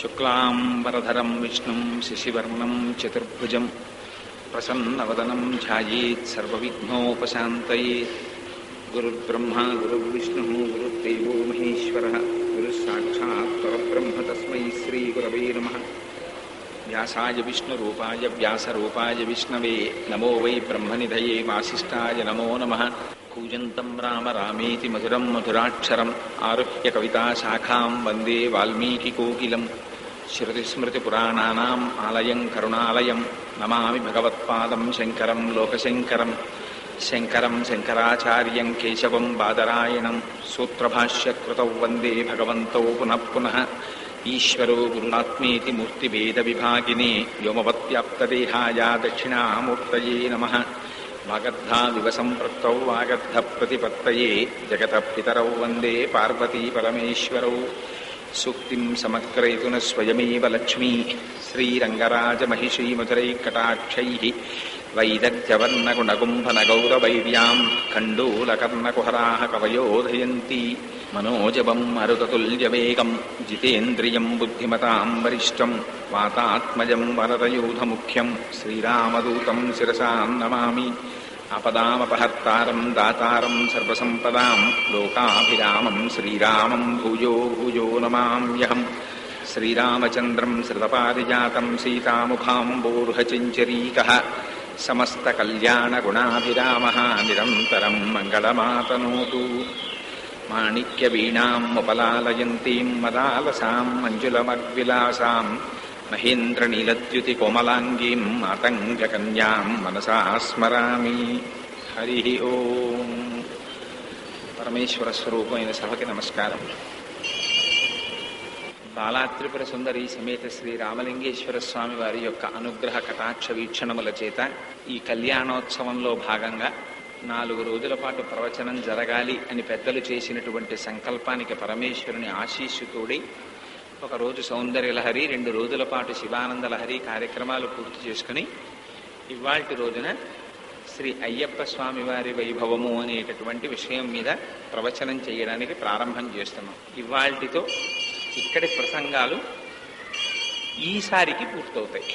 శుక్లాంబరధరం విష్ణుం శశివర్ణం చతుర్భుజం ప్రసన్నవదనం ధ్యాయేత్ సర్వవిఘ్నోపశాంతయే. గురుర్బ్రహ్మ గురుర్విష్ణుః గురుర్దేవో మహేశ్వరః గురుః సాక్షాత్ పరబ్రహ్మ తస్మై శ్రీగురవే నమః. వ్యాసాయ విష్ణురూపాయ వ్యాసరూపాయ విష్ణవే నమో వై బ్రహ్మనిధయే వాసిష్ఠాయ నమో నమః. కూజంతం రామ రామేతి మధురం మధురాక్షరం ఆరుహ్య కవితాశాఖాం వందే వాల్మీకికోకిలం. శృతిస్మృతిపురాణానాం ఆలయం కరుణాలయం నమామి భగవత్పాదం శంకరం లోకశంకరం. శంకరం శంకరాచార్యం కేశవం బాదరాయణం సూత్రభాష్యకృతౌ వందే భగవంతౌ పునః పునః. ఈశ్వరో గురురాత్మేతి మూర్తిభేద విభాగినే వ్యోమవత్యాప్తదేహాయ దక్షిణామూర్తయే నమః. వాగర్ధావివ సంపృక్తౌ వాగర్ధ ప్రతిపత్తయే జగతః పితరౌ వందే పార్వతీ పరమేశ్వరౌ. సూక్తిం సమగ్రయతున స్వయమేవ లక్ష్మీ శ్రీరంగరాజమహిషీ మధురైకటాక్షైః వైదగ్ధ్యవర్ణగుణగుంభనగౌరవైర్యాం ఖండూలకర్ణకుహరాः కవయోధయంతి. మనోజవం మరుతతుల్యవేగం జితేంద్రియం బుద్ధిమతాం వరిష్టం వాతాత్మజం వరదయూధముఖ్యం శ్రీరామదూతం శిరసా నమామి. ఆపదామపహర్తారం దాతారం సర్వసంపదాం లోకాభిరామం శ్రీరామం భూయో భూయో నమామ్యహం. శ్రీరామచంద్రం శ్రుతపారిజాతం సీతాముఖాంబోరుహచించరీకః సమస్తకల్యాణగుణాభిరామः నిరంతరం మంగళమాతనోతు. మాణిక్యవీణాం ఉపలాలయంతీం మదాలసాం మంజులమగ్విలాసాం మహేంద్రనీలద్యుతికోమలాంగీం మాతంగకన్యాం మనసా స్మరామి. హరి ఓం. పరమేశ్వర స్వరూపమైన సభకి నమస్కారం. బాలాత్రిపుర సుందరి సమేత శ్రీ రామలింగేశ్వర స్వామి వారి యొక్క అనుగ్రహ కటాక్ష వీక్షణముల చేత ఈ కళ్యాణోత్సవంలో భాగంగా 4 రోజుల పాటు ప్రవచనం జరగాలి అని పెద్దలు చేసినటువంటి సంకల్పానికి పరమేశ్వరుని ఆశీస్సుతోడి ఒకరోజు సౌందర్యలహరి, 2 రోజుల పాటు శివానంద లహరి కార్యక్రమాలు పూర్తి చేసుకుని ఇవాల్టి రోజున శ్రీ అయ్యప్ప స్వామి వారి వైభవము అనేటటువంటి విషయం మీద ప్రవచనం చేయడానికి ప్రారంభం చేస్తున్నాం. ఇవాల్టితో ఇక్కడి ప్రసంగాలు ఈసారికి పూర్తవుతాయి.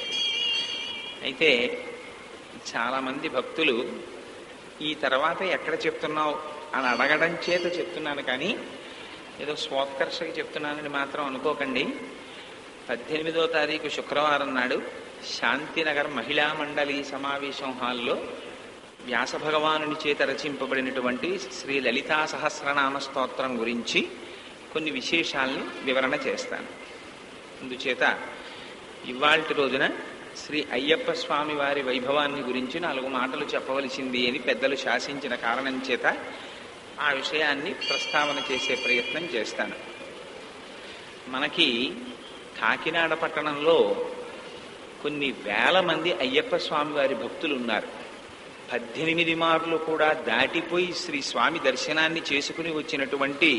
అయితే చాలామంది భక్తులు ఈ తర్వాత ఎక్కడ చెప్తున్నావు అని అడగడం చేత చెప్తున్నాను, కానీ ఏదో స్వోత్కర్షకి చెప్తున్నానని మాత్రం అనుకోకండి. 18వ తారీఖు శుక్రవారం నాడు శాంతినగర్ మహిళా మండలి సమావేశం హాల్లో వ్యాస భగవానుని చేత రచింపబడినటువంటి శ్రీ లలితా సహస్రనామ స్తోత్రం గురించి కొన్ని విశేషాలని వివరణ చేస్తాను. అందుచేత ఇవాల్టి రోజున శ్రీ అయ్యప్ప స్వామి వారి వైభవాన్ని గురించి 4 మాటలు చెప్పవలసింది అని పెద్దలు శాసించిన కారణం చేత ఆ విషయాన్ని ప్రస్తావన చేసే ప్రయత్నం చేస్తాను. మనకి కాకినాడ పట్టణంలో కొన్ని వేల మంది అయ్యప్ప స్వామి వారి భక్తులు ఉన్నారు. 18 మార్లు కూడా దాటిపోయి శ్రీ స్వామి దర్శనాన్ని చేసుకుని వచ్చినటువంటి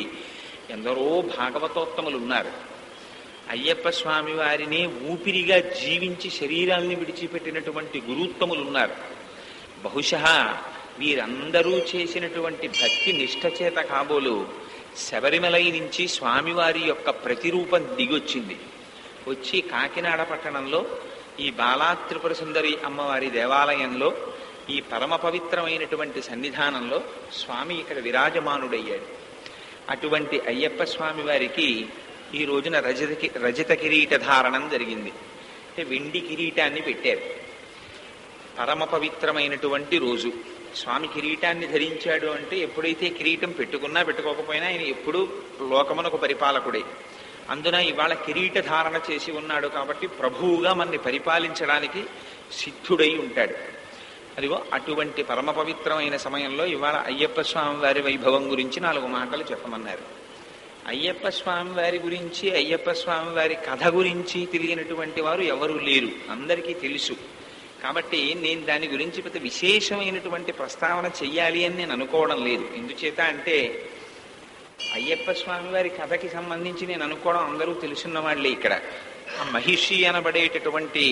ఎందరో భాగవతోత్తములు ఉన్నారు. అయ్యప్ప స్వామి వారిని ఊపిరిగా జీవించి శరీరాల్ని విడిచిపెట్టినటువంటి గురుత్తములు ఉన్నారు. బహుశः వీరందరూ చేసినటువంటి భక్తి నిష్ఠ చేత కాబోలు శబరిమలై నుంచి స్వామివారి యొక్క ప్రతిరూపం దిగొచ్చింది. వచ్చి కాకినాడ పట్టణంలో ఈ బాలాత్రిపుర సుందరి అమ్మవారి దేవాలయంలో ఈ పరమ పవిత్రమైనటువంటి సన్నిధానంలో స్వామి ఇక్కడ విరాజమానుడయ్యాడు. అటువంటి అయ్యప్ప స్వామి వారికి ఈ రోజున రజత కిరీట ధారణం జరిగింది. అంటే వెండి కిరీటాన్ని పెట్టారు. పరమ పవిత్రమైనటువంటి రోజు. స్వామి కిరీటాన్ని ధరించాడు అంటే ఎప్పుడైతే కిరీటం పెట్టుకున్నా పెట్టుకోకపోయినా ఆయన ఎప్పుడూ లోకమునకు పరిపాలకుడే. అందున ఇవాళ కిరీట ధారణ చేసి ఉన్నాడు కాబట్టి ప్రభువుగా మనని పరిపాలించడానికి సిద్ధుడై ఉంటాడు. అదిగో అటువంటి పరమ పవిత్రమైన సమయంలో ఇవాళ అయ్యప్ప స్వామి వారి వైభవం గురించి 4 మాటలు చెప్పమన్నారు. అయ్యప్ప స్వామి వారి గురించి, అయ్యప్ప స్వామి వారి కథ గురించి తెలియనటువంటి వారు ఎవరూ లేరు, అందరికీ తెలుసు. కాబట్టి నేను దాని గురించి పెద్ద విశేషమైనటువంటి ప్రస్తావన చెయ్యాలి అని నేను అనుకోవడం లేదు. ఎందుచేత అంటే అయ్యప్ప స్వామి వారి కథకి సంబంధించి నేను అనుకోవడం అందరూ తెలుసున్న వాళ్ళే. ఇక్కడ ఆ మహిషి అనబడేటటువంటి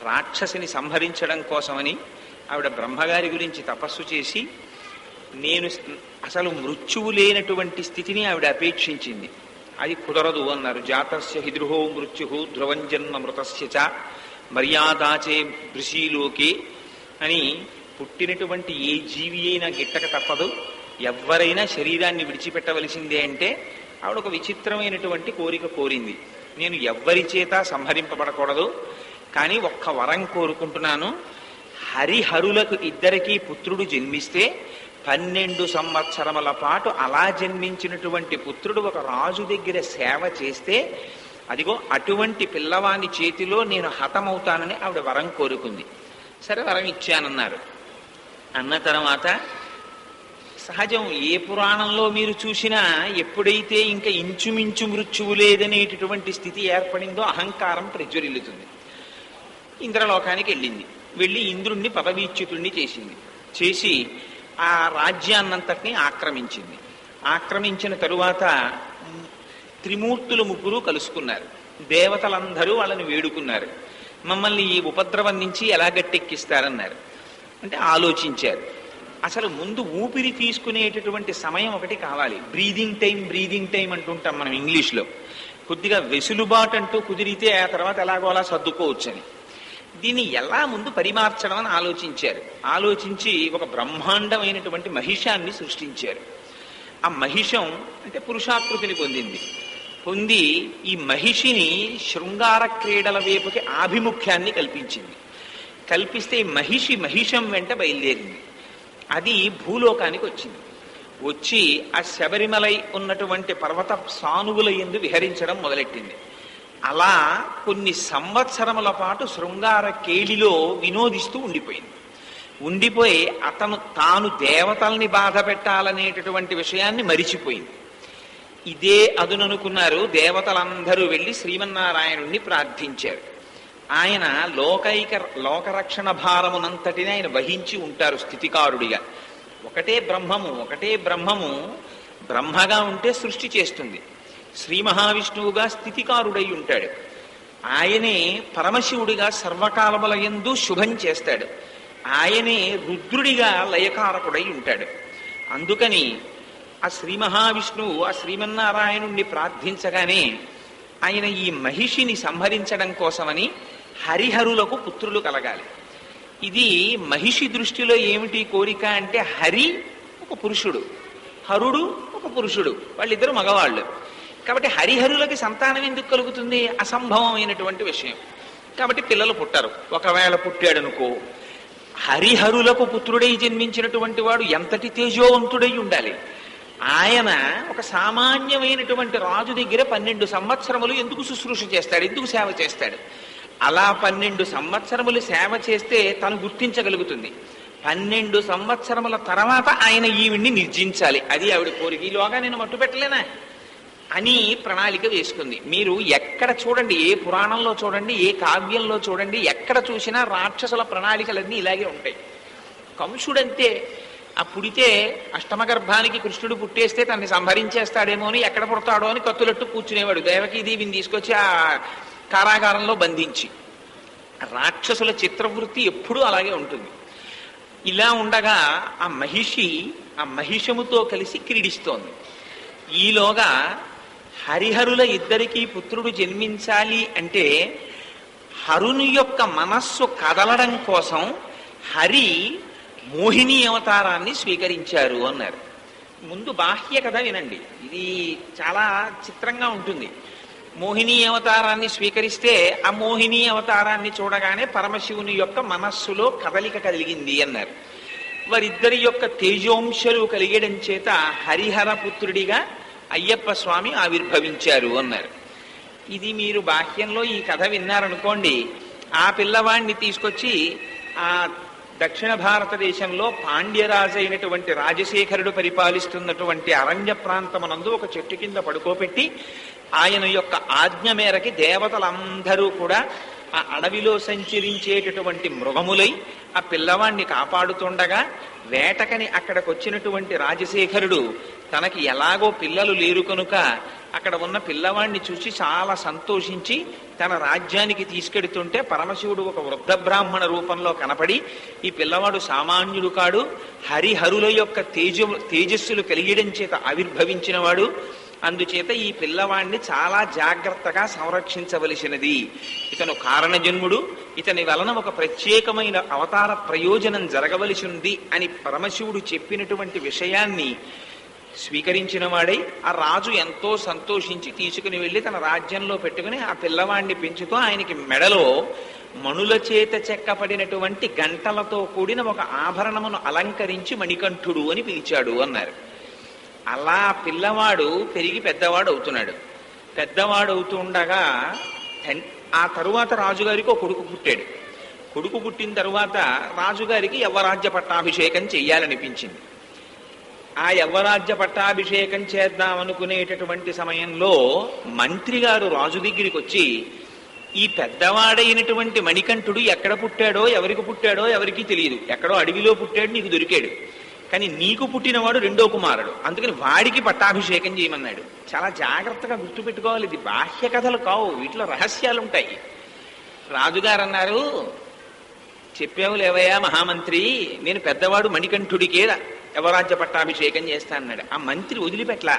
రాక్షసిని సంహరించడం కోసమని ఆవిడ బ్రహ్మగారి గురించి తపస్సు చేసి నేను అసలు మృత్యువు లేనటువంటి స్థితిని ఆవిడ అపేక్షించింది. అది కుదరదు అన్నారు. జాతస్య హిద్రుహో మృత్యు ధ్రువం జన్మ మృతస్య చ మర్యాదాచే భృషీలోకే అని పుట్టినటువంటి ఏ జీవి అయినా గిట్టక తప్పదు, ఎవరైనా శరీరాన్ని విడిచిపెట్టవలసిందే అంటే ఆవిడ ఒక విచిత్రమైనటువంటి కోరిక కోరింది. నేను ఎవ్వరి చేత సంహరింపబడకూడదు, కానీ ఒక్క వరం కోరుకుంటున్నాను. హరిహరులకు ఇద్దరికీ పుత్రుడు జన్మిస్తే 12 సంవత్సరముల పాటు అలా జన్మించినటువంటి పుత్రుడు ఒక రాజు దగ్గర సేవ చేస్తే అదిగో అటువంటి పిల్లవాని చేతిలో నేను హతమవుతానని ఆవిడ వరం కోరుకుంది. సరే, వరం ఇచ్చానన్నారు. అన్న తర్వాత సహజం, ఏ పురాణంలో మీరు చూసినా ఎప్పుడైతే ఇంకా ఇంచుమించు మృత్యువు లేదనేటటువంటి స్థితి ఏర్పడిందో అహంకారం ప్రజ్వరిల్లుతుంది. ఇంద్రలోకానికి వెళ్ళింది. వెళ్ళి ఇంద్రుణ్ణి పదవీచ్యుతుణ్ణి చేసి ఆ రాజ్యాన్నంతటినీ ఆక్రమించింది. ఆక్రమించిన తరువాత త్రిమూర్తులు ముగ్గురు కలుసుకున్నారు. దేవతలందరూ వాళ్ళని వేడుకున్నారు. మమ్మల్ని ఈ ఉపద్రవం నుంచి ఎలా గట్టెక్కిస్తారన్నారు. అంటే ఆలోచించారు. అసలు ముందు ఊపిరి తీసుకునేటటువంటి సమయం ఒకటి కావాలి. బ్రీదింగ్ టైం అంటుంటాం మనం ఇంగ్లీష్లో. కొద్దిగా వెసులుబాటు అంటూ కుదిరితే ఆ తర్వాత ఎలాగో అలా సర్దుకోవచ్చని. దీన్ని ఎలా ముందు పరిమార్చడం అని ఆలోచించారు. ఆలోచించి ఒక బ్రహ్మాండమైనటువంటి మహిషాన్ని సృష్టించారు. ఆ మహిషం అంటే పురుషాకృతిని పొంది ఈ మహిషిని శృంగార క్రీడల వైపుకి ఆభిముఖ్యాన్ని కల్పించింది. కల్పిస్తే ఈ మహిషం వెంట బయలుదేరింది. అది భూలోకానికి వచ్చింది. వచ్చి ఆ శబరిమలై ఉన్నటువంటి పర్వత సానువుల యందు విహరించడం మొదలెట్టింది. అలా కొన్ని సంవత్సరముల పాటు శృంగార కేళిలో వినోదిస్తూ ఉండిపోయి తాను దేవతల్ని బాధ పెట్టాలనేటటువంటి విషయాన్ని మరిచిపోయింది. ఇదే అదుననుకున్నారు. దేవతలందరూ వెళ్ళి శ్రీమన్నారాయణుణ్ణి ప్రార్థించారు. ఆయన లోకరక్షణ భారమునంతటిని ఆయన వహించి ఉంటారు స్థితికారుడిగా. ఒకటే బ్రహ్మము బ్రహ్మగా ఉంటే సృష్టి చేస్తుంది. శ్రీ మహావిష్ణువుగా స్థితికారుడై ఉంటాడు. ఆయనే పరమశివుడిగా సర్వకాలముల యందు శుభం చేస్తాడు. ఆయనే రుద్రుడిగా లయకారకుడై ఉంటాడు. అందుకని ఆ శ్రీ మహావిష్ణువు ఆ శ్రీమన్నారాయణుణ్ణి ప్రార్థించగానే ఆయన ఈ మహిషిని సంహరించడం కోసమని హరిహరులకు పుత్రులు కలగాలి. ఇది మహిషి దృష్టిలో ఏమిటి కోరిక అంటే, హరి ఒక పురుషుడు, హరుడు ఒక పురుషుడు, వాళ్ళిద్దరు మగవాళ్ళు. కాబట్టి హరిహరులకి సంతానం ఎందుకు కలుగుతుంది? అసంభవమైనటువంటి విషయం. కాబట్టి పిల్లలు పుట్టరు. ఒకవేళ పుట్టాడనుకో, హరిహరులకు పుత్రుడై జన్మించినటువంటి వాడు ఎంతటి తేజోవంతుడై ఉండాలి. ఆయన ఒక సామాన్యమైనటువంటి రాజు దగ్గర 12 సంవత్సరములు ఎందుకు శుశ్రూష చేస్తాడు, ఎందుకు సేవ చేస్తాడు? అలా 12 సంవత్సరములు సేవ చేస్తే తను గుర్తించగలుగుతుంది. 12 సంవత్సరముల తర్వాత ఆయన ఈవిడ్ని నిర్జించాలి. అది ఆవిడ కోరిక. ఈలోగా నేను మట్టు పెట్టలేనా అని ప్రణాళిక వేసుకుంది. మీరు ఎక్కడ చూడండి, ఏ పురాణంలో చూడండి, ఏ కావ్యంలో చూడండి, ఎక్కడ చూసినా రాక్షసుల ప్రణాళికలన్నీ ఇలాగే ఉంటాయి. కంసుడంతే. ఆ పుడితే అష్టమగర్భానికి కృష్ణుడు పుట్టేస్తే తనని సంహరించేస్తాడేమో అని ఎక్కడ పుడతాడో అని కత్తులట్టు కూర్చునేవాడు. దేవకీదేవిని తీసుకొచ్చి ఆ కారాగారంలో బంధించి. రాక్షసుల చిత్రవృత్తి ఎప్పుడూ అలాగే ఉంటుంది. ఇలా ఉండగా ఆ మహిషముతో కలిసి క్రీడిస్తోంది. ఈలోగా హరిహరుల ఇద్దరికీ పుత్రుడు జన్మించాలి అంటే హరుని యొక్క మనస్సు కదలడం కోసం హరి మోహిని అవతారాన్ని స్వీకరించారు అన్నారు. ముందు బాహ్య కథ వినండి, ఇది చాలా చిత్రంగా ఉంటుంది. మోహిని అవతారాన్ని స్వీకరిస్తే ఆ మోహిని అవతారాన్ని చూడగానే పరమశివుని యొక్క మనస్సులో కదలిక కలిగింది అన్నారు. వారిద్దరి యొక్క తేజోంశలు కలిగడం చేత హరిహర పుత్రుడిగా అయ్యప్ప స్వామి ఆవిర్భవించారు అన్నారు. ఇది మీరు బాహ్యంలో ఈ కథ విన్నారనుకోండి, ఆ పిల్లవాడిని తీసుకొచ్చి ఆ దక్షిణ భారతదేశంలో పాండ్యరాజు అయినటువంటి రాజశేఖరుడు పరిపాలిస్తున్నటువంటి అరణ్య ప్రాంతమునందు ఒక చెట్టు కింద పడుకోబెట్టి ఆయన యొక్క ఆజ్ఞ మేరకి దేవతలందరూ కూడా ఆ అడవిలో సంచరించేటటువంటి మృగములై ఆ పిల్లవాణ్ణి కాపాడుతుండగా వేటకని అక్కడికి వచ్చినటువంటి రాజశేఖరుడు తనకి ఎలాగో పిల్లలు లేరు కనుక అక్కడ ఉన్న పిల్లవాణ్ణి చూసి చాలా సంతోషించి తన రాజ్యానికి తీసుకెడుతుంటే పరమశివుడు ఒక వృద్ధ బ్రాహ్మణ రూపంలో కనపడి, ఈ పిల్లవాడు సామాన్యుడు కాడు, హరిహరుల యొక్క తేజస్సులు కలిగడం చేత ఆవిర్భవించినవాడు, అందుచేత ఈ పిల్లవాడిని చాలా జాగ్రత్తగా సంరక్షించవలసినది. ఇతను కారణజన్ముడు, ఇతని వలన ఒక ప్రత్యేకమైన అవతార ప్రయోజనం జరగవలసి ఉంది అని పరమశివుడు చెప్పినటువంటి విషయాన్ని స్వీకరించిన వాడై ఆ రాజు ఎంతో సంతోషించి తీసుకుని వెళ్ళి తన రాజ్యంలో పెట్టుకుని ఆ పిల్లవాడిని పెంచుతూ ఆయనకి మెడలో మణుల చేత చెక్కపడినటువంటి గంటలతో కూడిన ఒక ఆభరణమును అలంకరించి మణికంఠుడు అని పిలిచాడు అన్నారు. అలా పిల్లవాడు పెరిగి పెద్దవాడు అవుతున్నాడు. పెద్దవాడు అవుతూ ఉండగా ఆ తరువాత రాజుగారికి ఒక కొడుకు పుట్టాడు. కొడుకు పుట్టిన తరువాత రాజుగారికి యవ్వరాజ్య పట్టాభిషేకం చెయ్యాలనిపించింది. ఆ యవ్వరాజ్య పట్టాభిషేకం చేద్దామనుకునేటటువంటి సమయంలో మంత్రి గారు రాజు దగ్గరికి వచ్చి, ఈ పెద్దవాడైనటువంటి మణికంఠుడు ఎక్కడ పుట్టాడో ఎవరికి తెలియదు, ఎక్కడో అడవిలో పుట్టాడు, నీకు దొరికాడు, కానీ నీకు పుట్టినవాడు రెండో కుమారుడు, అందుకని వాడికి పట్టాభిషేకం చేయమన్నాడు. చాలా జాగ్రత్తగా గుర్తుపెట్టుకోవాలి, ఇది బాహ్య కథలు కావు, వీటిలో రహస్యాలు ఉంటాయి. రాజుగారు అన్నారు, చెప్పావు లేవయ్యా మహామంత్రి, నేను పెద్దవాడు మణికంఠుడికే యవరాజ్య పట్టాభిషేకం చేస్తా అన్నాడు. ఆ మంత్రి వదిలిపెట్లా.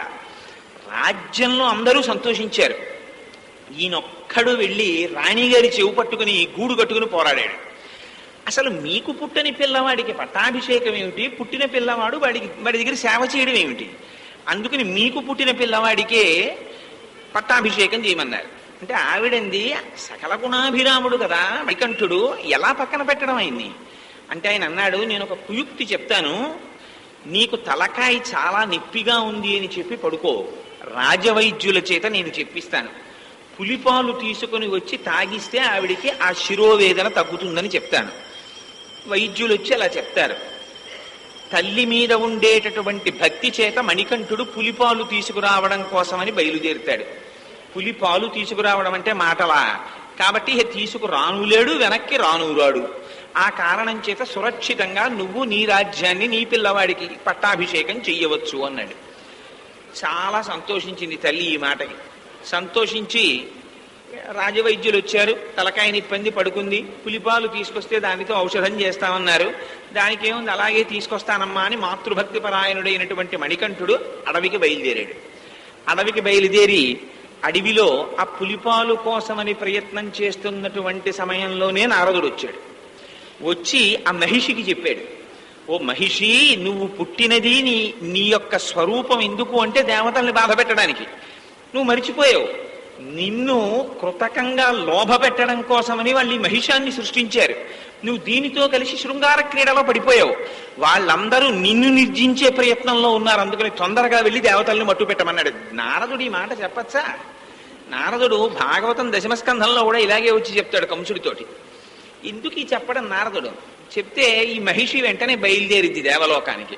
రాజ్యంలో అందరూ సంతోషించారు. ఈయనొక్కడు వెళ్ళి రాణిగారి చెవు పట్టుకుని గూడు కట్టుకుని పోరాడాడు. అసలు మీకు పుట్టని పిల్లవాడికి పట్టాభిషేకం ఏమిటి, పుట్టిన పిల్లవాడు వాడి దగ్గర సేవ చేయడం ఏమిటి, అందుకని మీకు పుట్టిన పిల్లవాడికే పట్టాభిషేకం చేయమన్నారు. అంటే ఆవిడంది సకల గుణాభిరాముడు కదా మణికంఠుడు, ఎలా పక్కన పెట్టడం ఆయన్ని అంటే ఆయన అన్నాడు, నేను ఒక కుయుక్తి చెప్తాను, నీకు తలకాయ చాలా నొప్పిగా ఉంది అని చెప్పి పడుకో, రాజవైద్యుల చేత నేను చెప్పిస్తాను, పులిపాలు తీసుకుని వచ్చి తాగిస్తే ఆవిడికి ఆ శిరోవేదన తగ్గుతుందని చెప్తాను. వైద్యులు వచ్చి అలా చెప్తారు. తల్లి మీద ఉండేటటువంటి భక్తి చేత మణికంఠుడు పులిపాలు తీసుకురావడం కోసమని బయలుదేరుతాడు. పులిపాలు తీసుకురావడం అంటే మాటలా, కాబట్టి తీసుకురానులేడు, వెనక్కి రానురాడు. ఆ కారణం చేత సురక్షితంగా నువ్వు నీ రాజ్యాన్ని నీ పిల్లవాడికి పట్టాభిషేకం చెయ్యవచ్చు అన్నాడు. చాలా సంతోషించింది తల్లి ఈ మాటకి. సంతోషించి రాజవైద్యులు వచ్చారు, తలకాయ నిప్పంది పడుకుంది, పులిపాలు తీసుకొస్తే దానితో ఔషధం చేస్తామన్నారు. దానికేముంది, అలాగే తీసుకొస్తానమ్మా అని మాతృభక్తి పరాయణుడైనటువంటి మణికంఠుడు అడవికి బయలుదేరాడు. అడవికి బయలుదేరి అడవిలో ఆ పులిపాలు కోసమని ప్రయత్నం చేస్తున్నటువంటి సమయంలోనే నారదుడు వచ్చాడు. వచ్చి ఆ మహిషికి చెప్పాడు, ఓ మహిషి, నువ్వు పుట్టినది నీ యొక్క స్వరూపం ఎందుకు అంటే దేవతల్ని బాధ పెట్టడానికి. నువ్వు మరిచిపోయావు, నిన్ను కృతకంగా లోభ పెట్టడం కోసమని వాళ్ళు ఈ మహిషాన్ని సృష్టించారు. నువ్వు దీనితో కలిసి శృంగార క్రీడలో పడిపోయావు. వాళ్ళందరూ నిన్ను నిర్జించే ప్రయత్నంలో ఉన్నారు, అందుకని తొందరగా వెళ్ళి దేవతల్ని మట్టు పెట్టమన్నాడు. నారదుడు ఈ మాట చెప్పచ్చా? నారదుడు భాగవతం దశమస్కంధంలో కూడా ఇలాగే వచ్చి చెప్తాడు కంసుడితోటి. ఎందుకు ఈ చెప్పడం నారదుడు చెప్తే, ఈ మహిషి వెంటనే బయలుదేరింది దేవలోకానికి.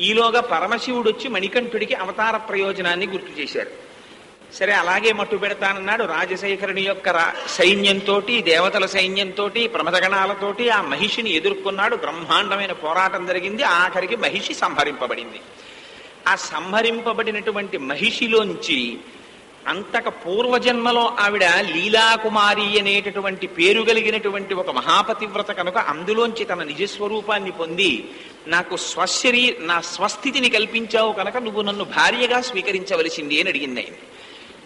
ఈలోగా పరమశివుడు వచ్చి మణికంఠుడికి అవతార ప్రయోజనాన్ని గుర్తు చేశారు. సరే అలాగే మట్టు పెడతానన్నాడు. రాజశేఖరుని యొక్క సైన్యంతో, దేవతల సైన్యంతో, ప్రమదగణాలతోటి ఆ మహిషిని ఎదుర్కొన్నాడు. బ్రహ్మాండమైన పోరాటం జరిగింది. ఆఖరికి మహిషి సంహరింపబడింది. ఆ సంహరింపబడినటువంటి మహిషిలోంచి అంతక పూర్వజన్మలో ఆవిడ లీలాకుమారి అనేటటువంటి పేరు కలిగినటువంటి ఒక మహాపతివ్రత కనుక అందులోంచి తన నిజస్వరూపాన్ని పొంది నాకు నా స్వస్థితిని కల్పించావు కనుక నువ్వు నన్ను భార్యగా స్వీకరించవలసింది అని అడిగింది ఆయన.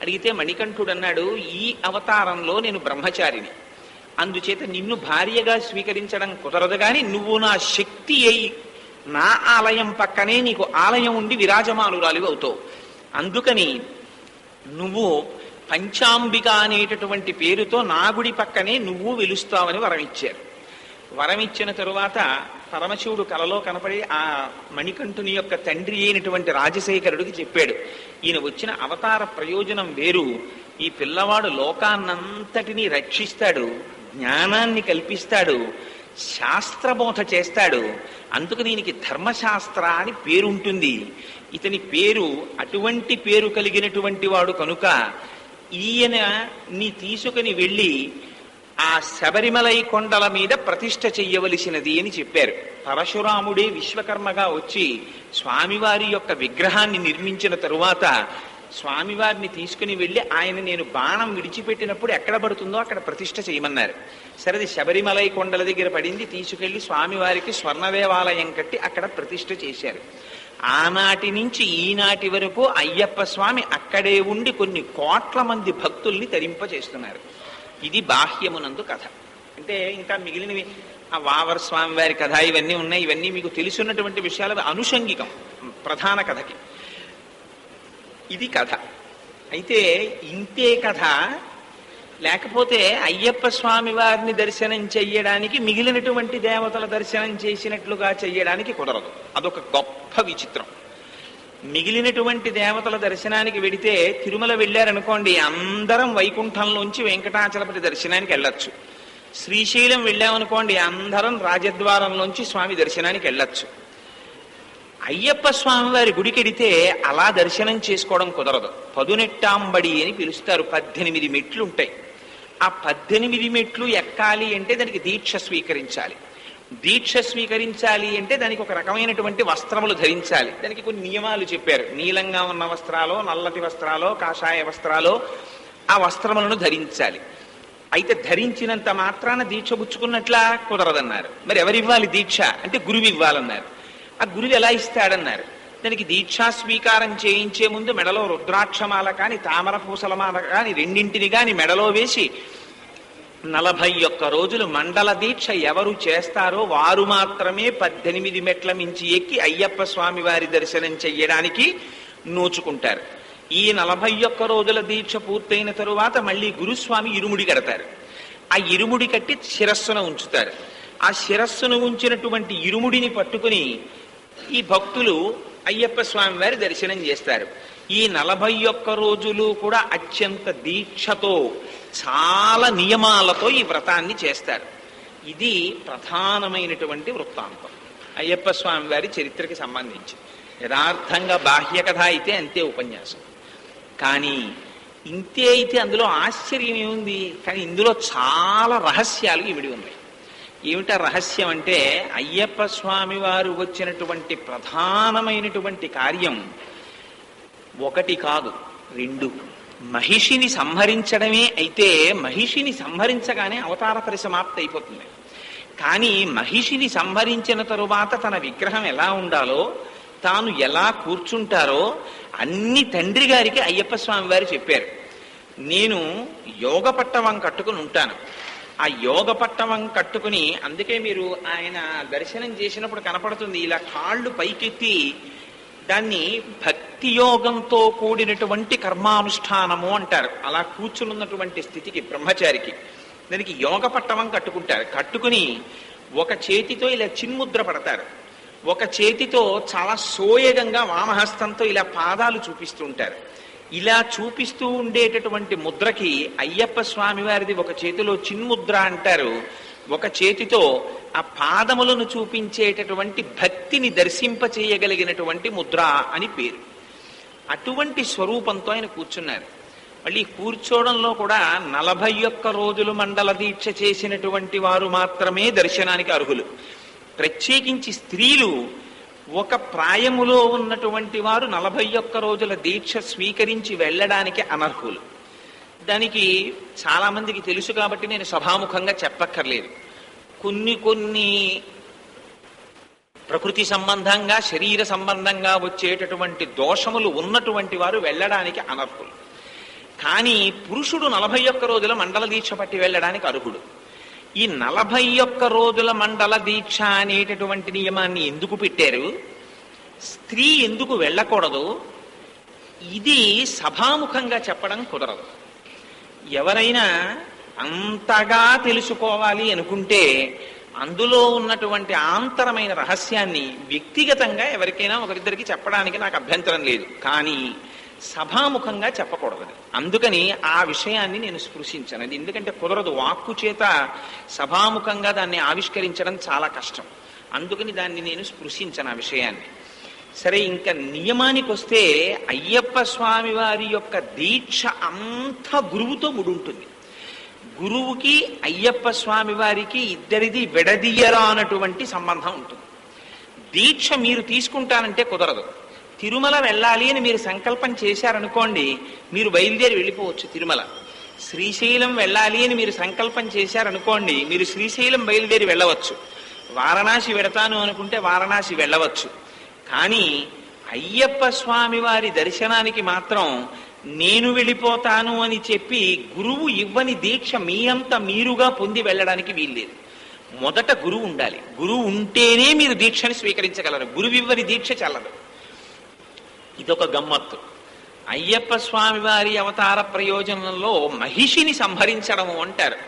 అడిగితే మణికంఠుడు అన్నాడు, ఈ అవతారంలో నేను బ్రహ్మచారిని, అందుచేత నిన్ను భార్యగా స్వీకరించడం కుదరదు, కానీ నువ్వు నా శక్తి అయి నా ఆలయం పక్కనే నీకు ఆలయం ఉండి విరాజమానురాలివి అవుతావు, అందుకని నువ్వు పంచాంబిక అనేటటువంటి పేరుతో నా గుడి పక్కనే నువ్వు వెలుస్తావని వరమిచ్చారు. వరమిచ్చిన తరువాత పరమశివుడు కలలో కనపడి ఆ మణికంఠుని యొక్క తండ్రి అయినటువంటి రాజశేఖరుడికి చెప్పాడు, ఈయన వచ్చిన అవతార ప్రయోజనం వేరు, ఈ పిల్లవాడు లోకాన్నంతటినీ రక్షిస్తాడు, జ్ఞానాన్ని కల్పిస్తాడు, శాస్త్రబోధ చేస్తాడు, అందుకు దీనికి ధర్మశాస్త్ర అని పేరుంటుంది. ఇతని పేరు అటువంటి పేరు కలిగినటువంటి వాడు కనుక ఈయన నీ తీసుకుని వెళ్ళి ఆ శబరిమలై కొండల మీద ప్రతిష్ఠ చెయ్యవలసినది అని చెప్పారు. పరశురాముడే విశ్వకర్మగా వచ్చి స్వామివారి యొక్క విగ్రహాన్ని నిర్మించిన తరువాత స్వామివారిని తీసుకుని వెళ్ళి ఆయన నేను బాణం విడిచిపెట్టినప్పుడు ఎక్కడ పడుతుందో అక్కడ ప్రతిష్ఠ చేయమన్నారు. సరేది శబరిమలై కొండల దగ్గర పడింది, తీసుకెళ్లి స్వామివారికి స్వర్ణదేవాలయం కట్టి అక్కడ ప్రతిష్ఠ చేశారు. ఆనాటి నుంచి ఈనాటి వరకు అయ్యప్ప స్వామి అక్కడే ఉండి కొన్ని కోట్ల మంది భక్తుల్ని తరింపచేస్తున్నారు. ఇది బాహ్యమునందు కథ. అంటే ఇంకా మిగిలినవి ఆ వావర్ స్వామి వారి కథ ఇవన్నీ ఉన్నాయి. ఇవన్నీ మీకు తెలుసున్నటువంటి విషయాలు అనుషంగికం ప్రధాన కథకి. ఇది కథ. అయితే ఇంతే కథ. లేకపోతే అయ్యప్ప స్వామి వారిని దర్శనం చెయ్యడానికి మిగిలినటువంటి దేవతల దర్శనం చేసినట్లుగా చెయ్యడానికి కుదరదు. అదొక గొప్ప విచిత్రం. మిగిలినటువంటి దేవతల దర్శనానికి వెడితే తిరుమల వెళ్ళారనుకోండి, అందరం వైకుంఠంలోంచి వెంకటాచలపతి దర్శనానికి వెళ్ళొచ్చు. శ్రీశైలం వెళ్ళామనుకోండి, అందరం రాజద్వారంలోంచి స్వామి దర్శనానికి వెళ్ళొచ్చు. అయ్యప్ప స్వామి వారి గుడికెడితే అలా దర్శనం చేసుకోవడం కుదరదు. పదునెట్టాంబడి అని పిలుస్తారు. 18 మెట్లు ఉంటాయి. ఆ 18 మెట్లు ఎక్కాలి అంటే దానికి దీక్ష స్వీకరించాలి. దీక్ష స్వీకరించాలి అంటే దానికి ఒక రకమైనటువంటి వస్త్రములు ధరించాలి. దానికి కొన్ని నియమాలు చెప్పారు. నీలంగా ఉన్న వస్త్రాలో, నల్లటి వస్త్రాలో, కాషాయ వస్త్రాలో ఆ వస్త్రములను ధరించాలి. అయితే ధరించినంత మాత్రాన దీక్ష పుచ్చుకున్నట్లా కుదరదన్నారు. మరి ఎవరివ్వాలి దీక్ష అంటే గురువు ఇవ్వాలన్నారు. ఆ గురువు ఎలా ఇస్తాడన్నారు. దానికి దీక్షా స్వీకారం చేయించే ముందు మెడలో రుద్రాక్షమాల కాని తామర పూసలమాల కాని రెండింటిని కాని మెడలో వేసి 41 రోజులు మండల దీక్ష ఎవరు చేస్తారో వారు మాత్రమే 18 మెట్ల మించి ఎక్కి అయ్యప్ప స్వామి వారి దర్శనం చెయ్యడానికి నోచుకుంటారు. ఈ 41 రోజుల దీక్ష పూర్తయిన తరువాత మళ్ళీ గురుస్వామి ఇరుముడి కడతారు. ఆ ఇరుముడి కట్టి శిరస్సున ఉంచుతారు. ఆ శిరస్సును ఉంచినటువంటి ఇరుముడిని పట్టుకుని ఈ భక్తులు అయ్యప్ప స్వామి వారి దర్శనం చేస్తారు. ఈ 41 రోజులు కూడా అత్యంత దీక్షతో చాలా నియమాలతో ఈ వ్రతాన్ని చేస్తారు. ఇది ప్రధానమైనటువంటి వృత్తాంతం అయ్యప్ప స్వామి వారి చరిత్రకి సంబంధించి. యథార్థంగా బాహ్య కథ అయితే అంతే ఉపన్యాసం. కానీ ఇంతే అయితే అందులో ఆశ్చర్యం ఏముంది? కానీ ఇందులో చాలా రహస్యాలు ఇమిడి ఉన్నాయి. ఏమిటా రహస్యం అంటే, అయ్యప్ప స్వామి వారు వచ్చినటువంటి ప్రధానమైనటువంటి కార్యం ఒకటి కాదు, 2. మహిషిని సంహరించడమే. అయితే మహిషిని సంహరించగానే అవతార పరిసమాప్తి అయిపోతుంది. కానీ మహిషిని సంహరించిన తరువాత తన విగ్రహం ఎలా ఉండాలో, తాను ఎలా కూర్చుంటారో అన్ని తండ్రి గారికి అయ్యప్ప స్వామి వారు చెప్పారు. నేను యోగ పట్టవం కట్టుకుని ఉంటాను. ఆ యోగ పట్టవం కట్టుకుని, అందుకే మీరు ఆయన దర్శనం చేసినప్పుడు కనపడుతుంది ఇలా కాళ్ళు పైకెత్తి, దాన్ని భక్తి యోగంతో కూడినటువంటి కర్మానుష్ఠానము అంటారు. అలా కూర్చున్నటువంటి స్థితికి బ్రహ్మచారికి దానికి యోగ పట్టవం కట్టుకుంటారు. కట్టుకుని ఒక చేతితో ఇలా చిన్ముద్ర పడతారు, ఒక చేతితో చాలా సోయగంగా వామహస్తంతో ఇలా పాదాలు చూపిస్తూ ఉంటారు. ఇలా చూపిస్తూ ఉండేటటువంటి ముద్రకి అయ్యప్ప స్వామి వారిది ఒక చేతిలో చిన్ముద్ర అంటారు, ఒక చేతితో ఆ పాదములను చూపించేటటువంటి భక్తిని దర్శింపచేయగలిగినటువంటి ముద్ర అని పేరు. అటువంటి స్వరూపంతో ఆయన కూర్చున్నారు. మళ్ళీ కూర్చోవడంలో కూడా 41 రోజులు మండల దీక్ష చేసినటువంటి వారు మాత్రమే దర్శనానికి అర్హులు. ప్రత్యేకించి స్త్రీలు ఒక ప్రాయములో ఉన్నటువంటి వారు 41 రోజుల దీక్ష స్వీకరించి వెళ్ళడానికి అనర్హులు. దానికి చాలా మందికి తెలుసు కాబట్టి నేను సభాముఖంగా చెప్పక్కర్లేదు. కొన్ని ప్రకృతి సంబంధంగా, శరీర సంబంధంగా వచ్చేటటువంటి దోషములు ఉన్నటువంటి వారు వెళ్ళడానికి అనర్హులు. కానీ పురుషుడు 41 రోజుల మండల దీక్ష పట్టి వెళ్ళడానికి అర్హుడు. ఈ 41 రోజుల మండల దీక్ష అనేటటువంటి నియమాన్ని ఎందుకు పెట్టారు? స్త్రీ ఎందుకు వెళ్ళకూడదు? ఇది సభాముఖంగా చెప్పడం కుదరదు. ఎవరైనా అంతగా తెలుసుకోవాలి అనుకుంటే అందులో ఉన్నటువంటి ఆంతరమైన రహస్యాన్ని వ్యక్తిగతంగా ఎవరికైనా ఒకరిద్దరికి చెప్పడానికి నాకు అభ్యంతరం లేదు. కానీ సభాముఖంగా చెప్పకూడదు. అందుకని ఆ విషయాన్ని నేను స్పృశించను. అది ఎందుకంటే కుదరదు. వాక్కు చేత సభాముఖంగా దాన్ని ఆవిష్కరించడం చాలా కష్టం. అందుకని దాన్ని నేను స్పృశించను ఆ విషయాన్ని. సరే, ఇంకా నియమానికి వస్తే అయ్యప్ప స్వామి వారి యొక్క దీక్ష అంతా గురువుతో ముడుంటుంది. గురువుకి అయ్యప్ప స్వామి వారికి ఇద్దరిది విడదీయరానటువంటి సంబంధం ఉంటుంది. దీక్ష మీరు తీసుకుంటానంటే కుదరదు. తిరుమల వెళ్ళాలి అని మీరు సంకల్పం చేశారనుకోండి, మీరు బయలుదేరి వెళ్ళిపోవచ్చు తిరుమల. శ్రీశైలం వెళ్ళాలి అని మీరు సంకల్పం చేశారనుకోండి, మీరు శ్రీశైలం బయలుదేరి వెళ్ళవచ్చు. వారణాసి వెడతాను అనుకుంటే వారణాసి వెళ్ళవచ్చు. కానీ అయ్యప్ప స్వామి వారి దర్శనానికి మాత్రం నేను వెళ్ళిపోతాను అని చెప్పి గురువు ఇవ్వని దీక్ష మీ అంత మీరుగా పొంది వెళ్ళడానికి వీల్లేదు. మొదట గురువు ఉండాలి. గురువు ఉంటేనే మీరు దీక్షని స్వీకరించగలరు. గురువు ఇవ్వని దీక్ష చల్లదు. ఇదొక గమ్మత్తు. అయ్యప్ప స్వామి వారి అవతార ప్రయోజనంలో మహిషిని సంహరించడము అంటారు.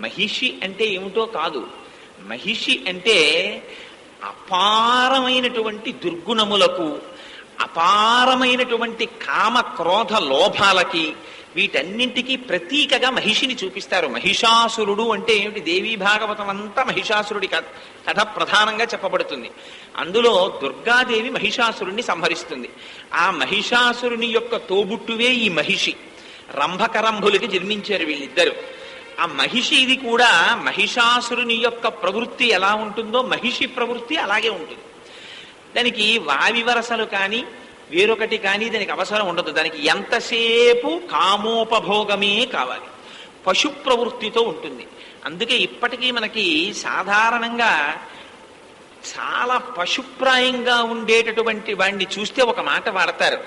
మహిషి అంటే ఏమిటో కాదు. మహిషి అంటే అపారమైనటువంటి దుర్గుణములకు, అపారమైనటువంటి కామ క్రోధ లోభాలకి, వీటన్నింటికీ ప్రతీకగా మహిషిని చూపిస్తారు. మహిషాసురుడు అంటే ఏమిటి? దేవీ భాగవతం అంతా మహిషాసురుడి కథ ప్రధానంగా చెప్పబడుతుంది. అందులో దుర్గాదేవి మహిషాసురుణ్ణి సంహరిస్తుంది. ఆ మహిషాసురుని యొక్క తోబుట్టువే ఈ మహిషి. రంభకరంభులకి జన్మించారు వీళ్ళిద్దరు. ఆ మహిషి ఇది కూడా మహిషాసురుని యొక్క ప్రవృత్తి ఎలా ఉంటుందో మహిషి ప్రవృత్తి అలాగే ఉంటుంది. దానికి వావి వరసలు కానీ వేరొకటి కానీ దానికి అవసరం ఉండదు. దానికి ఎంతసేపు కామోపభోగమే కావాలి. పశు ప్రవృత్తితో ఉంటుంది. అందుకే ఇప్పటికీ మనకి సాధారణంగా చాలా పశుప్రాయంగా ఉండేటటువంటి వాడిని చూస్తే ఒక మాట వాడతారు,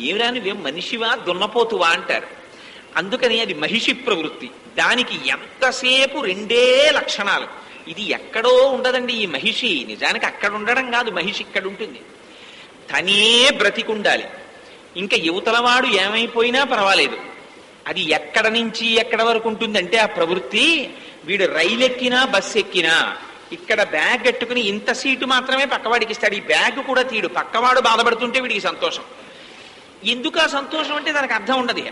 ఏమిరా నువ్వేం మనిషివా దున్నపోతువా అంటారు. అందుకని అది మహిషి ప్రవృత్తి. దానికి ఎంతసేపు రెండే లక్షణాలు. ఇది ఎక్కడో ఉండదండి ఈ మహిషి. నిజానికి అక్కడ ఉండడం కాదు, మహిషి ఇక్కడ ఉంటుంది. తనే బ్రతికుండాలి. ఇంకా యువతలవాడు ఏమైపోయినా పర్వాలేదు. అది ఎక్కడ నుంచి ఎక్కడ వరకు ఉంటుందంటే ఆ ప్రవృత్తి, వీడు రైలు ఎక్కినా బస్సు ఎక్కినా ఇక్కడ బ్యాగ్ కట్టుకుని ఇంత సీటు మాత్రమే పక్కవాడికి ఇస్తాడు. ఈ బ్యాగ్ కూడా తీడు. పక్కవాడు బాధపడుతుంటే వీడికి సంతోషం. ఎందుకు ఆ సంతోషం అంటే దానికి అర్థం ఉండదు.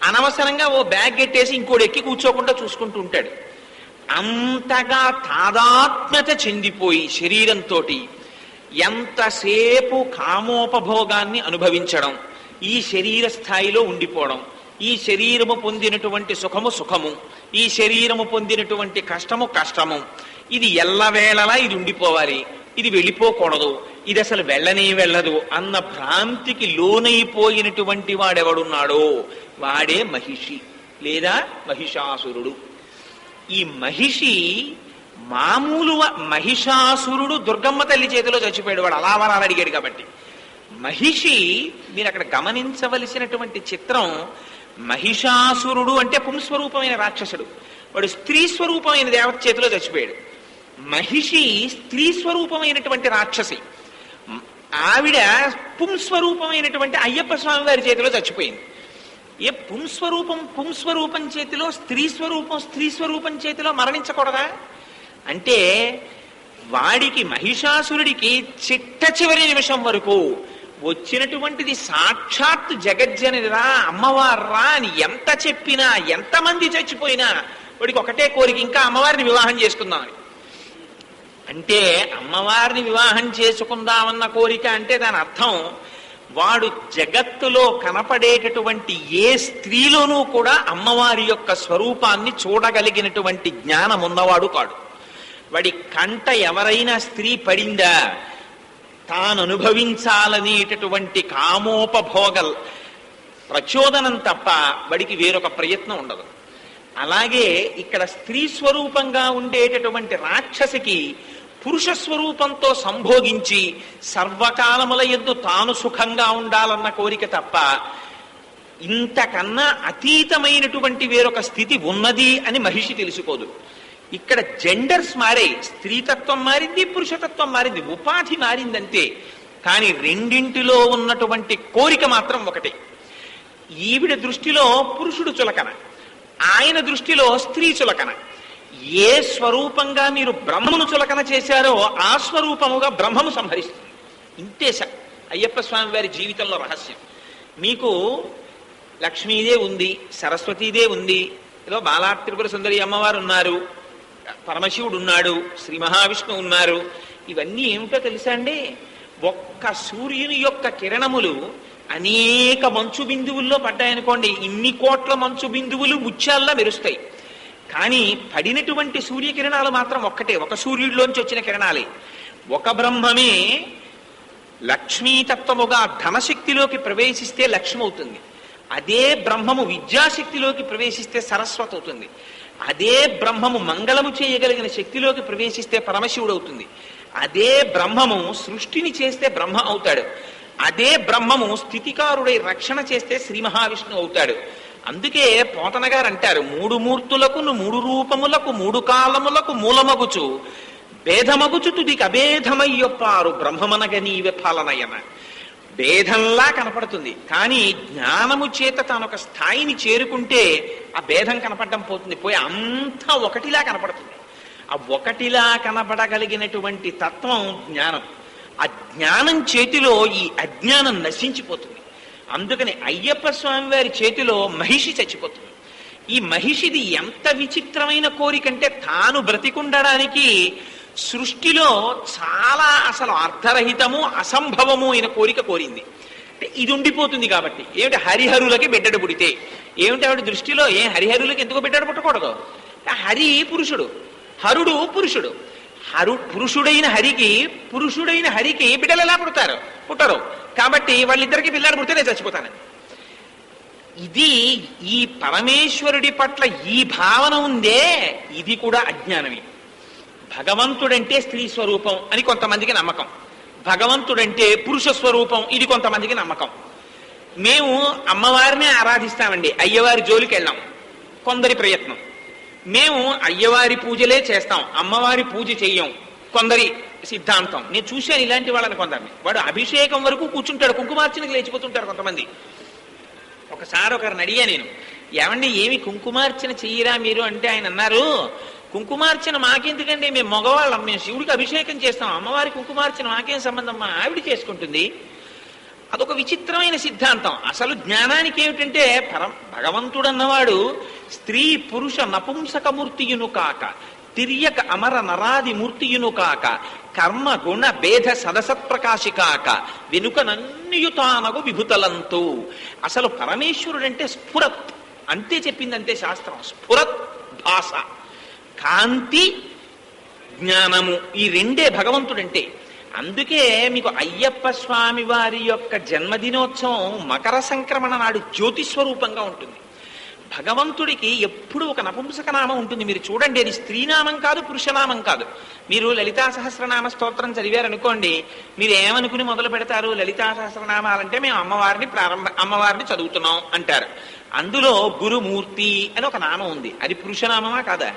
అనవసరంగా ఓ బ్యాగ్ కట్టేసి ఇంకోటి ఎక్కి కూర్చోకుండా చూసుకుంటూ ఉంటాడు. అంతగా తాదాత్మ్యత చెందిపోయి శరీరంతో ఎంతసేపు కామోపభోగాన్ని అనుభవించడం, ఈ శరీర స్థాయిలో ఉండిపోవడం, ఈ శరీరము పొందినటువంటి సుఖము సుఖము, ఈ శరీరము పొందినటువంటి కష్టము కష్టము, ఇది ఎల్లవేళలా ఇది ఉండిపోవాలి, ఇది వెళ్ళిపోకూడదు, ఇది అసలు వెళ్ళనే వెళ్ళదు అన్న భ్రాంతికి లోనైపోయినటువంటి వాడెవడున్నాడో వాడే మహిషి లేదా మహిషాసురుడు. ఈ మహిషి మామూలు మహిషాసురుడు దుర్గమ్మ తల్లి చేతిలో చచ్చిపోయాడు. వాడు అలా వరాలు అడిగాడు కాబట్టి. మహిషి మీరు అక్కడ గమనించవలసినటువంటి చిత్రం, మహిషాసురుడు అంటే పుంస్వరూపమైన రాక్షసుడు. వాడు స్త్రీ స్వరూపమైన దేవత చేతిలో చచ్చిపోయాడు. మహిషి స్త్రీ స్వరూపమైనటువంటి రాక్షసి. ఆవిడ పుంస్వరూపమైనటువంటి అయ్యప్ప స్వామి వారి చేతిలో చచ్చిపోయింది. ఏ పుంస్వరూపం చేతిలో స్త్రీ స్వరూపం చేతిలో మరణించకూడదా? అంటే వాడికి మహిషాసురుడికి చిట్ట చివరి నిమిషం వరకు వచ్చినటువంటిది సాక్షాత్ జగజ్జనిరా అమ్మవార్రా అని ఎంత చెప్పినా, ఎంతమంది చచ్చిపోయినా వాడికి ఒకటే కోరిక, ఇంకా అమ్మవారిని వివాహం చేసుకుందామని. అంటే అమ్మవారిని వివాహం చేసుకుందామన్న కోరిక అంటే దాని అర్థం వాడు జగత్తులో కనపడేటటువంటి ఏ స్త్రీలోనూ కూడా అమ్మవారి యొక్క స్వరూపాన్ని చూడగలిగినటువంటి జ్ఞానం ఉన్నవాడు కాడు. వాడి కంట ఎవరైనా స్త్రీ పడిందా తాను అనుభవించాలనేటటువంటి కామోపభోగ ప్రచోదనం తప్ప వాడికి వేరొక ప్రయత్నం ఉండదు. అలాగే ఇక్కడ స్త్రీ స్వరూపంగా ఉండేటటువంటి రాక్షసికి పురుష స్వరూపంతో సంభోగించి సర్వకాలముల యందు తాను సుఖంగా ఉండాలన్న కోరిక తప్ప ఇంతకన్నా అతీతమైనటువంటి వేరొక స్థితి ఉన్నది అని మహిషి తెలుసుకోదు. ఇక్కడ జెండర్స్ మారాయి, స్త్రీతత్వం మారింది, పురుషతత్వం మారింది, ఉపాధి మారిందంతే. కానీ రెండింటిలో ఉన్నటువంటి కోరిక మాత్రం ఒకటే. ఈవిడ దృష్టిలో పురుషుడు చులకన, ఆయన దృష్టిలో స్త్రీ చులకన. ఏ స్వరూపంగా మీరు బ్రహ్మను చులకన చేశారో ఆ స్వరూపముగా బ్రహ్మము సంహరిస్తుంది. ఇంతే అయ్యప్ప స్వామి వారి జీవితంలో రహస్యం. మీకు లక్ష్మీదే ఉంది, సరస్వతీదే ఉంది, ఏదో బాలా త్రిపుర సుందరి అమ్మవారు ఉన్నారు, పరమశివుడు ఉన్నాడు, శ్రీ మహావిష్ణువు ఉన్నారు. ఇవన్నీ ఏమిటో తెలుసా అండి? ఒక్క సూర్యుని యొక్క కిరణములు అనేక మంచు బిందువుల్లో పడ్డాయనుకోండి, ఇన్ని కోట్ల మంచు బిందువులు ముత్యాల్లా మెరుస్తాయి. కానీ పడినటువంటి సూర్యకిరణాలు మాత్రం ఒక్కటే, ఒక సూర్యుడిలోంచి వచ్చిన కిరణాలే. ఒక బ్రహ్మమే లక్ష్మీతత్వముగా ధనశక్తిలోకి ప్రవేశిస్తే లక్ష్మి అవుతుంది. అదే బ్రహ్మము విద్యాశక్తిలోకి ప్రవేశిస్తే సరస్వతి అవుతుంది. అదే బ్రహ్మము మంగళము చేయగలిగిన శక్తిలోకి ప్రవేశిస్తే పరమశివుడు అవుతుంది. అదే బ్రహ్మము సృష్టిని చేస్తే బ్రహ్మ అవుతాడు. అదే బ్రహ్మము స్థితికారుడై రక్షణ చేస్తే శ్రీ మహావిష్ణువు అవుతాడు. అందుకే పోతన గారు అంటారు, మూడు మూర్తులకు మూడు రూపములకు మూడు కాలములకు మూలమగుచు భేదమగుచు తుదికి అభేదమయ్యొప్పారు బ్రహ్మమనగ నీవే పాలనయన. భేదంలా కనపడుతుంది, కానీ జ్ఞానము చేత తానొక స్థాయిని చేరుకుంటే ఆ భేదం కనపడడం పోతుంది, పోయి అంతా ఒకటిలా కనపడుతుంది. ఆ ఒకటిలా కనపడగలిగినటువంటి తత్వం జ్ఞానం. ఆ జ్ఞానం చేతిలో ఈ అజ్ఞానం నశించిపోతుంది. అందుకని అయ్యప్ప స్వామి వారి చేతిలో మహిషి చచ్చిపోతుంది. ఈ మహిషిది ఎంత విచిత్రమైన కోరికంటే, తాను బ్రతికుండడానికి సృష్టిలో చాలా అసలు అర్థరహితము అసంభవము అయిన కోరిక కోరింది. అంటే ఇది ఉండిపోతుంది కాబట్టి. ఏమిటి, హరిహరులకి బిడ్డడు పుడితే ఏమిటి ఆవిడ దృష్టిలో, హరిహరులకి ఎందుకు బిడ్డడు పుట్టకూడదు? హరి పురుషుడు, హరుడు పురుషుడు. పురుషుడైన హరికి బిడ్డలు ఎలా పుట్టరు కాబట్టి వాళ్ళిద్దరికి పిల్లాడు పుడితే నేను చచ్చిపోతానని. ఇది ఈ పరమేశ్వరుడి పట్ల ఈ భావన ఉందే, ఇది కూడా అజ్ఞానమే. భగవంతుడంటే స్త్రీ స్వరూపం అని కొంతమందికి నమ్మకం, భగవంతుడంటే పురుష స్వరూపం ఇది కొంతమందికి నమ్మకం. మేము అమ్మవారినే ఆరాధిస్తామండి, అయ్యవారి జోలికి వెళ్ళాం కొందరి ప్రయత్నం. మేము అయ్యవారి పూజలే చేస్తాం, అమ్మవారి పూజ చెయ్యం కొందరి సిద్ధాంతం. నేను చూశాను ఇలాంటి వాళ్ళని కొందరిని. వాడు అభిషేకం వరకు కూర్చుంటాడు, కుంకుమార్చనకి లేచిపోతుంటారు కొంతమంది. ఒకసారి ఒకరిని అడిగా నేను, ఏమండి ఏమి కుంకుమార్చన చెయ్యరా మీరు అంటే ఆయన అన్నారు, కుంకుమార్చన మాకెందుకండి, మేము మగవాళ్ళం, మేము శివుడికి అభిషేకం చేస్తాం, అమ్మవారి కుంకుమార్చన మాకేం సంబంధం, మా ఆవిడ చేసుకుంటుంది. అదొక విచిత్రమైన సిద్ధాంతం. అసలు జ్ఞానానికి ఏమిటంటే, భగవంతుడు అన్నవాడు స్త్రీ పురుష నపుంసకమూర్తియును కాక, తిర్యక అమర నరాది మూర్తియును కాక, కర్మ గుణ భేద సదసత్ప్రకాశి కాక, వెనుకనన్యుతానగు విభుతలంతు. అసలు పరమేశ్వరుడంటే స్ఫురత్ అంతే చెప్పిందంటే శాస్త్రం. స్ఫురత్ భాష, కాంతి, జ్ఞానము, ఈ రెండే భగవంతుడంటే. అందుకే మీకు అయ్యప్ప స్వామి వారి యొక్క జన్మదినోత్సవం మకర సంక్రమణ నాడు జ్యోతిస్వరూపంగా ఉంటుంది. భగవంతుడికి ఎప్పుడు ఒక నపుంసక నామం ఉంటుంది. మీరు చూడండి, అది స్త్రీనామం కాదు, పురుషనామం కాదు. మీరు లలితా సహస్రనామ స్తోత్రం చదివారనుకోండి, మీరు ఏమనుకుని మొదలు పెడతారు? లలితా సహస్రనామాలంటే మేము అమ్మవారిని చదువుతున్నాం అంటారు. అందులో గురుమూర్తి అని ఒక నామం ఉంది, అది పురుషనామమా కాదా?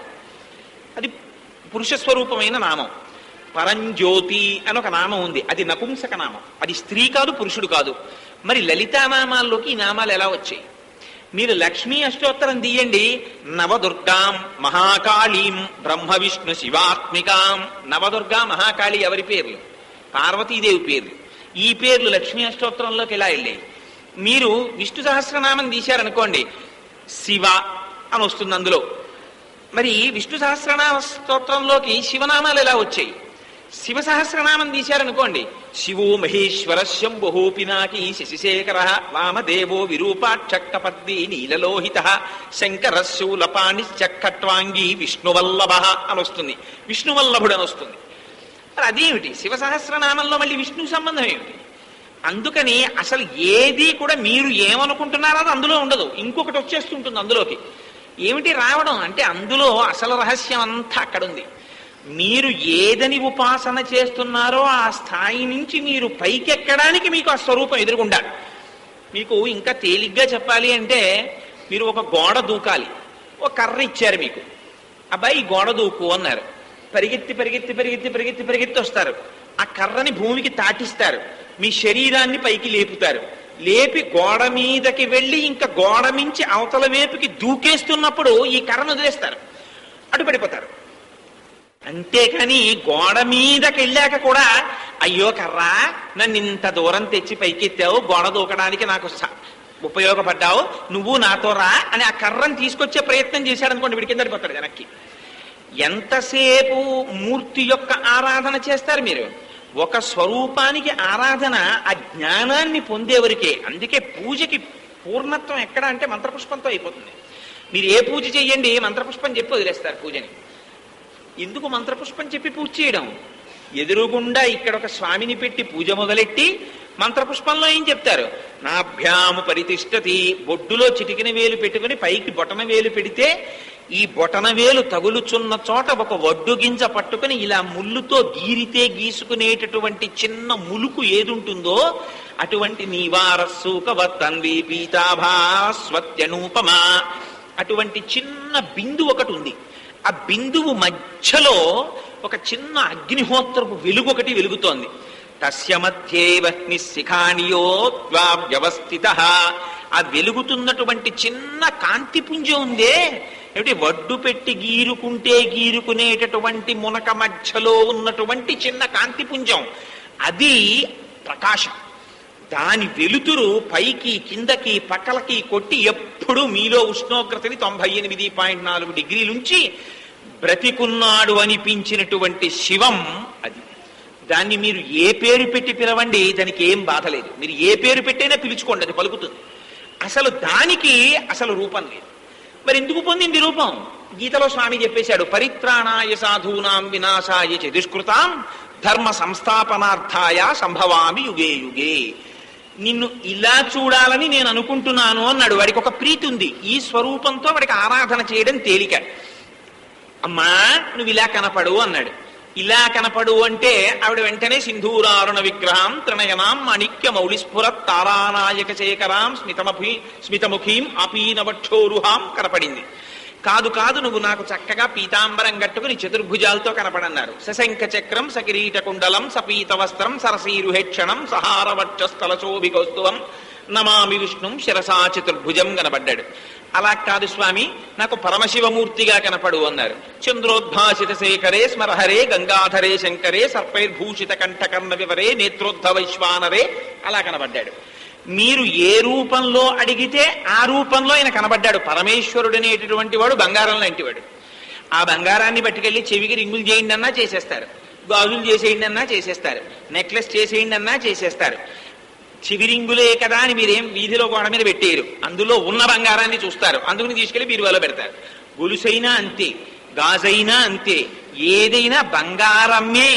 అది పురుష స్వరూపమైన నామం. పరంజ్యోతి అని ఒక నామం ఉంది, అది నపుంసక నామం, అది స్త్రీ కాదు, పురుషుడు కాదు. మరి లలితానామాల్లోకి ఈ నామాలు ఎలా వచ్చాయి? మీరు లక్ష్మీ అష్టోత్తరం తీయండి, నవదుర్గాం మహాకాళీం బ్రహ్మ విష్ణు శివాత్మికాం. నవదుర్గా మహాకాళి ఎవరి పేర్లు? పార్వతీదేవి పేర్లు. ఈ పేర్లు లక్ష్మీ అష్టోత్తరంలోకి ఎలా వెళ్ళాయి? మీరు విష్ణు సహస్రనామం తీశారనుకోండి, శివ అని వస్తుంది అందులో. మరి విష్ణు సహస్రనామ స్తోత్రంలోకి శివనామాలు ఎలా వచ్చాయి? శివ సహస్రనామం తీశారనుకోండి, శివో మహేశ్వర శంభో పినాకి శశిశేఖర వామదేవో విరూపాక్షక్కపద్ది నీలలోహిత శంకర శూలపాణి చక్కట్వాంగి విష్ణువల్లభ అని వస్తుంది, విష్ణువల్లభుడు అని వస్తుంది. మరి అదేమిటి? శివ సహస్రనామంలో మళ్ళీ విష్ణు సంబంధం ఏమిటి? అందుకని అసలు ఏది కూడా మీరు ఏమనుకుంటున్నారో అది అందులో ఉండదు, ఇంకొకటి వచ్చేస్తుంటుంది అందులోకి. ఏమిటి రావడం అంటే, అందులో అసలు రహస్యం అంతా అక్కడ ఉంది. మీరు ఏదని ఉపాసన చేస్తున్నారో ఆ స్థాయి నుంచి మీరు పైకెక్కడానికి మీకు ఆ స్వరూపం ఎదురుగుండాలి. మీకు ఇంకా తేలిగ్గా చెప్పాలి అంటే, మీరు ఒక గోడ దూకాలి, ఒక కర్ర ఇచ్చారు మీకు, అబ్బాయి గోడ దూకు అన్నారు. పరిగెత్తి పరిగెత్తి పరిగెత్తి పరిగెత్తి పరిగెత్తి వస్తారు, ఆ కర్రని భూమికి తాటిస్తారు, మీ శరీరాన్ని పైకి లేపుతారు. లేపి గోడ మీదకి వెళ్ళి ఇంకా గోడ మించి అవతల వైపుకి దూకేస్తున్నప్పుడు ఈ కర్రను వదిలేస్తారు, అడ్డుపడిపోతారు. అంతేకాని గోడ మీదకి వెళ్ళాక కూడా, అయ్యో కర్రా నన్ను ఇంత దూరం తెచ్చి పైకెత్తావు, గోడ దూకడానికి నాకు ఉపయోగపడ్డావు, నువ్వు నాతో రా అని ఆ కర్రను తీసుకొచ్చే ప్రయత్నం చేశాడు అనుకోండి, వీడి కింద పడిపోతాడు వెనక్కి. ఎంతసేపు మూర్తి యొక్క ఆరాధన చేస్తారు మీరు? ఒక స్వరూపానికి ఆరాధన ఆ జ్ఞానాన్ని పొందేవరికే. అందుకే పూజకి పూర్ణత్వం ఎక్కడ అంటే మంత్రపుష్పంతో అయిపోతుంది. మీరు ఏ పూజ చెయ్యండి, మంత్రపుష్పం చెప్పి వదిలేస్తారు పూజని. ఎందుకు మంత్రపుష్పం చెప్పి పూజ చేయడం? ఎదురుగుండా ఇక్కడ ఒక స్వామిని పెట్టి పూజ మొదలెట్టి మంత్రపుష్పంలో ఏం చెప్తారు? నాభ్యాము పరితిష్టతి. బొడ్డులో చిటికిన వేలు పెట్టుకుని పైకి బొటన వేలు పెడితే ఈ బొటన వేలు తగులుచున్న చోట ఒక వడ్డు గింజ పట్టుకుని ఇలా ముళ్ళుతో గీరితే గీసుకునేటటువంటి చిన్న ములుకు ఏదుంటుందో అటువంటి నీవారస్సూకవత్తన్వి పీతాభాస్వత్యనూపమా. అటువంటి చిన్న బిందువు ఒకటి ఉంది. ఆ బిందువు మధ్యలో ఒక చిన్న అగ్నిహోత్రపు వెలుగు ఒకటి వెలుగుతోంది. తస్య మధ్యే వహ్నిశిఖానియోత్వా వ్యవస్థిత. ఆ వెలుగుతున్నటువంటి చిన్న కాంతిపుంజం ఉందే, ఏమిటి వడ్డు పెట్టి గీరుకుంటే గీరుకునేటటువంటి మునక మధ్యలో ఉన్నటువంటి చిన్న కాంతిపుంజం, అది ప్రకాశం. దాని వెలుతురు పైకి కిందకి పక్కలకి కొట్టి ఎప్పుడు మీలో ఉష్ణోగ్రతని 98.4 డిగ్రీలుంచి బ్రతికున్నాడు అనిపించినటువంటి శివం అది. దాన్ని మీరు ఏ పేరు పెట్టి పిలవండి, దానికి ఏం బాధ లేదు. మీరు ఏ పేరు పెట్టైనా పిలుచుకోండి, అది పలుకుతుంది. అసలు దానికి అసలు రూపం లేదు. మరి ఎందుకు పొందింది రూపం? గీతలో స్వామి చెప్పేశాడు, పరిత్రాణాయ సాధూనాం వినాశాయ చ దుష్కృతాం ధర్మ సంస్థాపనార్థాయ సంభవామి యుగే యుగే. నిన్ను ఇలా చూడాలని నేను అనుకుంటున్నాను అన్నాడు. వాడికి ఒక ప్రీతి ఉంది. ఈ స్వరూపంతో వాడికి ఆరాధన చేయడం తేలిక. అమ్మా నువ్వు ఇలా కనపడు అన్నాడు. ఇలా కనపడు అంటే ఆవిడ వెంటనే సింధూరారుణ విగ్రహం త్రినయనాం మాణిక్య మౌళిస్ఫురత్ తారానాయక శేఖరాం స్మితముఖీం అపీనవక్షోరుహాం కనపడింది. కాదు కాదు, నువ్వు నాకు చక్కగా పీతాంబరం కట్టుకుని చతుర్భుజాలతో కనపడన్నారు. సశంఖ చక్రం సకిరీట కుండలం సపీత వస్త్రం సరసీరుహేక్షణం సహారవక్షస్థలశోభికౌస్తువం నమామి విష్ణుం శిరసా చతుర్భుజం కనబడ్డాడు. అలా కాదు స్వామి, నాకు పరమశివమూర్తిగా కనపడు అన్నారు. చంద్రోద్భాసిత శేఖరే స్మరహరే గంగాధరే శంకరే సర్పైర్భూషిత కంఠకర్ణ వివరే నేత్రోద్ధ వైశ్వానరే అలా కనబడ్డాడు. మీరు ఏ రూపంలో అడిగితే ఆ రూపంలో ఆయన కనబడ్డాడు. పరమేశ్వరుడు అనేటటువంటి వాడు బంగారం లాంటి వాడు. ఆ బంగారాన్ని పట్టుకెళ్ళి చెవికి రింగులు చేయండి అన్నా చేసేస్తారు, గాజులు చేసేయండి అన్నా చేసేస్తారు, నెక్లెస్ చేసేయండి అన్నా చేసేస్తారు. చివిరింగులే కదా అని మీరేం వీధిలో గోడ మీద పెట్టేయరు. అందులో ఉన్న బంగారాన్ని చూస్తారు, అందుకుని తీసుకెళ్లి బీరువాలో పెడతారు. గొలుసైనా అంతే, గాజైనా అంతే. ఏదైనా బంగారమే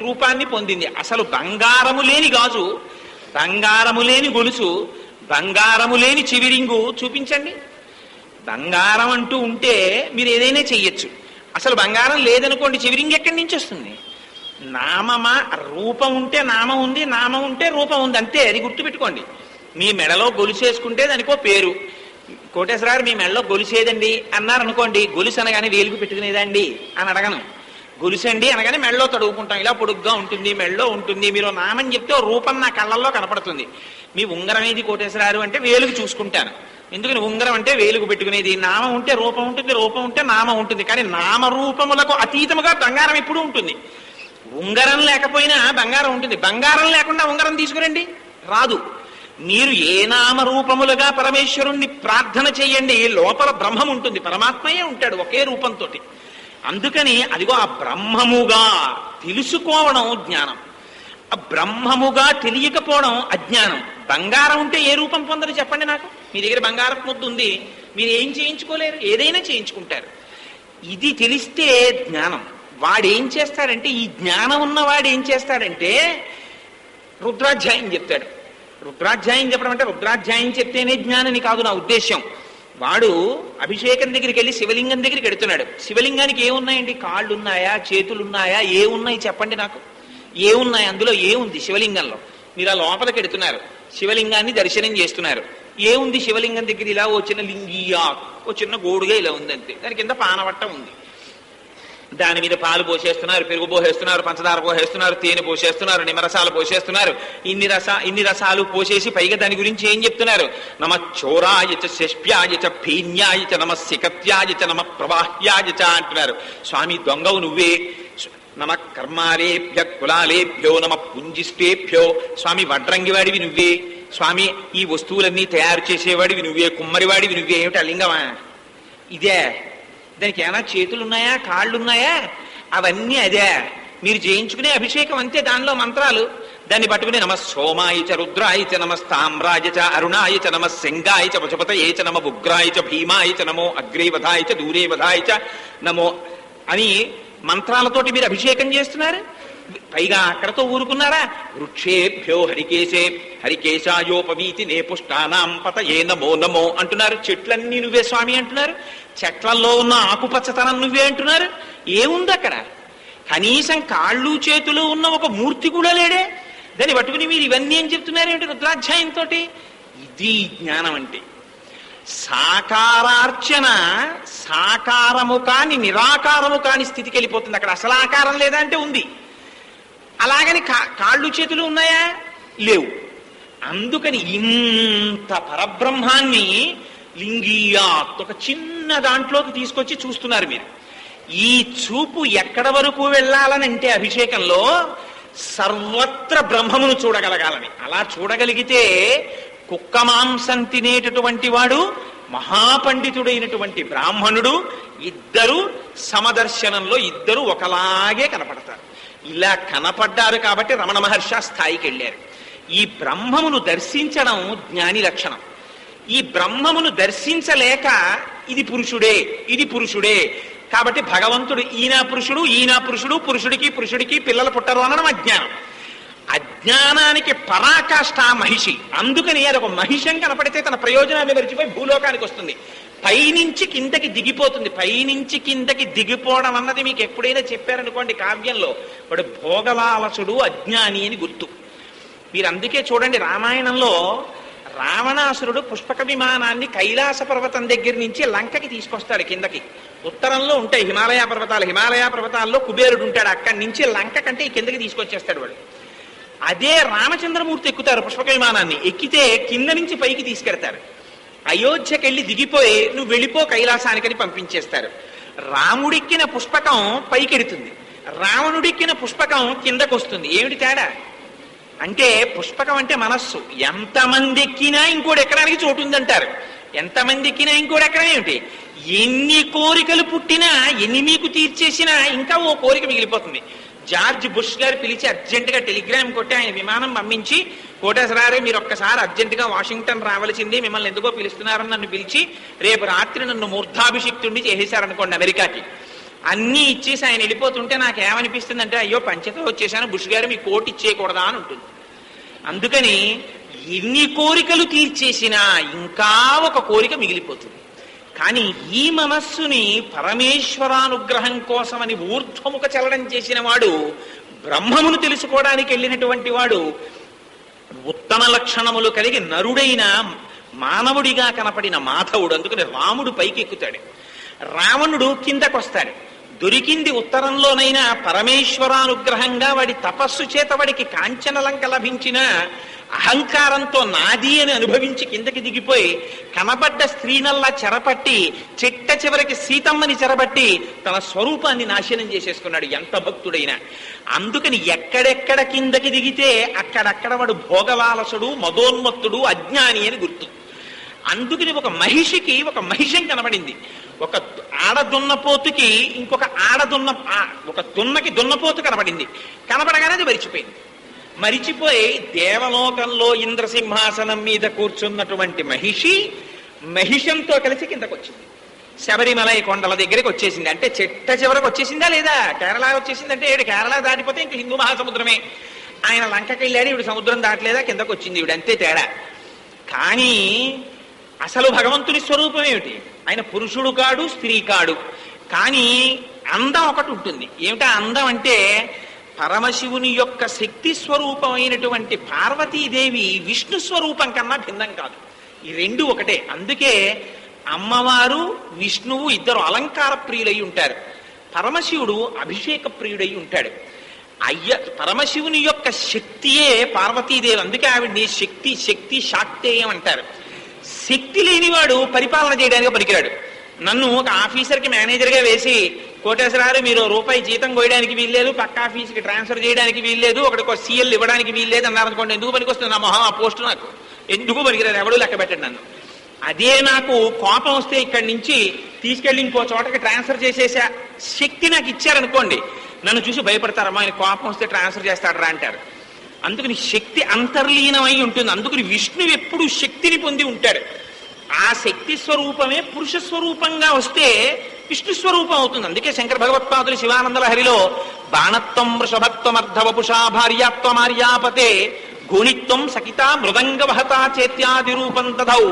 రూపాన్ని పొందింది. అసలు బంగారము లేని గాజు, బంగారము లేని గొలుసు, బంగారము లేని చివిరింగు చూపించండి. బంగారం అంటూ ఉంటే మీరు ఏదైనా చెయ్యొచ్చు. అసలు బంగారం లేదనుకోండి, చివిరింగు ఎక్కడి నుంచి వస్తుంది? నామమా, రూపం ఉంటే నామం ఉంది, నామం ఉంటే రూపం ఉంది, అంతే. అది గుర్తుపెట్టుకోండి. మీ మెడలో గొలుసేసుకుంటే దానికో పేరు. కోటేశ్వరారు మీ మెడలో గొలుసేదండి అన్నారు అనుకోండి, గొలుసు అనగానే వేలుకు పెట్టుకునేదండి అని అడగను. గొలుసండి అనగానే మెడలో తడువుకుంటాం, ఇలా పొడుగ్గా ఉంటుంది, మెడలో ఉంటుంది. మీరు నామని చెప్తే రూపం నా కళ్ళల్లో కనపడుతుంది. మీ ఉంగరం ఏది కోటేశ్వరారు అంటే వేలుకు చూసుకుంటాను. ఎందుకని ఉంగరం అంటే వేలుకు పెట్టుకునేది. నామం ఉంటే రూపం ఉంటుంది, రూపం ఉంటే నామం ఉంటుంది. కానీ నామరూపములకు అతీతముగా బంగారం ఎప్పుడూ ఉంటుంది. ఉంగరం లేకపోయినా బంగారం ఉంటుంది. బంగారం లేకుండా ఉంగరం తీసుకురండి, రాదు. మీరు ఏ నామరూపములుగా పరమేశ్వరుణ్ణి ప్రార్థన చెయ్యండి, లోపల బ్రహ్మం ఉంటుంది, పరమాత్మయే ఉంటాడు ఒకే రూపంతో. అందుకని అదిగో ఆ బ్రహ్మముగా తెలుసుకోవడం జ్ఞానం, ఆ బ్రహ్మముగా తెలియకపోవడం అజ్ఞానం. బంగారం ఉంటే ఏ రూపం పొందరు చెప్పండి నాకు? మీ దగ్గర బంగారం ముద్దు ఉంది, మీరు ఏం చేయించుకోలేరు, ఏదైనా చేయించుకుంటారు. ఇది తెలిస్తే జ్ఞానం. వాడేం చేస్తాడంటే, ఈ జ్ఞానం ఉన్నవాడు ఏం చేస్తాడంటే రుద్రాధ్యాయం చెప్తాడు. రుద్రాధ్యాయం చెప్పడం అంటే రుద్రాధ్యాయం చెప్తేనే జ్ఞానని కాదు నా ఉద్దేశ్యం. వాడు అభిషేకం దగ్గరికి వెళ్ళి శివలింగం దగ్గరికి ఎడుతున్నాడు. శివలింగానికి ఏమున్నాయండి? కాళ్ళు ఉన్నాయా, చేతులు ఉన్నాయా, ఏమున్నాయి చెప్పండి నాకు? ఏమున్నాయి అందులో? ఏముంది శివలింగంలో? మీరు ఆ లోపలికి ఎడుతున్నారు, శివలింగాన్ని దర్శనం చేస్తున్నారు. ఏముంది శివలింగం దగ్గర? ఇలా ఓ చిన్న లింగియా, ఓ చిన్న గోడుగా ఇలా ఉంది అంతే. దాని కింద పానవట్ట ఉంది. దాని మీద పాలు పోసేస్తున్నారు, పెరుగు పోసేస్తున్నారు, పంచదార పోసేస్తున్నారు, తేనె పోసేస్తున్నారు, నిమ్మరసాలు పోసేస్తున్నారు. ఇన్ని రసాలు పోసేసి పైగా దాని గురించి ఏం చెప్తున్నారు? నమ చోరాయ చ శష్ప్యాయ చ భీన్యాయ చ నమ సికత్యాయ చ నమ ప్రవాహ్యాయ చ అంటున్నారు. స్వామి దొంగవు నువ్వే. నమ కర్మాలేభ్య కులాలేభ్యో నమ పుంజిష్టేభ్యో. స్వామి వడ్రంగివాడివి నువ్వే. స్వామి ఈ వస్తువులన్నీ తయారు చేసేవాడివి నువ్వే, కుమ్మరివాడివి నువ్వే. ఏమిటి ఆ లింగమా ఇదే? దానికి ఏమైనా చేతులు ఉన్నాయా, కాళ్ళు ఉన్నాయా? అవన్నీ అదే. మీరు చేయించుకునే అభిషేకం అంతే, దానిలో మంత్రాలు. దాన్ని పట్టుకుని నమ సోమాయ చ రుద్రాయ చ నమ స్తామ్రాయ చ అరుణాయ చ నమ శంగాయ చ పశుపతయే చ నమ ఉగ్రాయ చ భీమాయ చ నమో అగ్రే వధాయ చ దూరే వధాయ చ నమో అని మంత్రాలతోటి మీరు అభిషేకం చేస్తున్నారు. పైగా అక్కడతో ఊరుకున్నారా? వృక్షేభ్యో హరికేశాయోపవీతి నే పుష్టానాం పతయే నమో నమో అంటున్నారు. చెట్లన్నీ నువ్వే స్వామి అంటున్నారు. చెట్లల్లో ఉన్న ఆకుపచ్చతనం నువ్వే అంటున్నారు. ఏముంది అక్కడ? కనీసం కాళ్ళు చేతులు ఉన్న ఒక మూర్తి కూడా లేడే. దాన్ని పట్టుకుని మీరు ఇవన్నీ ఏం చెప్తున్నారేంటి రుద్రాధ్యాయంతో? ఇది జ్ఞానం అంటే. సాకారార్చన సాకారము కాని నిరాకారము కాని స్థితికి వెళ్ళిపోతుంది. అక్కడ అసలు ఆకారం లేదా అంటే ఉంది. అలాగని కాళ్ళు చేతులు ఉన్నాయా? లేవు. అందుకని ఇంత పరబ్రహ్మాన్ని లింగీయాత్ ఒక చిన్న దాంట్లోకి తీసుకొచ్చి చూస్తున్నారు మీరు. ఈ చూపు ఎక్కడ వరకు వెళ్ళాలనంటే అభిషేకంలో సర్వత్ర బ్రహ్మమును చూడగలగాలని. అలా చూడగలిగితే కుక్క మాంసం తినేటటువంటి వాడు మహాపండితుడైనటువంటి బ్రాహ్మణుడు ఇద్దరు సమదర్శనంలో ఇద్దరు ఒకలాగే కనపడతారు. ఇలా కనపడ్డారు కాబట్టి రమణ మహర్షి స్థాయికి వెళ్ళారు. ఈ బ్రహ్మమును దర్శించడం జ్ఞాని లక్షణం. ఈ బ్రహ్మమును దర్శించలేక ఇది పురుషుడే ఇది పురుషుడే కాబట్టి భగవంతుడు ఈయన పురుషుడు పురుషుడికి పిల్లలు పుట్టరు అనడం అజ్ఞానం. అజ్ఞానానికి పరాకాష్ఠ మహిషి. అందుకని అది ఒక మహిషం కనపడితే తన ప్రయోజనాన్ని మరిచిపోయి భూలోకానికి వస్తుంది. పైనుంచి కిందకి దిగిపోతుంది. పైనుంచి కిందకి దిగిపోవడం అన్నది మీకు ఎప్పుడైనా చెప్పారనుకోండి కావ్యంలో, వాడు భోగలాలసుడు అజ్ఞాని అని గుర్తు. మీరు అందుకే చూడండి రామాయణంలో రావణాసురుడు పుష్పక విమానాన్ని కైలాస పర్వతం దగ్గర నుంచి లంకకి తీసుకొస్తాడు. కిందకి ఉత్తరంలో ఉంటాయి హిమాలయ పర్వతాల్లో కుబేరుడు ఉంటాడు. అక్కడి నుంచి లంక కంటే ఈ కిందకి తీసుకొచ్చేస్తాడు వాడు. అదే రామచంద్రమూర్తి ఎక్కుతారు పుష్పక విమానాన్ని. ఎక్కితే కింద నుంచి పైకి తీసుకెడతారు. అయోధ్యకి వెళ్ళి దిగిపోయి నువ్వు వెళ్ళిపో కైలాసానికని పంపించేస్తారు. రాముడిక్కిన పుష్పకం పైకెడుతుంది, రావణుడిక్కిన పుష్పకం కిందకు వస్తుంది. ఏమిటి తేడా అంటే పుష్పకం అంటే మనస్సు. ఎంతమంది ఎక్కినా ఇంకోటి ఎక్కడానికి చోటు ఉందంటారు. ఎంతమంది ఎక్కినా ఇంకోటి ఎక్కడం ఏమిటి? ఎన్ని కోరికలు పుట్టినా ఎన్ని మీకు తీర్చేసినా ఇంకా ఓ కోరిక మిగిలిపోతుంది. జార్జ్ బుష్ గారు పిలిచి అర్జెంటుగా టెలిగ్రామ్ కొట్టి ఆయన విమానం పంపించి, కోటేశ్వరారే మీరు ఒక్కసారి అర్జెంటుగా వాషింగ్టన్ రావాల్సింది, మిమ్మల్ని ఎందుకో పిలుస్తున్నారని నన్ను పిలిచి రేపు రాత్రి నన్ను మూర్ధాభిషిక్తుడిని చేసేశారనుకోండి అమెరికాకి. అన్నీ ఇచ్చేసి ఆయన వెళ్ళిపోతుంటే నాకేమనిపిస్తుంది అంటే అయ్యో పంచతో వచ్చేసాను, బుష్ గారు మీ కోటి ఇచ్చేయకూడదా అని ఉంటుంది. అందుకని ఎన్ని కోరికలు తీర్చేసినా ఇంకా ఒక కోరిక మిగిలిపోతుంది. కానీ ఈ మనస్సుని పరమేశ్వరానుగ్రహం కోసమని ఊర్ధ్వముఖ చలనం చేసిన వాడు, బ్రహ్మమును తెలుసుకోవడానికి వెళ్ళినటువంటి వాడు, ఉత్తమ లక్షణములు కలిగి నరుడైన మానవుడిగా కనపడిన మాధవుడు. అందుకని రాముడు పైకి ఎక్కుతాడు, రావణుడు కిందకొస్తాడు. దొరికింది ఉత్తరంలోనైనా పరమేశ్వరానుగ్రహంగా వాడి తపస్సు చేత వాడికి కాంచనలంక లభించిన అహంకారంతో నాది అని అనుభవించి కిందకి దిగిపోయి కనబడ్డ స్త్రీనల్లా చెరపట్టి చిట్ట చివరికి సీతమ్మని చెరబట్టి తన స్వరూపాన్ని నాశనం చేసేసుకున్నాడు ఎంత భక్తుడైనా. అందుకని ఎక్కడెక్కడ కిందకి దిగితే అక్కడక్కడ వాడు భోగలాలసుడు, మదోన్మత్తుడు, అజ్ఞాని అని గుర్తు. అందుకని ఒక మహిషికి ఒక మహిషం కనబడింది. ఒక ఆడదున్నపోతుకి ఇంకొక ఒక దున్నకి దున్నపోతు కనబడింది. కనబడగానే అది మరిచిపోయింది. మరిచిపోయి దేవలోకంలో ఇంద్రసింహాసనం మీద కూర్చున్నటువంటి మహిషంతో కలిసి కిందకు వచ్చింది. శబరిమలై కొండల దగ్గరికి వచ్చేసింది. అంటే చిట్ట చివరికి వచ్చేసిందా లేదా? కేరళ వచ్చేసిందంటే ఏడు కేరళ దాటిపోతే ఇంక హిందూ మహాసముద్రమే. ఆయన లంకకి వెళ్ళాడు, ఇవిడు సముద్రం దాటలేదా, కిందకు వచ్చింది ఇవిడు, అంతే తేడా. కానీ అసలు భగవంతుని స్వరూపం ఏమిటి? ఆయన పురుషుడు కాడు, స్త్రీ కాడు. కానీ అందం ఒకటి ఉంటుంది. ఏమిటా అందం అంటే పరమశివుని యొక్క శక్తి స్వరూపమైనటువంటి పార్వతీదేవి విష్ణు స్వరూపం కన్నా భిన్నం కాదు. ఈ రెండు ఒకటే. అందుకే అమ్మవారు విష్ణువు ఇద్దరు అలంకార ప్రియులై ఉంటారు. పరమశివుడు అభిషేక ప్రియుడై ఉంటాడు. పరమశివుని యొక్క శక్తియే పార్వతీదేవి. అందుకే ఆవిడ్ని శక్తి శాక్తేయం అంటారు. శక్తి లేనివాడు పరిపాలన చేయడానికి పనికిరాడు. నన్ను ఒక ఆఫీసర్కి మేనేజర్గా వేసి కోటేశ్వరారు మీరు రూపాయి జీతం కోయడానికి వీల్లేదు, పక్క ఆఫీస్కి ట్రాన్స్ఫర్ చేయడానికి వీల్లేదు, ఒకటికి సీఎల్ ఇవ్వడానికి వీల్లేదు అన్నారనుకోండి, ఎందుకు పనికొస్తుంది నా మొహం ఆ పోస్టు? నాకు ఎందుకు పనికిరారు, ఎవడూ లెక్క పెట్టండి నన్ను. అదే నాకు కోపం వస్తే ఇక్కడి నుంచి తీసుకెళ్ళి ఇంకో చోటకి ట్రాన్స్ఫర్ చేసేసే శక్తి నాకు ఇచ్చారనుకోండి, నన్ను చూసి భయపడతారమ్మా ఆయన కోపం వస్తే ట్రాన్స్ఫర్ చేస్తాడరా అంటారు. అందుకని శక్తి అంతర్లీనమై ఉంటుంది. అందుకని విష్ణువు ఎప్పుడు శక్తిని పొంది ఉంటాడు. ఆ శక్తి స్వరూపమే పురుష స్వరూపంగా వస్తే విష్ణు స్వరూపం అవుతుంది. అందుకే శంకర భగవత్పాదులు శివానంద లహరిలో బాణత్వం వృషభత్వమర్ధవపుషా భార్యాత్వమార్యాపతే గోణిత్వం సకిత మృదంగ వహతా చేత్యాది రూపం తథౌ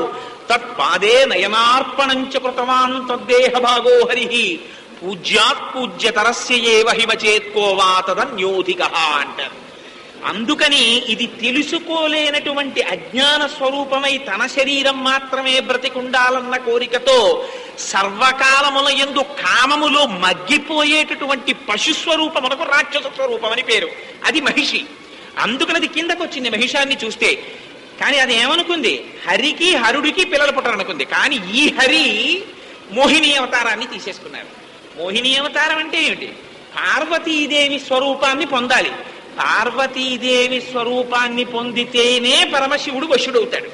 తత్పాదే నయనార్పణంచ కృతవాన్ తద్దేహ భాగో హరి పూజ్యాత్ పూజ్యతరస్య ఏవ హిమచేత్కోవా తదన్యోధికః అంటారు. అందుకని ఇది తెలుసుకోలేనటువంటి అజ్ఞాన స్వరూపమై తన శరీరం మాత్రమే బ్రతికుండాలన్న కోరికతో సర్వకాలముల యందు కామములో మగ్గిపోయేటటువంటి పశుస్వరూపమునకు రాక్షస స్వరూపం అని పేరు. అది మహిషి. అందుకని అది కిందకు వచ్చింది మహిషాన్ని చూస్తే. కానీ అది ఏమనుకుంది? హరికి హరుడికి పిల్లలు పుట్టరనుకుంది. కానీ ఈ హరి మోహిని అవతారాన్ని తీసేసుకున్నారు. మోహిని అవతారం అంటే ఏమిటి? పార్వతీదేవి స్వరూపాన్ని పొందాలి. పార్వతీదేవి స్వరూపాన్ని పొందితేనే పరమశివుడు వశుడవుతాడు.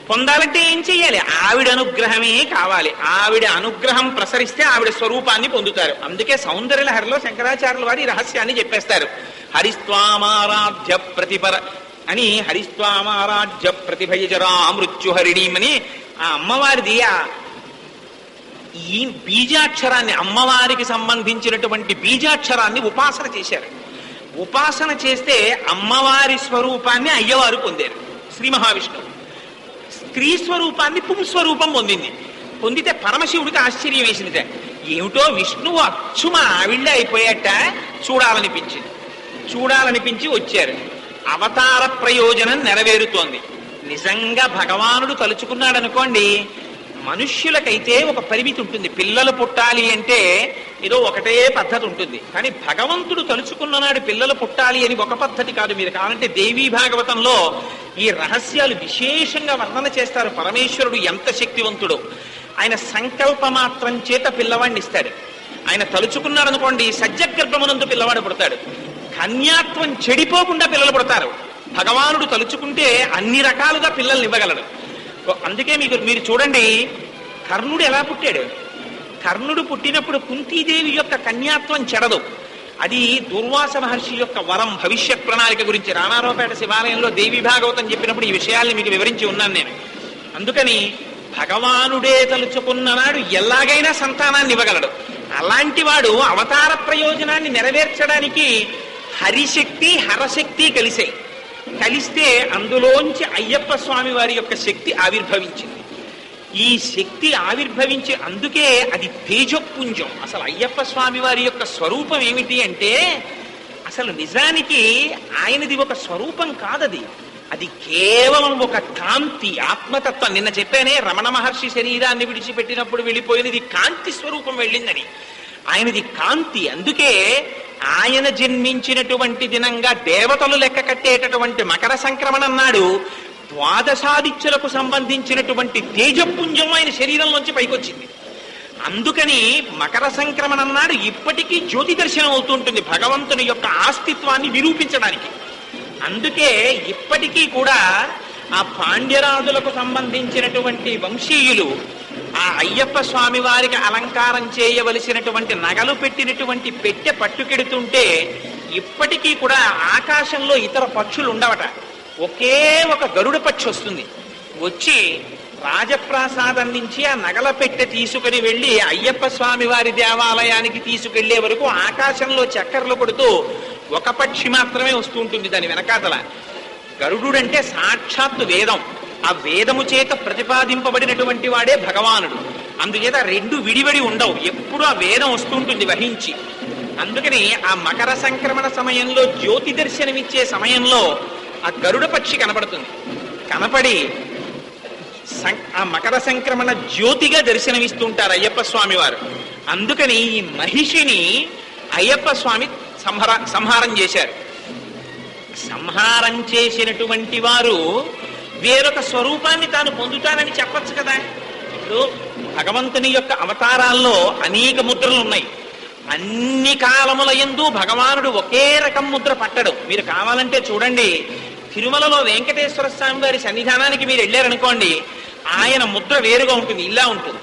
పొందాలంటే ఏం చెయ్యాలి? ఆవిడ అనుగ్రహమే కావాలి. ఆవిడ అనుగ్రహం ప్రసరిస్తే ఆవిడ స్వరూపాన్ని పొందుతారు. అందుకే సౌందర్యలహరిలో శంకరాచార్యుల వారి రహస్యాన్ని చెప్పేస్తారు. హరిస్వామారాధ్య ప్రతిపర అని, హరిస్వామారాధ్య ప్రతిభయజరా మృత్యుహరిణీమని ఆ అమ్మవారిది ఈ బీజాక్షరాన్ని, అమ్మవారికి సంబంధించినటువంటి బీజాక్షరాన్ని ఉపాసన చేశారు. ఉపాసన చేస్తే అమ్మవారి స్వరూపాన్ని అయ్యవారు పొందారు. శ్రీ మహావిష్ణువు స్త్రీ స్వరూపాన్ని పుంస్వరూపం పొందింది. పొందితే పరమశివుడికి ఆశ్చర్యం వేసింది. ఏమిటో విష్ణువు అచ్చుమ ఆవిళ్ళే అయిపోయాట, చూడాలనిపించి వచ్చారు. అవతార ప్రయోజనం నెరవేరుతోంది. నిజంగా భగవానుడు తలుచుకున్నాడు అనుకోండి, మనుష్యులకైతే ఒక పరిమితి ఉంటుంది. పిల్లలు పుట్టాలి అంటే ఏదో ఒకటే పద్ధతి ఉంటుంది. కానీ భగవంతుడు తలుచుకున్ననాడు పిల్లలు పుట్టాలి అని ఒక పద్ధతి కాదు. మీరు కావాలంటే దేవీ భాగవతంలో ఈ రహస్యాలు విశేషంగా వర్ణన చేస్తారు. పరమేశ్వరుడు ఎంత శక్తివంతుడో. ఆయన సంకల్ప మాత్రం చేత పిల్లవాడిని ఇస్తాడు. ఆయన తలుచుకున్నాడు అనుకోండి, సజ్జగర్భమునందు పిల్లవాడు పుడతాడు. కన్యాత్వం చెడిపోకుండా పిల్లలు పుడతారు. భగవానుడు తలుచుకుంటే అన్ని రకాలుగా పిల్లల్ని ఇవ్వగలడు. అందుకే మీరు చూడండి, కర్ణుడు ఎలా పుట్టాడు? కర్ణుడు పుట్టినప్పుడు కుంతీదేవి యొక్క కన్యాత్వం చెడదు. అది దుర్వాస మహర్షి యొక్క వరం. భవిష్యత్ ప్రణాళిక గురించి రామారావుపేట శివాలయంలో దేవి భాగవతం చెప్పినప్పుడు ఈ విషయాల్ని మీకు వివరించి ఉన్నాను నేను. అందుకని భగవానుడే తలుచుకున్ననాడు ఎలాగైనా సంతానాన్ని ఇవ్వగలడు. అలాంటి వాడు అవతార ప్రయోజనాన్ని నెరవేర్చడానికి హరిశక్తి హరశక్తి కలిస్తే అందులోంచి అయ్యప్ప స్వామి వారి యొక్క శక్తి ఆవిర్భవించింది. ఈ శక్తి ఆవిర్భవించి అందుకే అది తేజపుంజం. అసలు అయ్యప్ప స్వామి వారి యొక్క స్వరూపం ఏమిటి అంటే, అసలు నిజానికి ఆయనది ఒక స్వరూపం కాదది. అది కేవలం ఒక కాంతి, ఆత్మతత్వం. నిన్న చెప్పానే, రమణ మహర్షి శరీరాన్ని విడిచిపెట్టినప్పుడు వెళ్ళిపోయినది కాంతి స్వరూపం వెళ్ళిందని. ఆయనది కాంతి. అందుకే ఆయన జన్మించినటువంటి దినంగా దేవతలు లెక్క కట్టేటటువంటి మకర సంక్రమణం నాడు ద్వాదశాదిత్యులకు సంబంధించినటువంటి తేజపుంజం ఆయన శరీరంలోంచి పైకొచ్చింది. అందుకని మకర సంక్రమణం నాడు ఇప్పటికీ జ్యోతి దర్శనం అవుతుంటుంది భగవంతుని యొక్క ఆస్తిత్వాన్ని నిరూపించడానికి. అందుకే ఇప్పటికీ కూడా ఆ పాండ్యరాజులకు సంబంధించినటువంటి వంశీయులు ఆ అయ్యప్ప స్వామి వారికి అలంకారం చేయవలసినటువంటి నగలు పెట్టినటువంటి పెట్టె పట్టుకెడుతుంటే ఇప్పటికీ కూడా ఆకాశంలో ఇతర పక్షులు ఉండవట. ఒకే ఒక గరుడ పక్షి వస్తుంది. వచ్చి రాజప్రాసాదం నుంచి ఆ నగల పెట్టె తీసుకుని వెళ్ళి అయ్యప్ప స్వామి వారి దేవాలయానికి తీసుకెళ్లే వరకు ఆకాశంలో చక్కర్లు కొడుతూ ఒక పక్షి మాత్రమే వస్తూ ఉంటుంది దాని వెనకాతల. గరుడుడంటే సాక్షాత్తు వేదం. ఆ వేదము చేత ప్రతిపాదింపబడినటువంటి వాడే భగవానుడు. అందుచేత రెండు విడివడి ఉండవు, ఎప్పుడు ఆ వేదం వస్తుంటుంది వహించి. అందుకని ఆ మకర సంక్రమణ సమయంలో జ్యోతి దర్శనమిచ్చే సమయంలో ఆ గరుడ పక్షి కనపడుతుంది. కనపడి ఆ మకర సంక్రమణ జ్యోతిగా దర్శనమిస్తుంటారు అయ్యప్ప స్వామి వారు. అందుకని ఈ మహిషిని అయ్యప్ప స్వామి సంహారం చేశారు. సంహారం చేసినటువంటి వారు వేరొక స్వరూపాన్ని తాను పొందుతానని చెప్పచ్చు కదా. ఇప్పుడు భగవంతుని యొక్క అవతారాల్లో అనేక ముద్రలు ఉన్నాయి. అన్ని కాలముల యందు భగవానుడు ఒకే రకం ముద్ర పట్టడు. మీరు కావాలంటే చూడండి, తిరుమలలో వెంకటేశ్వర స్వామి వారి సన్నిధానానికి మీరు వెళ్ళారనుకోండి, ఆయన ముద్ర వేరుగా ఉంటుంది, ఇలా ఉంటుంది.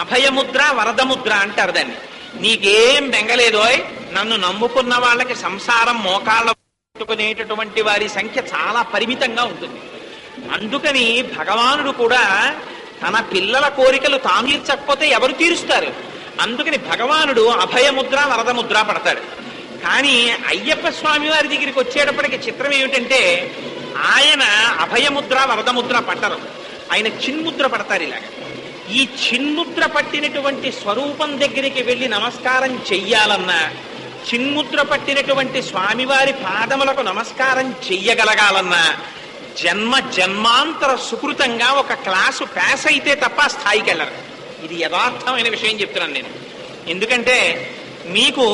అభయముద్ర వరదముద్ర అంటారు దాన్ని. నీకేం బెంగలేదోయ్, నన్ను నమ్ముకున్న వాళ్ళకి సంసారం మోకాళ్ళ పెట్టుకునేటటువంటి వారి సంఖ్య చాలా పరిమితంగా ఉంటుంది. అందుకని భగవానుడు కూడా తన పిల్లల కోరికలు తాను తీర్చకపోతే ఎవరు తీరుస్తారు? అందుకని భగవానుడు అభయముద్ర వరదముద్ర పడతాడు. కానీ అయ్యప్ప స్వామి వారి దగ్గరికి వచ్చేటప్పటికి చిత్రం ఏమిటంటే, ఆయన అభయముద్ర వరదముద్ర పట్టరు, ఆయన చిన్ముద్ర పడతారు. ఇలాగ ఈ చిన్ముద్ర పట్టినటువంటి స్వరూపం దగ్గరికి వెళ్ళి నమస్కారం చెయ్యాలన్నా, చిన్ముద్ర పట్టినటువంటి స్వామివారి పాదములకు నమస్కారం చెయ్యగలగాలన్నా జన్మాంతర సుకృతంగా ఒక క్లాసు పాస్ అయితే తప్ప స్థాయికి వెళ్ళరు. ఇది యథార్థమైన విషయం చెప్తున్నాను నేను. ఎందుకంటే మీకు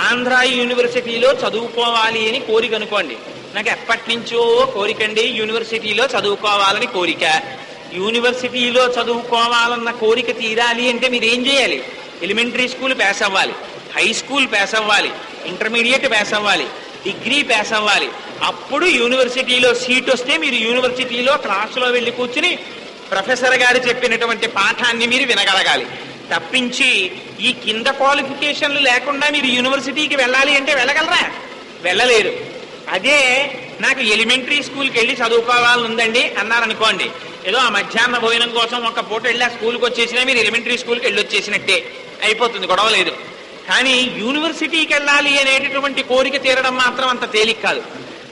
ఆంధ్ర యూనివర్సిటీలో చదువుకోవాలి అని కోరిక అనుకోండి. నాకు ఎప్పటి నుంచో కోరికండి యూనివర్సిటీలో చదువుకోవాలని కోరిక. యూనివర్సిటీలో చదువుకోవాలన్న కోరిక తీరాలి అంటే మీరు ఏం చేయాలి? ఎలిమెంటరీ స్కూల్ పాస్ అవ్వాలి, హై స్కూల్ పాస్ అవ్వాలి, ఇంటర్మీడియట్ పాస్ అవ్వాలి, డిగ్రీ పాస్ అవ్వాలి. అప్పుడు యూనివర్సిటీలో సీట్ వస్తే మీరు యూనివర్సిటీలో క్లాసులో వెళ్ళి కూర్చుని ప్రొఫెసర్ గారు చెప్పినటువంటి పాఠాన్ని మీరు వినగలగాలి. తప్పించి ఈ కింద క్వాలిఫికేషన్లు లేకుండా మీరు యూనివర్సిటీకి వెళ్ళాలి అంటే వెళ్ళగలరా? వెళ్ళలేరు. అదే నాకు ఎలిమెంటరీ స్కూల్కి వెళ్ళి చదువుకోవాలని ఉందండి అన్నారనుకోండి, ఏదో ఆ మధ్యాహ్న భోజనం కోసం ఒక పూట వెళ్ళి ఆ స్కూల్కి వచ్చేసినా మీరు ఎలిమెంటరీ స్కూల్కి వెళ్ళి వచ్చేసినట్టే అయిపోతుంది, గొడవ లేదు. కానీ యూనివర్సిటీకి వెళ్ళాలి అనేటటువంటి కోరిక తీరడం మాత్రం అంత తేలిక కాదు.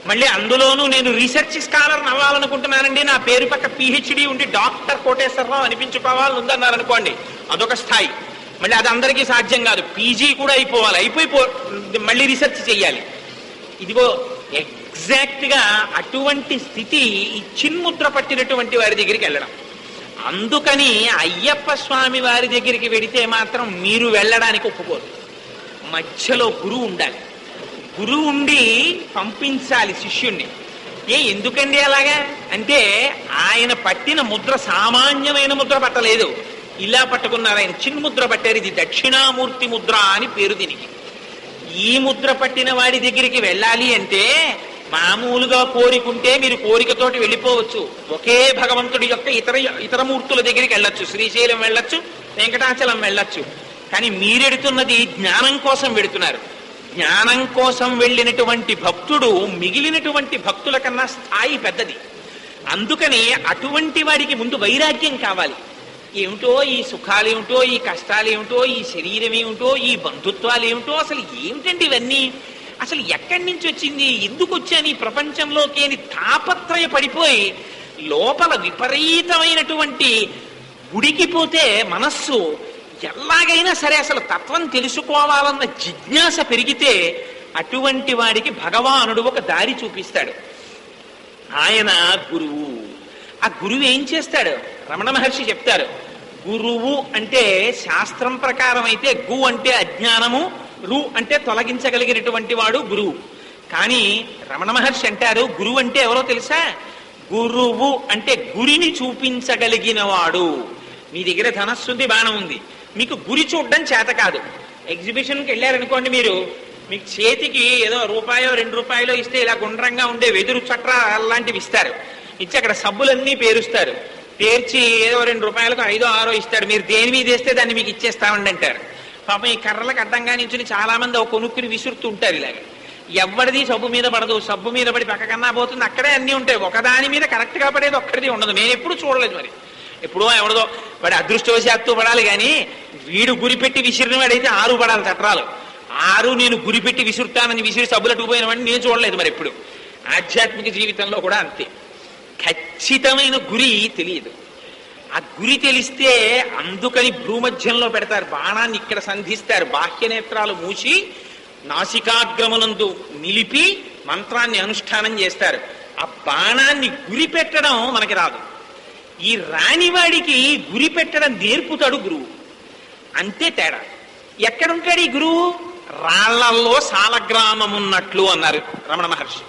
మళ్ళీ అందులోనూ నేను రీసెర్చ్ స్కాలర్ అవ్వాలనుకుంటున్నానండి, నా పేరు పక్క పిహెచ్డి ఉండి డాక్టర్ కోటేశ్వరరావు అనిపించుకోవాలని ఉందన్నారనుకోండి, అదొక స్థాయి. మళ్ళీ అది అందరికీ సాధ్యం కాదు. పీజీ కూడా అయిపోయి మళ్ళీ రీసెర్చ్ చెయ్యాలి. ఇదిగో ఎగ్జాక్ట్ గా అటువంటి స్థితి ఈ చిన్ముద్ర పట్టినటువంటి వారి దగ్గరికి వెళ్ళడం. అందుకని అయ్యప్ప స్వామి వారి దగ్గరికి వెడితే మాత్రం మీరు వెళ్ళడానికి ఒప్పుకోరు. మధ్యలో గురువు ఉండాలి. గురువు ఉండి పంపించాలి శిష్యుణ్ణి. ఎందుకండి అలాగా అంటే ఆయన పట్టిన ముద్ర సామాన్యమైన ముద్ర పట్టలేదు, ఇలా పట్టుకున్నారు ఆయన. చిన్ముద్ర పట్టారు. ఇది దక్షిణామూర్తి ముద్ర అని పేరు దీనికి. ఈ ముద్ర పట్టిన వాడి దగ్గరికి వెళ్ళాలి అంటే మామూలుగా కోరికుంటే మీరు కోరికతోటి వెళ్ళిపోవచ్చు. ఒకే భగవంతుడి యొక్క ఇతర మూర్తుల దగ్గరికి వెళ్ళొచ్చు. శ్రీశైలం వెళ్ళొచ్చు, వెంకటాచలం వెళ్ళొచ్చు. కానీ మీరెడుతున్నది జ్ఞానం కోసం వెడుతున్నారు. జ్ఞానం కోసం వెళ్ళినటువంటి భక్తుడు మిగిలినటువంటి భక్తుల కన్నా స్థాయి పెద్దది. అందుకని అటువంటి వాడికి ముందు వైరాగ్యం కావాలి. ఏమిటో ఈ సుఖాలు ఏమిటో, ఈ కష్టాలు ఏమిటో, ఈ శరీరం ఏమిటో, ఈ బంధుత్వాలు ఏమిటో, అసలు ఏమిటండి ఇవన్నీ, అసలు ఎక్కడి నుంచి వచ్చింది, ఎందుకు వచ్చాను ఈ ప్రపంచంలోకి అని తాపత్రయ పడిపోయి లోపల విపరీతమైనటువంటి ఉడికిపోతే మనస్సు ఎలాగైనా సరే అసలు తత్వం తెలుసుకోవాలన్న జిజ్ఞాస పెరిగితే అటువంటి వాడికి భగవానుడు ఒక దారి చూపిస్తాడు. ఆయన గురువు. ఆ గురువు ఏం చేస్తాడు? రమణ మహర్షి చెప్తారు, గురువు అంటే శాస్త్రం ప్రకారం అయితే గు అంటే అజ్ఞానము, రు అంటే తొలగించగలిగినటువంటి వాడు గురువు. కానీ రమణ మహర్షి అంటారు గురువు అంటే ఎవరో తెలుసా? గురువు అంటే గురిని చూపించగలిగిన వాడు. మీ దగ్గర ధనస్సు ఉంది, బాణం ఉంది, మీకు గురి చూడడం చేత కాదు. ఎగ్జిబిషన్కి వెళ్ళారనుకోండి, మీకు చేతికి ఏదో రూపాయో 2 రూపాయలో ఇస్తే ఇలా గుండ్రంగా ఉండే వెదురు చట్ర అలాంటివి ఇస్తారు. ఇచ్చి అక్కడ సబ్బులన్నీ పేరుస్తారు. పేర్చి ఏదో 2 రూపాయలకు 5, 6 ఇస్తాడు. మీరు దేని మీద వేస్తే దాన్ని మీకు ఇచ్చేస్తామండి అంటారు. పాపం ఈ కర్రలకు అడ్డంగా నుంచి చాలా మంది ఒక కొనుక్కుని విసురుతూ ఉంటారు. ఇలాగ ఎవరిది సబ్బు మీద పడదు, సబ్బు మీద పడి పక్కకన్నా పోతుంది. అక్కడే అన్నీ ఉంటాయి, ఒకదాని మీద కరెక్ట్ గా పడేది ఒక్కడిది ఉండదు. నేను ఎప్పుడు చూడలేదు. మరి ఎప్పుడో ఎవడదో వాడి అదృష్టవశాత్తు పడాలి, కానీ వీడు గురిపెట్టి విసిరిన వాడైతే 6 పడాలి చట్రాలు. 6 నేను గురిపెట్టి విసురుతానని విసిరి సబ్బులట్టుకుపోయిన వాడిని నేను చూడలేదు. మరి ఎప్పుడు ఆధ్యాత్మిక జీవితంలో కూడా అంతే. ఖచ్చితమైన గురి తెలియదు. ఆ గురి తెలిస్తే అందుకని భూమధ్యంలో పెడతారు, బాణాన్ని ఇక్కడ సంధిస్తారు, బాహ్య నేత్రాలు మూసి నాసికాగ్రమునందు నిలిపి మంత్రాన్ని అనుష్ఠానం చేస్తారు. ఆ బాణాన్ని గురి పెట్టడం మనకి రాదు. ఈ రానివాడికి గురి పెట్టడం నేర్పుతాడు గురువు. అంతే తేడా. ఎక్కడుంటాడు ఈ గురువు? రాళ్లల్లో సాలగ్రామం ఉన్నట్లు అన్నారు రమణ మహర్షి.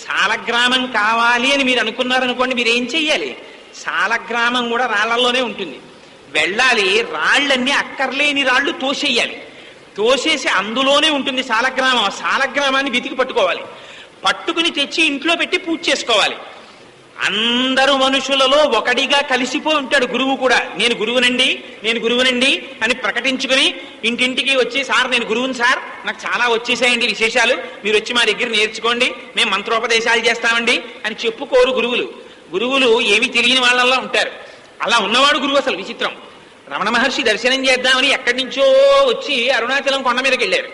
సాలగ్రామం కావాలి అని మీరు అనుకున్నారనుకోండి, మీరు ఏం చెయ్యాలి? సాలగ్రామం కూడా రాళ్లలోనే ఉంటుంది. వెళ్ళాలి, రాళ్ళన్నీ అక్కర్లేని రాళ్ళు తోసేయాలి. తోసేసి అందులోనే ఉంటుంది సాలగ్రామం. సాలగ్రామాన్ని వెతికి పట్టుకోవాలి. పట్టుకుని తెచ్చి ఇంట్లో పెట్టి పూజ చేసుకోవాలి. అందరూ మనుషులలో ఒకడిగా కలిసిపోయి ఉంటాడు గురువు కూడా. నేను గురువునండి అని ప్రకటించుకుని ఇంటింటికి వచ్చి, సార్ నేను గురువుని సార్, నాకు చాలా వచ్చేసాయండి విశేషాలు, మీరు వచ్చి మా దగ్గర నేర్చుకోండి, మేము మంత్రోపదేశాలు చేస్తామండి అని చెప్పుకోరు గురువులు. గురువులు ఏమీ తెలియని వాళ్ళల్లో ఉంటారు. అలా ఉన్నవాడు గురువు. అసలు విచిత్రం. రమణ మహర్షి దర్శనం చేద్దామని ఎక్కడి నుంచో వచ్చి అరుణాచలం కొండ మీదకి వెళ్ళారు.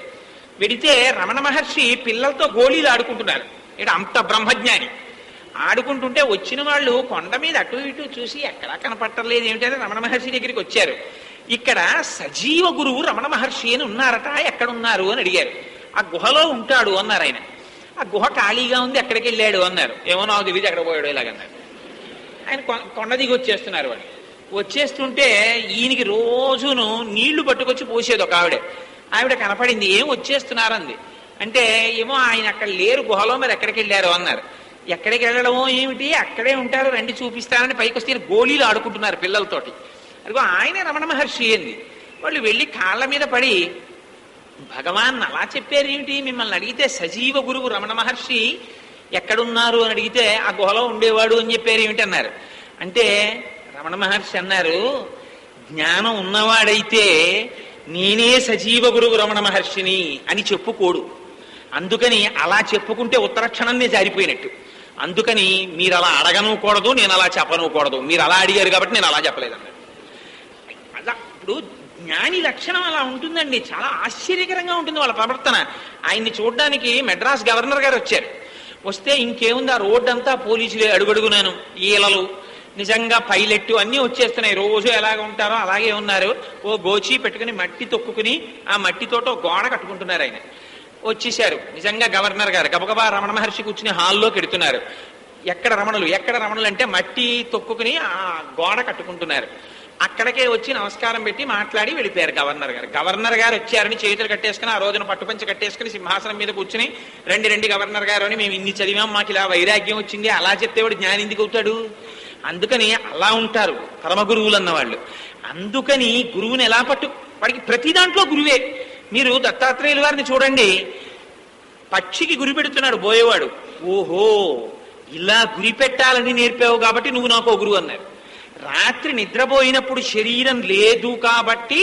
వెడితే రమణ మహర్షి పిల్లలతో గోళీలు ఆడుకుంటున్నారు. ఇక్కడ అంత బ్రహ్మజ్ఞాని. ఆడుకుంటుంటే వచ్చిన వాళ్ళు కొండ మీద అటు ఇటు చూసి ఎక్కడా కనపట్టలేదు ఏమిటంటే రమణ మహర్షి దగ్గరికి వచ్చారు. ఇక్కడ సజీవ గురువు రమణ మహర్షి అని ఉన్నారట, ఎక్కడున్నారు అని అడిగారు. ఆ గుహలో ఉంటాడు అన్నారు ఆయన. ఆ గుహ ఖాళీగా ఉంది, ఎక్కడికి వెళ్ళాడు అన్నారు. ఏమో నాకు తెలియదు ఎక్కడ పోయాడు ఇలాగన్నారు. ఆయన కొండ దిగి వచ్చేస్తున్నారు. వాళ్ళు వచ్చేస్తుంటే ఈయనకి రోజును నీళ్లు పట్టుకొచ్చి పోసేది ఒక ఆవిడ కనపడింది. ఏం వచ్చేస్తున్నారంది అంటే, ఏమో ఆయన అక్కడ లేరు గుహలో, మరి ఎక్కడికి వెళ్ళారు అన్నారు. ఎక్కడికి వెళ్ళడమో ఏమిటి, అక్కడే ఉంటారు, రండి చూపిస్తానని పైకి వస్తే గోళీలు ఆడుకుంటున్నారు పిల్లలతోటి. అదిగో ఆయనే రమణ మహర్షి ఏంది. వాళ్ళు వెళ్ళి కాళ్ళ మీద పడి, భగవాన్ అలా చెప్పారేమిటి, మిమ్మల్ని అడిగితే సజీవ గురువు రమణ మహర్షి ఎక్కడున్నారు అని అడిగితే ఆ గుహలో ఉండేవాడు అని చెప్పారు ఏమిటి అన్నారు. అంటే రమణ మహర్షి అన్నారు, జ్ఞానం ఉన్నవాడైతే నేనే సజీవ గురువు రమణ మహర్షిని అని చెప్పుకోడు. అందుకని అలా చెప్పుకుంటే ఉత్తరక్షణాన్ని జారిపోయినట్టు. అందుకని మీరు అలా అడగనుకూడదు, నేను అలా చెప్పనుకూడదు. మీరు అలా అడిగారు కాబట్టి నేను అలా చెప్పలేదన్నారు. అలా ఇప్పుడు జ్ఞాని లక్షణం అలా ఉంటుందండి. చాలా ఆశ్చర్యకరంగా ఉంటుంది వాళ్ళ ప్రవర్తన. ఆయన్ని చూడడానికి మెడ్రాస్ గవర్నర్ గారు వచ్చారు. వస్తే ఇంకేముంది, ఆ రోడ్డు అంతా పోలీసులే అడుగడుగునాను, ఈలలు, నిజంగా పైలెట్టు అన్నీ వచ్చేస్తున్నాయి. రోజు ఎలాగ ఉంటారో అలాగే ఉన్నారు. ఓ గోచి పెట్టుకుని మట్టి తొక్కుని ఆ మట్టితోటో గోడ కట్టుకుంటున్నారు. ఆయన వచ్చేసారు నిజంగా గవర్నర్ గారు. గబగబా రమణ మహర్షి కూర్చుని హాల్లోకి ఎడుతున్నారు. ఎక్కడ రమణులు అంటే మట్టి తొక్కుని ఆ గోడ కట్టుకుంటున్నారు. అక్కడికే వచ్చి నమస్కారం పెట్టి మాట్లాడి వెళ్ళిపోయారు గవర్నర్ గారు. గవర్నర్ గారు వచ్చారని చేతులు కట్టేసుకుని, ఆ రోజున పట్టుపంచి కట్టేసుకుని సింహాసనం మీద కూర్చుని, రండి గవర్నర్ గారు అని, మేము ఇన్ని చదివాం, మాకు ఇలా వైరాగ్యం వచ్చింది, అలా చెప్తే వాడు జ్ఞాని ఎందుకు అవుతాడు? అందుకని అలా ఉంటారు పరమ గురువులు అన్నవాళ్ళు. అందుకని గురువుని ఎలా వాడికి ప్రతి దాంట్లో గురువే. మీరు దత్తాత్రేయుల వారిని చూడండి, పక్షికి గురి పెడుతున్నాడు బోయేవాడు. ఓహో, ఇలా గురి పెట్టాలని నేర్పావు కాబట్టి నువ్వు నాకు గురువు అన్నారు. రాత్రి నిద్రపోయినప్పుడు శరీరం లేదు కాబట్టి,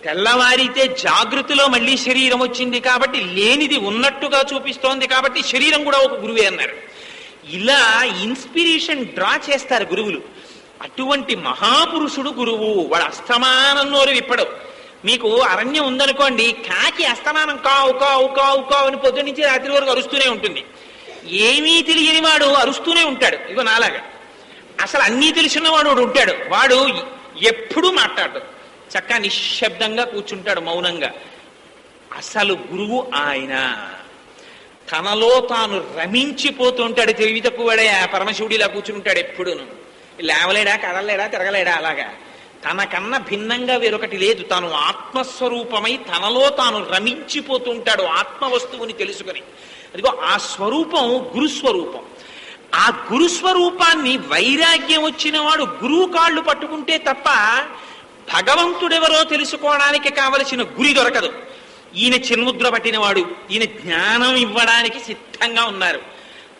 తెల్లవారితే జాగృతిలో మళ్ళీ శరీరం వచ్చింది కాబట్టి, లేనిది ఉన్నట్టుగా చూపిస్తోంది కాబట్టి శరీరం కూడా ఒక గురువే అన్నారు. ఇలా ఇన్స్పిరేషన్ డ్రా చేస్తారు గురువులు. అటువంటి మహాపురుషుడు గురువు. వాడు అస్తమానం నోరు విప్పడు. మీకు అరణ్యం ఉందనుకోండి, కాకి అస్తమానం కావు కావు కావు కావు అని పొద్దు నుంచి రాత్రి వరకు అరుస్తూనే ఉంటుంది. ఏమీ తెలియని వాడు అరుస్తూనే ఉంటాడు. ఇగో నాలాగా అసలు అన్నీ తెలిసినవాడు వాడు ఉంటాడు. వాడు ఎప్పుడూ మాట్లాడు, చక్కగా నిశ్శబ్దంగా కూర్చుంటాడు మౌనంగా. అసలు గురువు ఆయన. తనలో తాను రమించిపోతుంటాడు. తెలివి తక్కువడే పరమశివుడు ఇలా కూర్చుంటాడు ఎప్పుడూను. లేవలేడా, కదలలేడా, తిరగలేడా, అలాగా తనకన్నా భిన్నంగా వేరొకటి లేదు. తాను ఆత్మస్వరూపమై తనలో తాను రమించిపోతుంటాడు ఆత్మ వస్తువుని తెలుసుకుని. అదిగో ఆ స్వరూపం గురుస్వరూపం. ఆ గురుస్వరూపాన్ని వైరాగ్యం వచ్చిన వాడు గురువు కాళ్ళు పట్టుకుంటే తప్ప భగవంతుడెవరో తెలుసుకోవడానికి కావలసిన గురి దొరకదు. ఈయన చిన్ముద్ర పట్టినవాడు, ఈయన జ్ఞానం ఇవ్వడానికి సిద్ధంగా ఉన్నారు.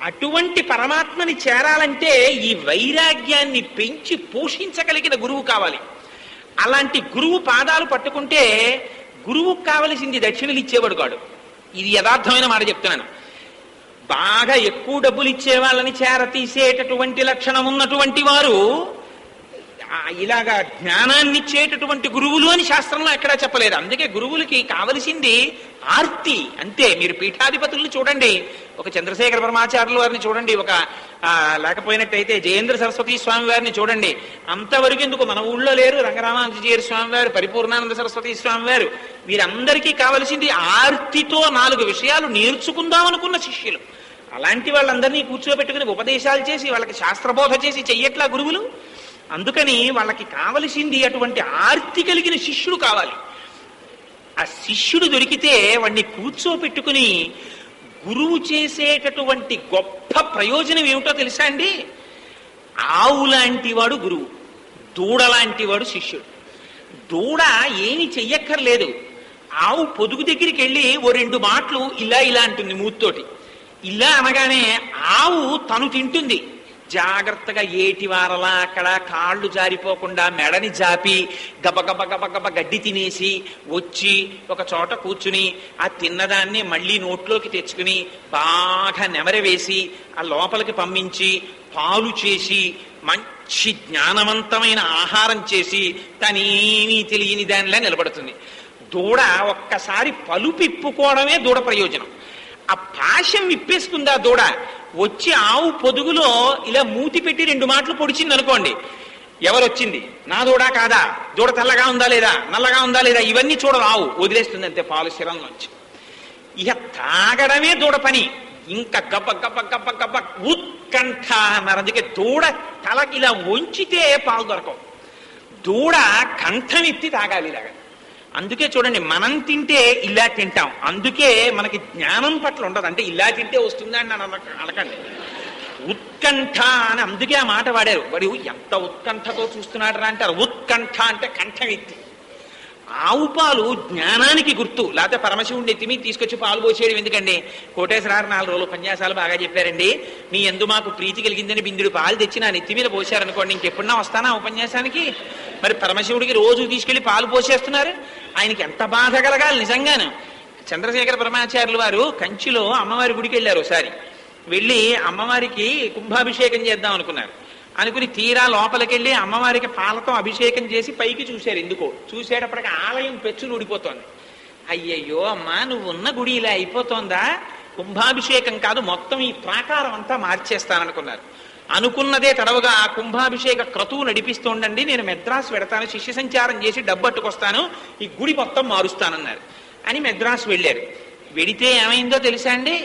అటువంటి పరమాత్మని చేరాలంటే ఈ వైరాగ్యాన్ని పెంచి పోషించగలిగిన గురువు కావాలి. అలాంటి గురువు పాదాలు పట్టుకుంటే గురువుకు కావలసింది దక్షిణలు ఇచ్చేవాడు కాడు. ఇది యథార్థమైన మాట చెప్తున్నాను. బాగా ఎక్కువ డబ్బులు ఇచ్చే వాళ్ళని చేరతీసేటటువంటి లక్షణం ఉన్నటువంటి వారు ఇలాగా జ్ఞానాన్ని ఇచ్చేటటువంటి గురువులు అని శాస్త్రంలో ఎక్కడా చెప్పలేదు. అందుకే గురువులకి కావలసింది ఆర్తి అంతే. మీరు పీఠాధిపతుల్ని చూడండి, ఒక చంద్రశేఖర పరమాచార్యుల వారిని చూడండి, ఒక లేకపోయినట్టయితే జయేంద్ర సరస్వతి స్వామి వారిని చూడండి. అంతవరకు ఎందుకు మన ఊళ్ళో లేరు రంగరామానుజీయర్ స్వామి వారు, పరిపూర్ణానంద సరస్వతి స్వామి వారు. వీరందరికీ కావలసింది ఆర్తితో 4 విషయాలు నేర్చుకుందాం అనుకున్న శిష్యులు. అలాంటి వాళ్ళందరినీ కూర్చోబెట్టుకుని ఉపదేశాలు చేసి వాళ్ళకి శాస్త్రబోధ చేసి చెయ్యట్లా గురువులు. అందుకని వాళ్ళకి కావలసింది అటువంటి ఆర్తి కలిగిన శిష్యుడు కావాలి. ఆ శిష్యుడు దొరికితే వాడిని కూర్చోపెట్టుకుని గురువు చేసేటటువంటి గొప్ప ప్రయోజనం ఏమిటో తెలుసా అండి? ఆవు లాంటి వాడు గురువు, దూడ లాంటి వాడు శిష్యుడు. దూడ ఏమి చెయ్యక్కర్లేదు. ఆవు పొదుగు దగ్గరికి వెళ్ళి ఓ 2 మాటలు ఇలా ఇలా అంటుంది మూతితోటి. ఇలా అనగానే ఆవు తను తింటుంది. జాగ్రత్తగా ఏటి వారలా అక్కడ కాళ్ళు జారిపోకుండా మెడని జాపి గబగబ గబగబ గడ్డి తినేసి వచ్చి ఒక చోట కూర్చుని ఆ తిన్నదాన్ని మళ్ళీ నోట్లోకి తెచ్చుకుని బాగా నెమరవేసి ఆ లోపలికి పంపించి పాలు చేసి మంచి జ్ఞానవంతమైన ఆహారం చేసి తనేమీ తెలియని దానిలా నిలబడుతుంది. దూడ ఒక్కసారి పలుపిప్పుకోవడమే దూడ ప్రయోజనం. ఆ పాశం విప్పేస్తుంది ఆ దూడ. వచ్చి ఆవు పొదుగులో ఇలా మూతి పెట్టి 2 మాటలు పొడిచింది అనుకోండి, ఎవరొచ్చింది, నా దూడ కాదా, దూడ తెల్లగా ఉందా లేదా, నల్లగా ఉందా లేదా, ఇవన్నీ చూడదు ఆవు, వదిలేస్తుంది అంతే పాలు శిరంలోంచి. ఇక తాగడమే దూడ పని. ఇంకా గబ్బ గబ్బ గబ్బ గబ్బ ఉత్కంఠ అన్నారు. అందుకే దూడ తలకి ఇలా వంచితే పాలు దొరకవు, దూడ కంఠం ఎత్తి తాగాలి ఇలాగా. అందుకే చూడండి, మనం తింటే ఇలా తింటాం, అందుకే మనకి జ్ఞానం పట్ల ఉండదు. అంటే ఇలా తింటే వస్తుందా అని అనకండి. ఉత్కంఠ అని అందుకే ఆ మాట వాడారు. వాడు ఎంత ఉత్కంఠతో చూస్తున్నాడు రా అంటారు. ఉత్కంఠ అంటే కంఠం ఎత్తి. ఆవు పాలు జ్ఞానానికి గుర్తు. లేకపోతే పరమశివుడిని ఎత్తి మీద తీసుకొచ్చి పాలు పోసేయడం ఎందుకండి? కోటేశ్వరారు 4 రోజులు ఉపన్యాసాలు బాగా చెప్పారండి, మీ ఎందు మాకు ప్రీతి కలిగిందని బిందుడు పాలు తెచ్చి నా నెత్తి మీద పోసారనుకోండి, ఇంకెప్పుడన్నా వస్తానా ఉపన్యాసానికి? మరి పరమశివుడికి రోజు తీసుకెళ్లి పాలు పోసేస్తున్నారు, ఆయనకి ఎంత బాధ కలగాలి నిజంగాను. చంద్రశేఖర పరమాచార్యులు వారు కంచిలో అమ్మవారి గుడికి వెళ్ళారు. ఒకసారి వెళ్ళి అమ్మవారికి కుంభాభిషేకం చేద్దాం అనుకున్నారు. అనుకుని తీరా లోపలికెళ్ళి అమ్మవారికి పాలతో అభిషేకం చేసి పైకి చూశారు. ఎందుకో చూసేటప్పటికి ఆలయం పెచ్చులు ఊడిపోతోంది. అయ్యయ్యో అమ్మా, నువ్వు ఉన్న గుడి ఇలా అయిపోతోందా? కుంభాభిషేకం కాదు, మొత్తం ఈ ప్రాకారం అంతా మార్చేస్తాననుకున్నారు. అనుకున్నదే తడవుగా ఆ కుంభాభిషేక క్రతువు నడిపిస్తుండండి, నేను మెద్రాసు వెడతాను, శిష్య సంచారం చేసి డబ్బట్టుకొస్తాను, ఈ గుడి మొత్తం మారుస్తానన్నారు. అని మెద్రాసు వెళ్ళారు. వెడితే ఏమైందో తెలుసా అండి?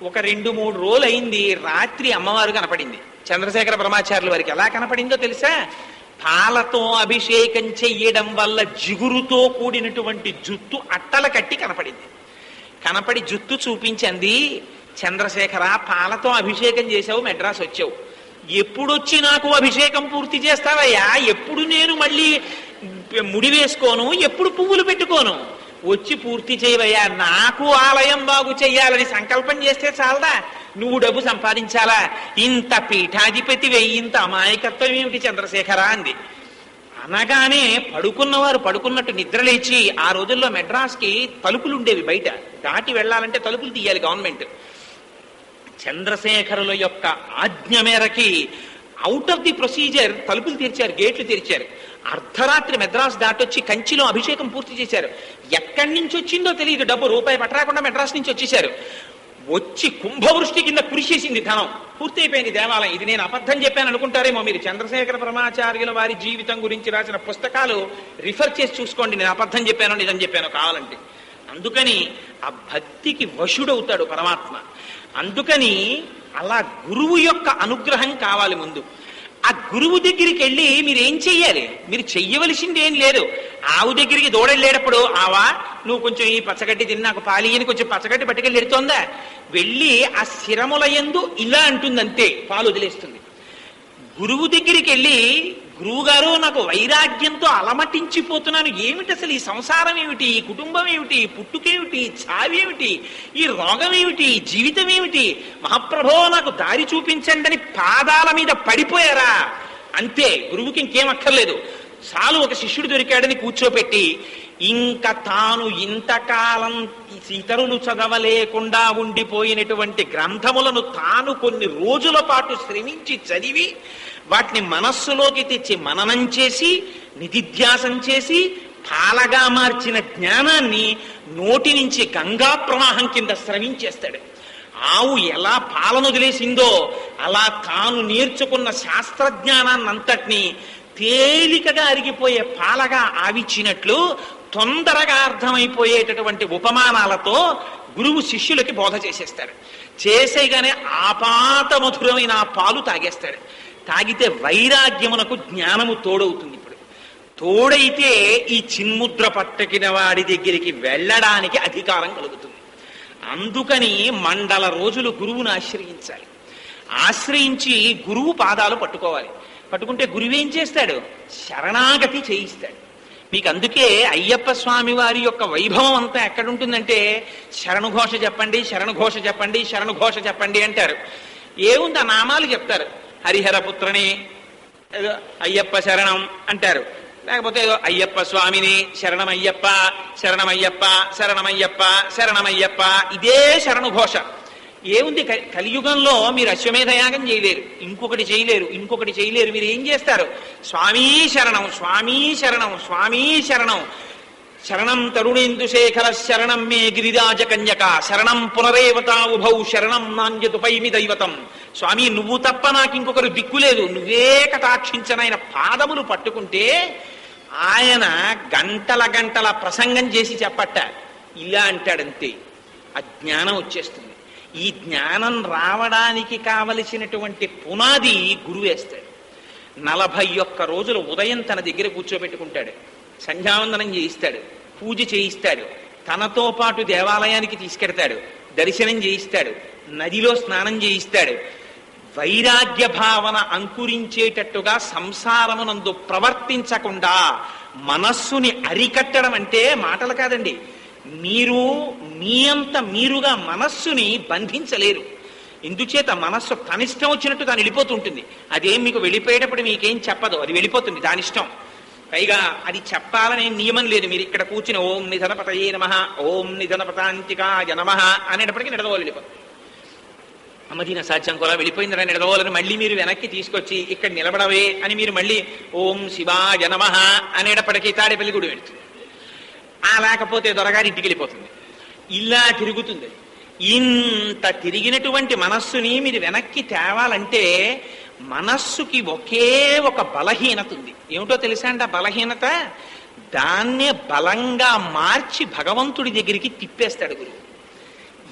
ఒక 2-3 రోజులు అయింది, రాత్రి అమ్మవారు కనపడింది. చంద్రశేఖర పరమాచార్యుల వారికి ఎలా కనపడిందో తెలుసా? పాలతో అభిషేకం చెయ్యడం వల్ల జిగురుతో కూడినటువంటి జుత్తు అట్టల కట్టి కనపడింది. కనపడి జుత్తు చూపించింది, చంద్రశేఖర పాలతో అభిషేకం చేసావు, మెడ్రాస్ వచ్చావు, ఎప్పుడొచ్చి నాకు అభిషేకం పూర్తి చేస్తావయ్యా? ఎప్పుడు నేను మళ్ళీ ముడి వేసుకోను, ఎప్పుడు పువ్వులు పెట్టుకోను, వచ్చి పూర్తి చేయవయ్యా. నాకు ఆలయం బాగు చెయ్యాలని సంకల్పం చేస్తే చాలదా? నువ్వు డబ్బు సంపాదించాలా? ఇంత పీఠాధిపతివే, ఇంత అమాయకత్వం ఏమిటి చంద్రశేఖర అంది. అనగానే పడుకున్నవారు పడుకున్నట్టు నిద్రలేచి, ఆ రోజుల్లో మెడ్రాస్కి తలుపులు ఉండేవి, బయట దాటి వెళ్ళాలంటే తలుపులు తీయాలి గవర్నమెంట్. చంద్రశేఖరుల యొక్క ఆజ్ఞ మేరకి అవుట్ ఆఫ్ ది ప్రొసీజర్ తలుపులు తెరిచారు, గేట్లు తెరిచారు. అర్ధరాత్రి మెడ్రాస్ దాటొచ్చి కంచిలో అభిషేకం పూర్తి చేశారు. ఎక్కడి నుంచి వచ్చిందో తెలియదు, డబ్బు రూపాయి పట్టరాకుండా మెడ్రాస్ నుంచి వచ్చేశారు. వచ్చి కుంభవృష్టి కింద కురిసేసింది ధనం, పూర్తయిపోయింది దేవాలయం. ఇది నేను అబద్ధం చెప్పాను అనుకుంటారేమో మీరు. చంద్రశేఖర పరమాచార్యుల వారి జీవితం గురించి రాసిన పుస్తకాలు రిఫర్ చేసి చూసుకోండి, నేను అబద్ధం చెప్పానో నిజం చెప్పానో కావాలంటే. అందుకని ఆ భక్తికి వశుడవుతాడు పరమాత్మ. అందుకని అలా గురువు యొక్క అనుగ్రహం కావాలి ముందు. ఆ గురువు దగ్గరికి వెళ్ళి మీరేం చెయ్యాలి? మీరు చెయ్యవలసింది ఏం లేదు. ఆవు దగ్గరికి దూడెళ్ళేటప్పుడు, ఆవా నువ్వు కొంచెం ఈ పచ్చగడ్డి తిని నాకు పాలి అని కొంచెం పచ్చగడ్డి పట్టుకెళ్ళి ఎడుతోందా? వెళ్ళి ఆ శిరముల యందు ఇలా అంటుందంతే, పాలు వదిలేస్తుంది. గురువు దగ్గరికి వెళ్ళి, గురువుగారు నాకు వైరాగ్యంతో అలమటించిపోతున్నాను, ఏమిటి అసలు ఈ సంసారం ఏమిటి, ఈ కుటుంబం ఏమిటి, పుట్టుకేమిటి, చావేమిటి, ఈ రోగం ఏమిటి, జీవితం ఏమిటి, మహాప్రభో నాకు దారి చూపించండి అని పాదాల మీద పడిపోయారా అంతే. గురువుకి ఇంకేం అక్కర్లేదు. చాలు ఒక శిష్యుడు దొరికాడని కూర్చోపెట్టి, ఇంకా తాను ఇంతకాలం ఇతరులు చదవలేకుండా ఉండిపోయినటువంటి గ్రంథములను తాను కొన్ని రోజుల పాటు శ్రమించి చదివి వాటిని మనస్సులోకి తెచ్చి మననం చేసి నిధిధ్యాసం చేసి పాలగా మార్చిన జ్ఞానాన్ని నోటి నుంచి గంగా ప్రవాహం కింద స్రవించేస్తాడు. ఆవు ఎలా పాలను వదిలేసిందో అలా తాను నేర్చుకున్న శాస్త్రజ్ఞానాన్నంతటినీ తేలికగా అరిగిపోయే పాలగా ఆవిచ్చినట్లు తొందరగా అర్థమైపోయేటటువంటి ఉపమానాలతో గురువు శిష్యులకి బోధ చేసేస్తాడు. చేసేగానే ఆపాత మధురమైన ఆ పాలు తాగేస్తాడు. తాగితే వైరాగ్యమునకు జ్ఞానము తోడవుతుంది. ఇప్పుడు తోడైతే ఈ చిన్ముద్ర పట్టకిన వాడి దగ్గరికి వెళ్ళడానికి అధికారం కలుగుతుంది. అందుకని మండల రోజులు గురువును ఆశ్రయించాలి. ఆశ్రయించి గురువు పాదాలు పట్టుకోవాలి. పట్టుకుంటే గురువు ఏం చేస్తాడు? శరణాగతి చేయిస్తాడు. మీకు అందుకే అయ్యప్ప స్వామి వారి యొక్క వైభవం అంతా ఎక్కడుంటుందంటే, శరణుఘోష చెప్పండి, శరణుఘోష చెప్పండి, శరణుఘోష చెప్పండి అంటారు. ఏముంది ఆ నామాలు చెప్తారు. హరిహరపుత్రని అయ్యప్ప శరణం అంటారు, లేకపోతే ఏదో అయ్యప్ప స్వామిని శరణమయ్యప్ప, శరణమయ్యప్ప, శరణమయ్యప్ప, శరణమయ్యప్ప, ఇదే శరణుఘోష. ఏముంది? కలియుగంలో మీరు అశ్వమేధయాగం చేయలేరు, ఇంకొకటి చేయలేరు, ఇంకొకటి చేయలేరు. మీరు ఏం చేస్తారు? స్వామీ శరణం, స్వామీ శరణం, స్వామీ శరణం, శరణం తరుణేందుశేఖర శరణం మే గిరిరాజ కన్యక శరణం పునరేవతా ఉభౌ శరణం నాణ్యతుపైమి దైవతం. స్వామి నువ్వు తప్ప నాకు ఇంకొకరు దిక్కులేదు, నువ్వే కటాక్షించనైన పాదములు పట్టుకుంటే ఆయన గంటల గంటల ప్రసంగం చేసి చెప్పట్ట, ఇలా అంటాడంతే. అజ్ఞానం వచ్చేస్తుంది. ఈ జ్ఞానం రావడానికి కావలసినటువంటి పునాది గురువు వేస్తాడు. 41 రోజులు ఉదయం తన దగ్గర కూర్చోబెట్టుకుంటాడు, సంధ్యావందనం చేయిస్తాడు, పూజ చేయిస్తాడు, తనతో పాటు దేవాలయానికి తీసుకెడతాడు, దర్శనం చేయిస్తాడు, నదిలో స్నానం చేయిస్తాడు. వైరాగ్య భావన అంకురించేటట్టుగా సంసారమునందు ప్రవర్తించకుండా మనస్సుని అరికట్టడం అంటే మాటలు కాదండి. మీరు మీ అంత మీరుగా మనస్సుని బంధించలేరు. ఇందుచేత మనస్సు తనిష్టం వచ్చినట్టు తాను వెళ్ళిపోతుంటుంది. అదేం మీకు వెళ్ళిపోయేటప్పుడు మీకేం చెప్పదు, అది వెళ్ళిపోతుంది దానిష్టం. పైగా అది చెప్పాలనే నియమం లేదు. మీరు ఇక్కడ కూర్చుని ఓం నిధనపతయే నమః, ఓం నిధనపతాంతికాయ నమః అనేటప్పటికీ నిడదవోలు వెళ్ళిపోతుంది. అమ్మదీన సాధ్యం కూడా వెళ్ళిపోయిందిరా నిడదవోలని మళ్ళీ మీరు వెనక్కి తీసుకొచ్చి ఇక్కడ నిలబడవే అని మీరు మళ్ళీ ఓం శివాయ నమః అనేటప్పటికీ తాడేపల్లి గుడి వెళుతుంది. లేకపోతే దొరగారి ఇంటికి వెళ్ళిపోతుంది. ఇలా తిరుగుతుంది. ఇంత తిరిగినటువంటి మనస్సుని మీరు వెనక్కి తేవాలంటే మనస్సుకి ఒకే ఒక బలహీనత ఉంది. ఏమిటో తెలుసా అండి ఆ బలహీనత? దాన్నే బలంగా మార్చి భగవంతుడి దగ్గరికి తిప్పేస్తాడు గురువు.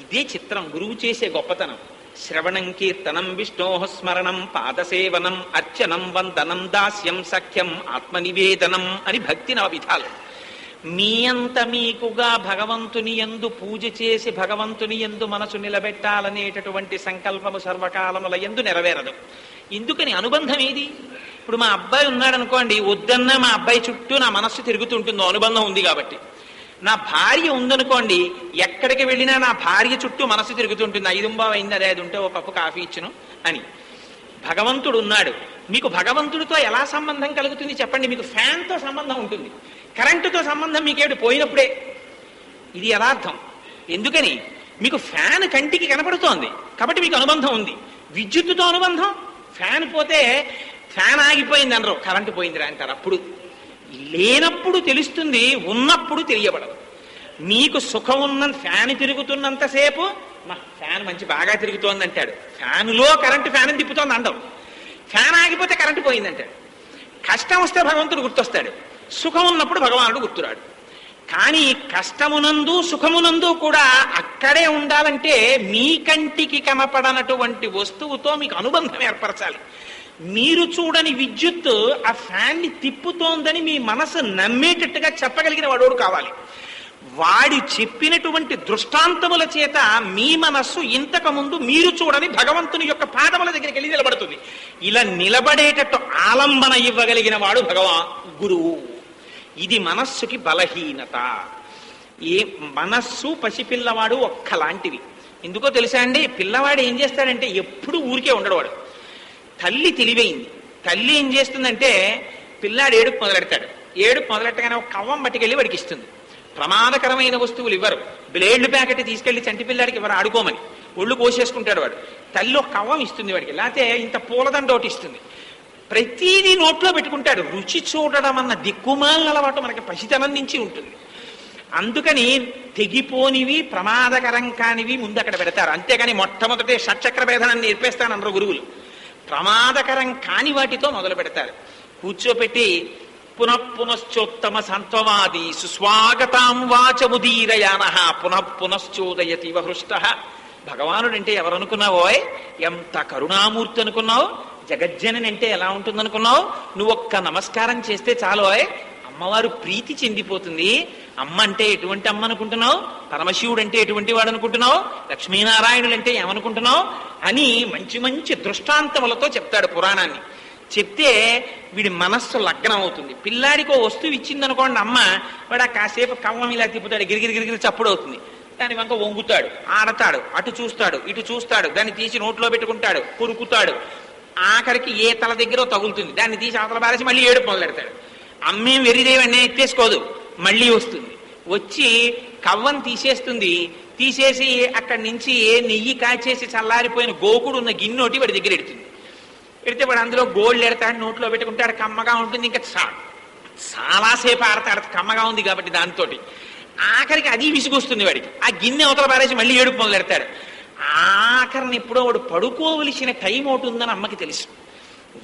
ఇదే చిత్రం గురువు చేసే గొప్పతనం. శ్రవణం కీర్తనం విష్ణోః స్మరణం పాదసేవనం అర్చనం వందనం దాస్యం సఖ్యం ఆత్మనివేదనం అని భక్తి 9 విధాలు. మీ అంత మీకుగా భగవంతుని యందు పూజ చేసి భగవంతుని యందు మనసు నిలబెట్టాలనేటటువంటి సంకల్పము సర్వకాలముల యందు నెరవేరదు. ఎందుకని? అనుబంధం ఏది? ఇప్పుడు మా అబ్బాయి ఉన్నాడు అనుకోండి, వద్దన్నా మా అబ్బాయి చుట్టూ నా మనస్సు తిరుగుతుంటుందో అనుబంధం ఉంది కాబట్టి. నా భార్య ఉందనుకోండి, ఎక్కడికి వెళ్ళినా నా భార్య చుట్టూ మనస్సు తిరుగుతుంటుంది. 5 అయింది, అదే అది ఉంటే ఓ కప్పు కాఫీ ఇచ్చును అని. భగవంతుడు ఉన్నాడు, మీకు భగవంతుడితో ఎలా సంబంధం కలుగుతుంది చెప్పండి? మీకు ఫ్యాన్తో సంబంధం ఉంటుంది, కరెంటుతో సంబంధం మీకేమిటి? పోయినప్పుడే. ఇది యథార్థం. ఎందుకని? మీకు ఫ్యాన్ కంటికి కనపడుతోంది కాబట్టి మీకు అనుబంధం ఉంది. విద్యుత్తుతో అనుబంధం, ఫ్యాన్ పోతే ఫ్యాన్ ఆగిపోయింది అనరు, కరెంటు పోయిందిరా అంటారు. అప్పుడు లేనప్పుడు తెలుస్తుంది, ఉన్నప్పుడు తెలియబడదు. మీకు సుఖం ఉన్న ఫ్యాన్ తిరుగుతున్నంతసేపు మా ఫ్యాన్ మంచి బాగా తిరుగుతోంది అంటాడు. ఫ్యానులో కరెంటు ఫ్యాన్ తిప్పుతోంది అంటాం. ఫ్యాన్ ఆగిపోతే కరెంటు పోయిందంటాడు. కష్టం వస్తే భగవంతుడు గుర్తొస్తాడు, సుఖం ఉన్నప్పుడు భగవానుడు గుర్తురాడు. కానీ కష్టమునందు సుఖమునందు కూడా అక్కడే ఉండాలంటే మీ కంటికి కనపడనటువంటి వస్తువుతో మీకు అనుబంధం ఏర్పరచాలి. మీరు చూడని విద్యుత్ ఆ ఫ్యాన్ని తిప్పుతోందని మీ మనసు నమ్మేటట్టుగా చెప్పగలిగిన వాడోడు కావాలి. వాడి చెప్పినటువంటి దృష్టాంతముల చేత మీ మనస్సు ఇంతకు ముందు మీరు చూడని భగవంతుని యొక్క పాదముల దగ్గరికి వెళ్ళి నిలబడుతుంది. ఇలా నిలబడేటట్టు ఆలంబన ఇవ్వగలిగిన వాడు గురువు. ఇది మనస్సుకి బలహీనత. ఏ మనస్సు పసిపిల్లవాడు ఒక్కలాంటివి. ఎందుకో తెలుసా అండి? పిల్లవాడు ఏం చేస్తాడంటే ఎప్పుడు ఊరికే ఉండడు. వాడు తల్లి తెలివైంది. తల్లి ఏం చేస్తుందంటే పిల్లాడు ఏడుపు మొదలెడతాడు. ఏడుపు మొదలెట్టగానే ఒక కవ్వం పట్టుకెళ్ళి వాడికి ఇస్తుంది. ప్రమాదకరమైన వస్తువులు ఇవ్వరు. బ్లేడ్లు ప్యాకెట్ తీసుకెళ్లి చంటి పిల్లాడికి ఇవ్వరు ఆడుకోమని. ఒళ్ళు కోసేసుకుంటాడు వాడు. తల్లి ఒక కవ్వం ఇస్తుంది వాడికి, లేకపోతే ఇంత పూలదండ ఒకటి ఇస్తుంది. ప్రతిదీ నోట్లో పెట్టుకుంటాడు. రుచి చూడడం అన్న దిక్కుమాలిన అలవాటు మనకి పసితనం నుంచి ఉంటుంది. అందుకని తెగిపోనివి ప్రమాదకరం కానివి ముందు అక్కడ పెడతారు. అంతేగాని మొట్టమొదటి షట్చక్ర భేదాన్ని నేర్పేస్తానన్నారు గురువులు. ప్రమాదకరం కాని వాటితో మొదలు పెడతారు. కూర్చోపెట్టి పునఃపునశ్చోత్తమ సంత్వవాది సుస్వాగతాం వాచముదీరయాన పునఃపునశ్చోదయతి వహృష్ట. భగవానుడు అంటే ఎవరనుకున్నావోయ్? ఎంత కరుణామూర్తి అనుకున్నావు? జగజ్జనని అంటే ఎలా ఉంటుందనుకున్నావు? నువ్వు ఒక్క నమస్కారం చేస్తే చాలోయ్ అమ్మవారు ప్రీతి చెందిపోతుంది. అమ్మ అంటే ఎటువంటి అమ్మ అనుకుంటున్నావు? పరమశివుడు అంటే ఎటువంటి వాడు అనుకుంటున్నావు? లక్ష్మీనారాయణులు అంటే ఏమనుకుంటున్నావు అని మంచి మంచి దృష్టాంతములతో చెప్తాడు పురాణాన్ని. చెప్తే వీడి మనస్సు లగ్నం అవుతుంది. పిల్లాడికి ఓ వస్తువు ఇచ్చిందనుకోండి అమ్మ, వాడు కాసేపు కవ్వం ఇలా తిప్పుతాడు, గిరిగిరి గిరిగిరి చప్పుడు అవుతుంది. దాని వంక వంగుతాడు, ఆడతాడు, అటు చూస్తాడు, ఇటు చూస్తాడు, దాన్ని తీసి నోట్లో పెట్టుకుంటాడు, కొరుకుతాడు. ఆఖరికి ఏ తల దగ్గర తగులుతుంది, దాన్ని తీసి అవతల బారేసి మళ్ళీ ఏడుపు మొదలెడతాడు. అమ్మేం వెరిదేవన్నీ ఎత్తేసుకోదు, మళ్ళీ వస్తుంది. వచ్చి కవ్వం తీసేస్తుంది. తీసేసి అక్కడి నుంచి నెయ్యి కాచేసి చల్లారిపోయిన గోకుడు ఉన్న గిన్నోటి వాడి దగ్గర ఎడుతుంది. పెడితే వాడు అందులో గోల్డ్ ఎడతాడు, నోట్లో పెట్టుకుంటాడు, కమ్మగా ఉంటుంది. ఇంకా చాలాసేపు ఆడతాడు, కమ్మగా ఉంది కాబట్టి దాంతో. ఆఖరికి అది విసుగొస్తుంది వాడికి. ఆ గిన్నె అవతల పారేసి మళ్ళీ ఏడుపు మొదలెడతాడు. ఆఖరిని ఎప్పుడో వాడు పడుకోవలసిన టైం ఒకటి ఉందని అమ్మకి తెలుసు.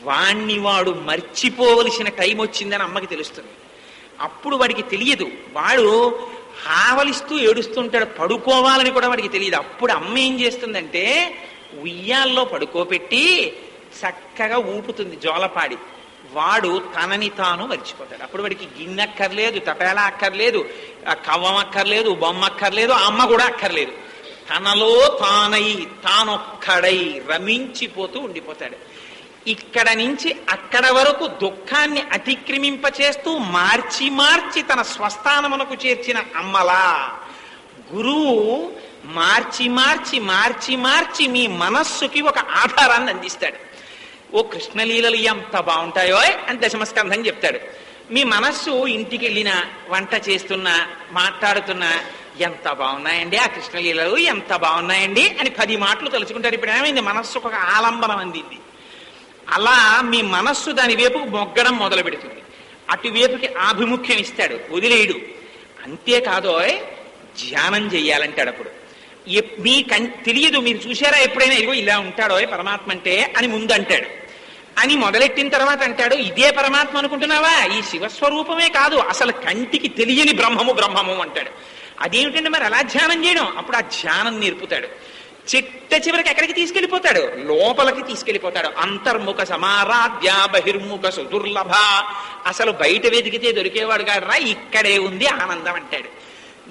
వాడు మర్చిపోవలసిన టైం వచ్చిందని అమ్మకి తెలుస్తుంది. అప్పుడు వాడికి తెలియదు. వాడు ఆవలిస్తూ ఏడుస్తూ ఉంటాడు. పడుకోవాలని కూడా వాడికి తెలియదు. అప్పుడు అమ్మ ఏం చేస్తుందంటే ఉయ్యాల్లో పడుకోబెట్టి చక్కగా ఊపుతుంది జోలపాడి. వాడు తనని తాను మర్చిపోతాడు. అప్పుడు వాడికి గిన్నె అక్కర్లేదు, తపేలా అక్కర్లేదు, కవ్వం అక్కర్లేదు, బొమ్మ అక్కర్లేదు, అమ్మ కూడా అక్కర్లేదు. తనలో తానై తానొక్కడై రమించిపోతూ ఉండిపోతాడు. ఇక్కడ నుంచి అక్కడ వరకు దుఃఖాన్ని అతిక్రమింపచేస్తూ మార్చి మార్చి తన స్వస్థానమునకు చేర్చిన అమ్మలా గురువు మార్చి మార్చి మార్చి మార్చి మీ మనస్సుకి ఒక ఆధారాన్ని అందిస్తాడు. ఓ కృష్ణలీలలు ఎంత బాగుంటాయో అని దశమస్కంధం చెప్తాడు. మీ మనస్సు ఇంటికి వెళ్ళినా, వంట చేస్తున్నా, మాట్లాడుతున్నా ఎంత బాగున్నాయండి ఆ కృష్ణలీలలు, ఎంత బాగున్నాయండి అని 10 మాటలు తలుచుకుంటారు. ఇప్పుడు ఏమైంది? మనస్సుకు ఒక ఆలంబనం అందింది. అలా మీ మనస్సు దాని వైపుకు మొగ్గడం మొదలు పెడుతుంది. అటువైపుకి ఆభిముఖ్యం ఇస్తాడు, వదిలేయడు. అంతేకాదో ధ్యానం చెయ్యాలంటాడు. అప్పుడు మీ తెలియదు, మీరు చూసారా ఎప్పుడైనా, ఇదిగో ఇలా ఉంటాడో పరమాత్మ అంటే అని ముందు అంటాడు. అని మొదలెట్టిన తర్వాత అంటాడు, ఇదే పరమాత్మ అనుకుంటున్నావా? ఈ శివస్వరూపమే కాదు, అసలు కంటికి తెలియని బ్రహ్మము బ్రహ్మము అంటాడు. అదేమిటంటే మరి అలా ధ్యానం చేయడం? అప్పుడు ఆ ధ్యానం నేర్పుతాడు. చిట్ట చివరికి ఎక్కడికి తీసుకెళ్లిపోతాడు? లోపలికి తీసుకెళ్లిపోతాడు. అంతర్ముఖ సమారాధ్య బహిర్ముఖ సుదుర్లభ. అసలు బయట వెతికితే దొరికేవాడు కాదు రా, ఇక్కడే ఉంది ఆనందం అంటాడు.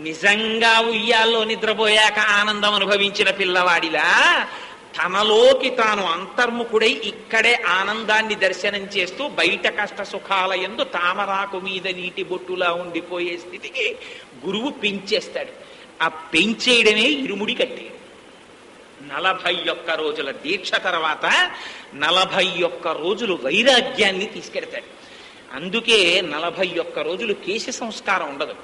నిజంగా ఉయ్యాల్లో నిద్రపోయాక ఆనందం అనుభవించిన పిల్లవాడిలా తనలోకి తాను అంతర్ముఖుడై ఇక్కడే ఆనందాన్ని దర్శనం చేస్తూ బయట కష్ట సుఖాల యందు తామరాకు మీద నీటి బొట్టులా ఉండిపోయే స్థితికి గురువు పెంచేస్తాడు. ఆ పెంచేయడమే ఇరుముడి కట్టేయడం. 41 రోజుల దీక్ష తర్వాత 41 రోజులు వైరాగ్యాన్ని తీసుకెడతాడు. అందుకే 41 రోజులు కేశ సంస్కారం ఉండదు.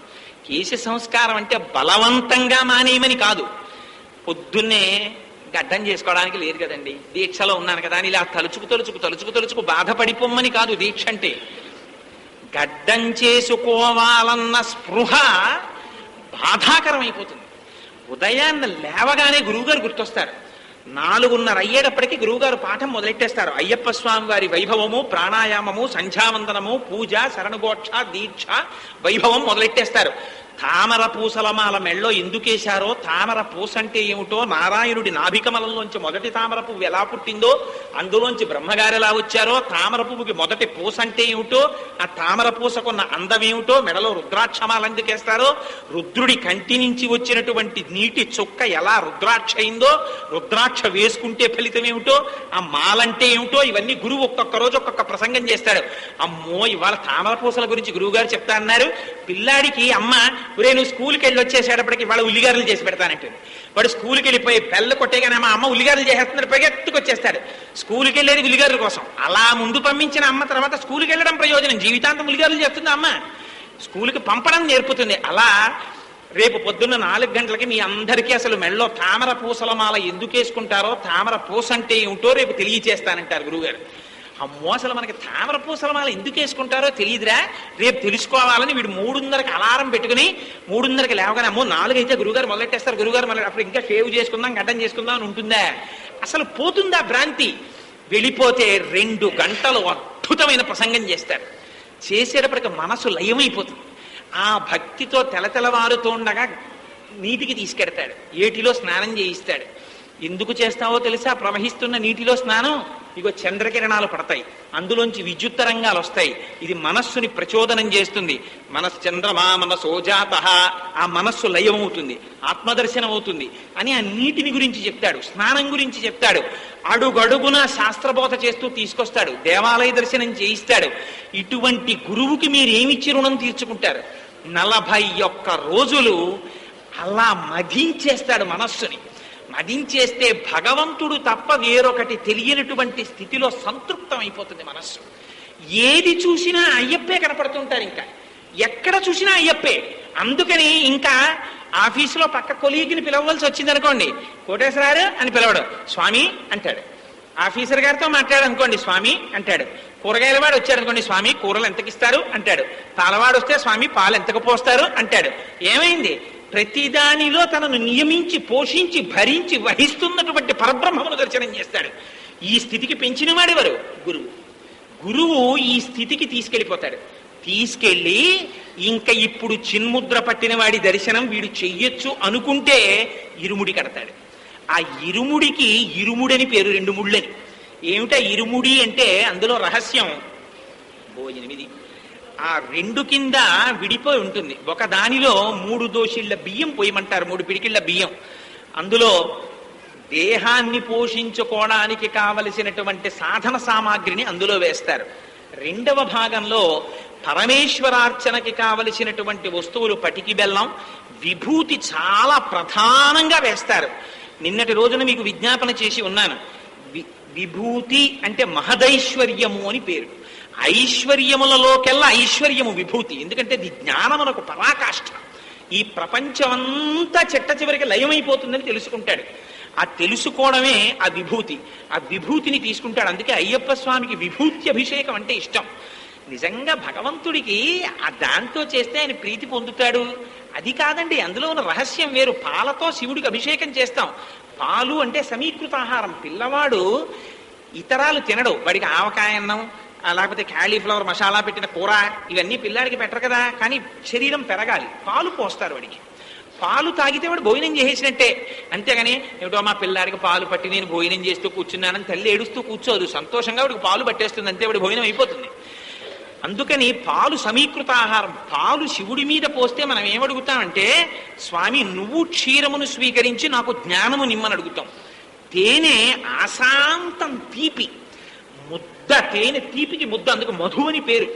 కేశ సంస్కారం అంటే బలవంతంగా మానేయమని కాదు. పొద్దున్నే గడ్డం చేసుకోవడానికి లేదు కదండి, దీక్షలో ఉన్నాను కదా అని ఇలా తలుచుకు తలుచుకు తలుచుకు తలుచుకు బాధపడిపోమ్మని కాదు. దీక్ష అంటే గడ్డం చేసుకోవాలన్న స్పృహ బాధాకరమైపోతుంది. ఉదయాన్న లేవగానే గురువుగారు గుర్తొస్తారు. 4:30 అయ్యేటప్పటికీ గురువుగారు పాఠం మొదలెట్టేస్తారు. అయ్యప్ప స్వామి వారి వైభవము, ప్రాణాయామము, సంధ్యావందనము, పూజ, శరణగోక్ష, దీక్ష వైభవం మొదలెట్టేస్తారు. తామర పూసలమాల మెళ్ళో ఎందుకేశారో, తామర పూస అంటే ఏమిటో, నారాయణుడి నాభికమలంలోంచి మొదటి తామర పువ్వు ఎలా పుట్టిందో, అందులోంచి బ్రహ్మగారు ఎలా వచ్చారో, తామర పువ్వుకి మొదటి పూస అంటే ఏమిటో, ఆ తామర పూసకున్న అందం ఏమిటో, మెడలో రుద్రాక్షమాలు ఎందుకేస్తారో, రుద్రుడి కంటి నుంచి వచ్చినటువంటి నీటి చుక్క ఎలా రుద్రాక్ష అయిందో, రుద్రాక్ష వేసుకుంటే ఫలితం ఏమిటో, ఆ మాలంటే ఏమిటో, ఇవన్నీ గురువు ఒక్కొక్క రోజు ఒక్కొక్క ప్రసంగం చేస్తాడు. అమ్మో ఇవాళ తామర పూసల గురించి గురువు గారు చెప్తా అన్నారు. పిల్లాడికి అమ్మ, ఒరే నువ్వు స్కూల్కి వెళ్ళి వచ్చేసేటప్పటికి వాళ్ళ ఉల్లిగారులు చేసి పెడతానంటుంది. వాడు స్కూల్కి వెళ్ళిపోయి బెల్ల కొట్టేగానే అమ్మ ఉల్లిగారులు చేసేస్తున్నాడు, పరిగెత్తుకు వచ్చేస్తాడు. స్కూల్కి వెళ్ళేది ఉల్లిగారుల కోసం. అలా ముందు పంపించిన అమ్మ తర్వాత స్కూల్కి వెళ్ళడం ప్రయోజనం, జీవితాంతం ఉల్లిగారులు చేస్తుంది అమ్మ. స్కూల్కి పంపడం నేర్పుతుంది. అలా రేపు పొద్దున్న 4 గంటలకి మీ అందరికీ అసలు మెళ్ళో తామర పూసల మాల ఎందుకు వేసుకుంటారో, తామర పూస అంటే ఏమిటో రేపు తెలియచేస్తానంటారు గురువుగారు. అమ్మో అసలు మనకి తామర పూసల మాల ఎందుకు వేసుకుంటారో తెలియదురా, రేపు తెలుసుకోవాలని వీడు 3:30కి అలారం పెట్టుకుని 3:30కి లేవగానే అమ్మో 4 అయితే గురుగారు మొదలెట్టేస్తారు, గురుగారు మళ్ళీ అప్పుడు ఇంకా షేవ్ చేసుకుందాం, గడ్డం చేసుకుందాం అని ఉంటుందా? అసలు పోతుందా భ్రాంతి? వెళ్ళిపోతే 2 గంటలు అద్భుతమైన ప్రసంగం చేస్తారు. చేసేటప్పటికి మనసు లయమైపోతుంది. ఆ భక్తితో తెలతెలవారుతుండగా నీటికి తీసుకెడతాడు, ఏటిలో స్నానం చేయిస్తాడు. ఎందుకు చేస్తావో తెలుసా? ప్రవహిస్తున్న నీటిలో స్నానం, ఇగో చంద్రకిరణాలు పడతాయి, అందులోంచి విద్యుత్ తరంగాలు వస్తాయి, ఇది మనస్సుని ప్రచోదనం చేస్తుంది. మనశ్చంద్రమా మనసోజాత, ఆ మనస్సు లయమవుతుంది, ఆత్మదర్శనం అవుతుంది అని ఆ నీటిని గురించి చెప్తాడు, స్నానం గురించి చెప్తాడు. అడుగడుగున శాస్త్రబోధ చేస్తూ తీసుకొస్తాడు, దేవాలయ దర్శనం చేయిస్తాడు. ఇటువంటి గురువుకి మీరు ఏమిచ్చి రుణం తీర్చుకుంటారు? 41 రోజులు అలా మధించేస్తాడు మనస్సుని. మదించేస్తే భగవంతుడు తప్ప వేరొకటి తెలియనటువంటి స్థితిలో సంతృప్తం అయిపోతుంది మనస్సు. ఏది చూసినా అయ్యప్పే కనపడుతుంటారు, ఇంకా ఎక్కడ చూసినా అయ్యప్పే. అందుకని ఇంకా ఆఫీసులో పక్క కొలీగిని పిలవలసి వచ్చింది అనుకోండి, కోటేశ్వరారు అని పిలవడం, స్వామి అంటాడు. ఆఫీసర్ గారితో మాట్లాడనుకోండి, స్వామి అంటాడు. కూరగాయల వాడు వచ్చాడు అనుకోండి, స్వామి కూరలు ఎంతకిస్తారు అంటాడు. పాలవాడు వస్తే స్వామి పాలు ఎంతకు పోస్తారు అంటాడు. ఏమైంది? ప్రతిదానిలో తనను నియమించి పోషించి భరించి వహిస్తున్నటువంటి పరబ్రహ్మమును దర్శనం చేస్తాడు. ఈ స్థితికి పెంచిన వాడెవరు? గురువు. గురువు ఈ స్థితికి తీసుకెళ్ళిపోతాడు. తీసుకెళ్ళి ఇంకా ఇప్పుడు చిన్ముద్ర పట్టిన వాడి దర్శనం వీడు చెయ్యొచ్చు అనుకుంటే ఇరుముడి కడతాడు. ఆ ఇరుముడికి ఇరుముడని పేరు, 2 ముళ్ళని. ఏమిటా ఇరుముడి అంటే అందులో రహస్యం భోజనమిది. ఆ 2 కింద విడిపోయి ఉంటుంది. ఒక దానిలో 3 దోషిళ్ల బియ్యం పోయమంటారు, 3 పిడికిళ్ల బియ్యం. అందులో దేహాన్ని పోషించుకోవడానికి కావలసినటువంటి సాధన సామాగ్రిని అందులో వేస్తారు. 2వ భాగంలో పరమేశ్వరార్చనకి కావలసినటువంటి వస్తువులు పటికి బెల్లం, విభూతి చాలా ప్రధానంగా వేస్తారు. నిన్నటి రోజున మీకు విజ్ఞాపన చేసి ఉన్నాను. విభూతి అంటే మహదైశ్వర్యము అని పేరు. ఐశ్వర్యములలోకెల్లా ఐశ్వర్యము విభూతి. ఎందుకంటే ఇది జ్ఞానమునకు పరాకాష్ఠ. ఈ ప్రపంచమంతా చిట్ట చివరికి లయమైపోతుందని తెలుసుకుంటాడు. ఆ తెలుసుకోవడమే ఆ విభూతి. ఆ విభూతిని తీసుకుంటాడు. అందుకే అయ్యప్ప స్వామికి విభూతి అభిషేకం అంటే ఇష్టం. నిజంగా భగవంతుడికి ఆ దాంతో చేస్తే ఆయన ప్రీతి పొందుతాడు అది కాదండి. అందులో ఉన్న రహస్యం వేరు. పాలతో శివుడికి అభిషేకం చేస్తాం. పాలు అంటే సమీకృత ఆహారం. పిల్లవాడు ఇతరాలు తినడు. వాడికి ఆవకాయ అన్నం, లేకపోతే క్యాలీఫ్లవర్ మసాలా పెట్టిన కూర ఇవన్నీ పిల్లాడికి పెట్టరు కదా. కానీ శరీరం పెరగాలి, పాలు పోస్తారు వాడికి. పాలు తాగితే వాడు భోజనం చేసేసినట్టే. అంతేగాని ఏమిటో మా పిల్లాడికి పాలు పట్టి నేను భోజనం చేస్తూ కూర్చున్నానని తల్లి ఏడుస్తూ కూర్చోదు. సంతోషంగా వాడికి పాలు పట్టేస్తుంది, అంతే వాడి భోజనం అయిపోతుంది. అందుకని పాలు సమీకృత ఆహారం. పాలు శివుడి మీద పోస్తే మనం ఏమడుగుతామంటే, స్వామి నువ్వు క్షీరమును స్వీకరించి నాకు జ్ఞానము నిమ్మని అడుగుతాం. తేనె ఆశాంతం తీపి ముద్ద. తేనె తీపికి ముద్ద, అందుకు మధు అని పేరు.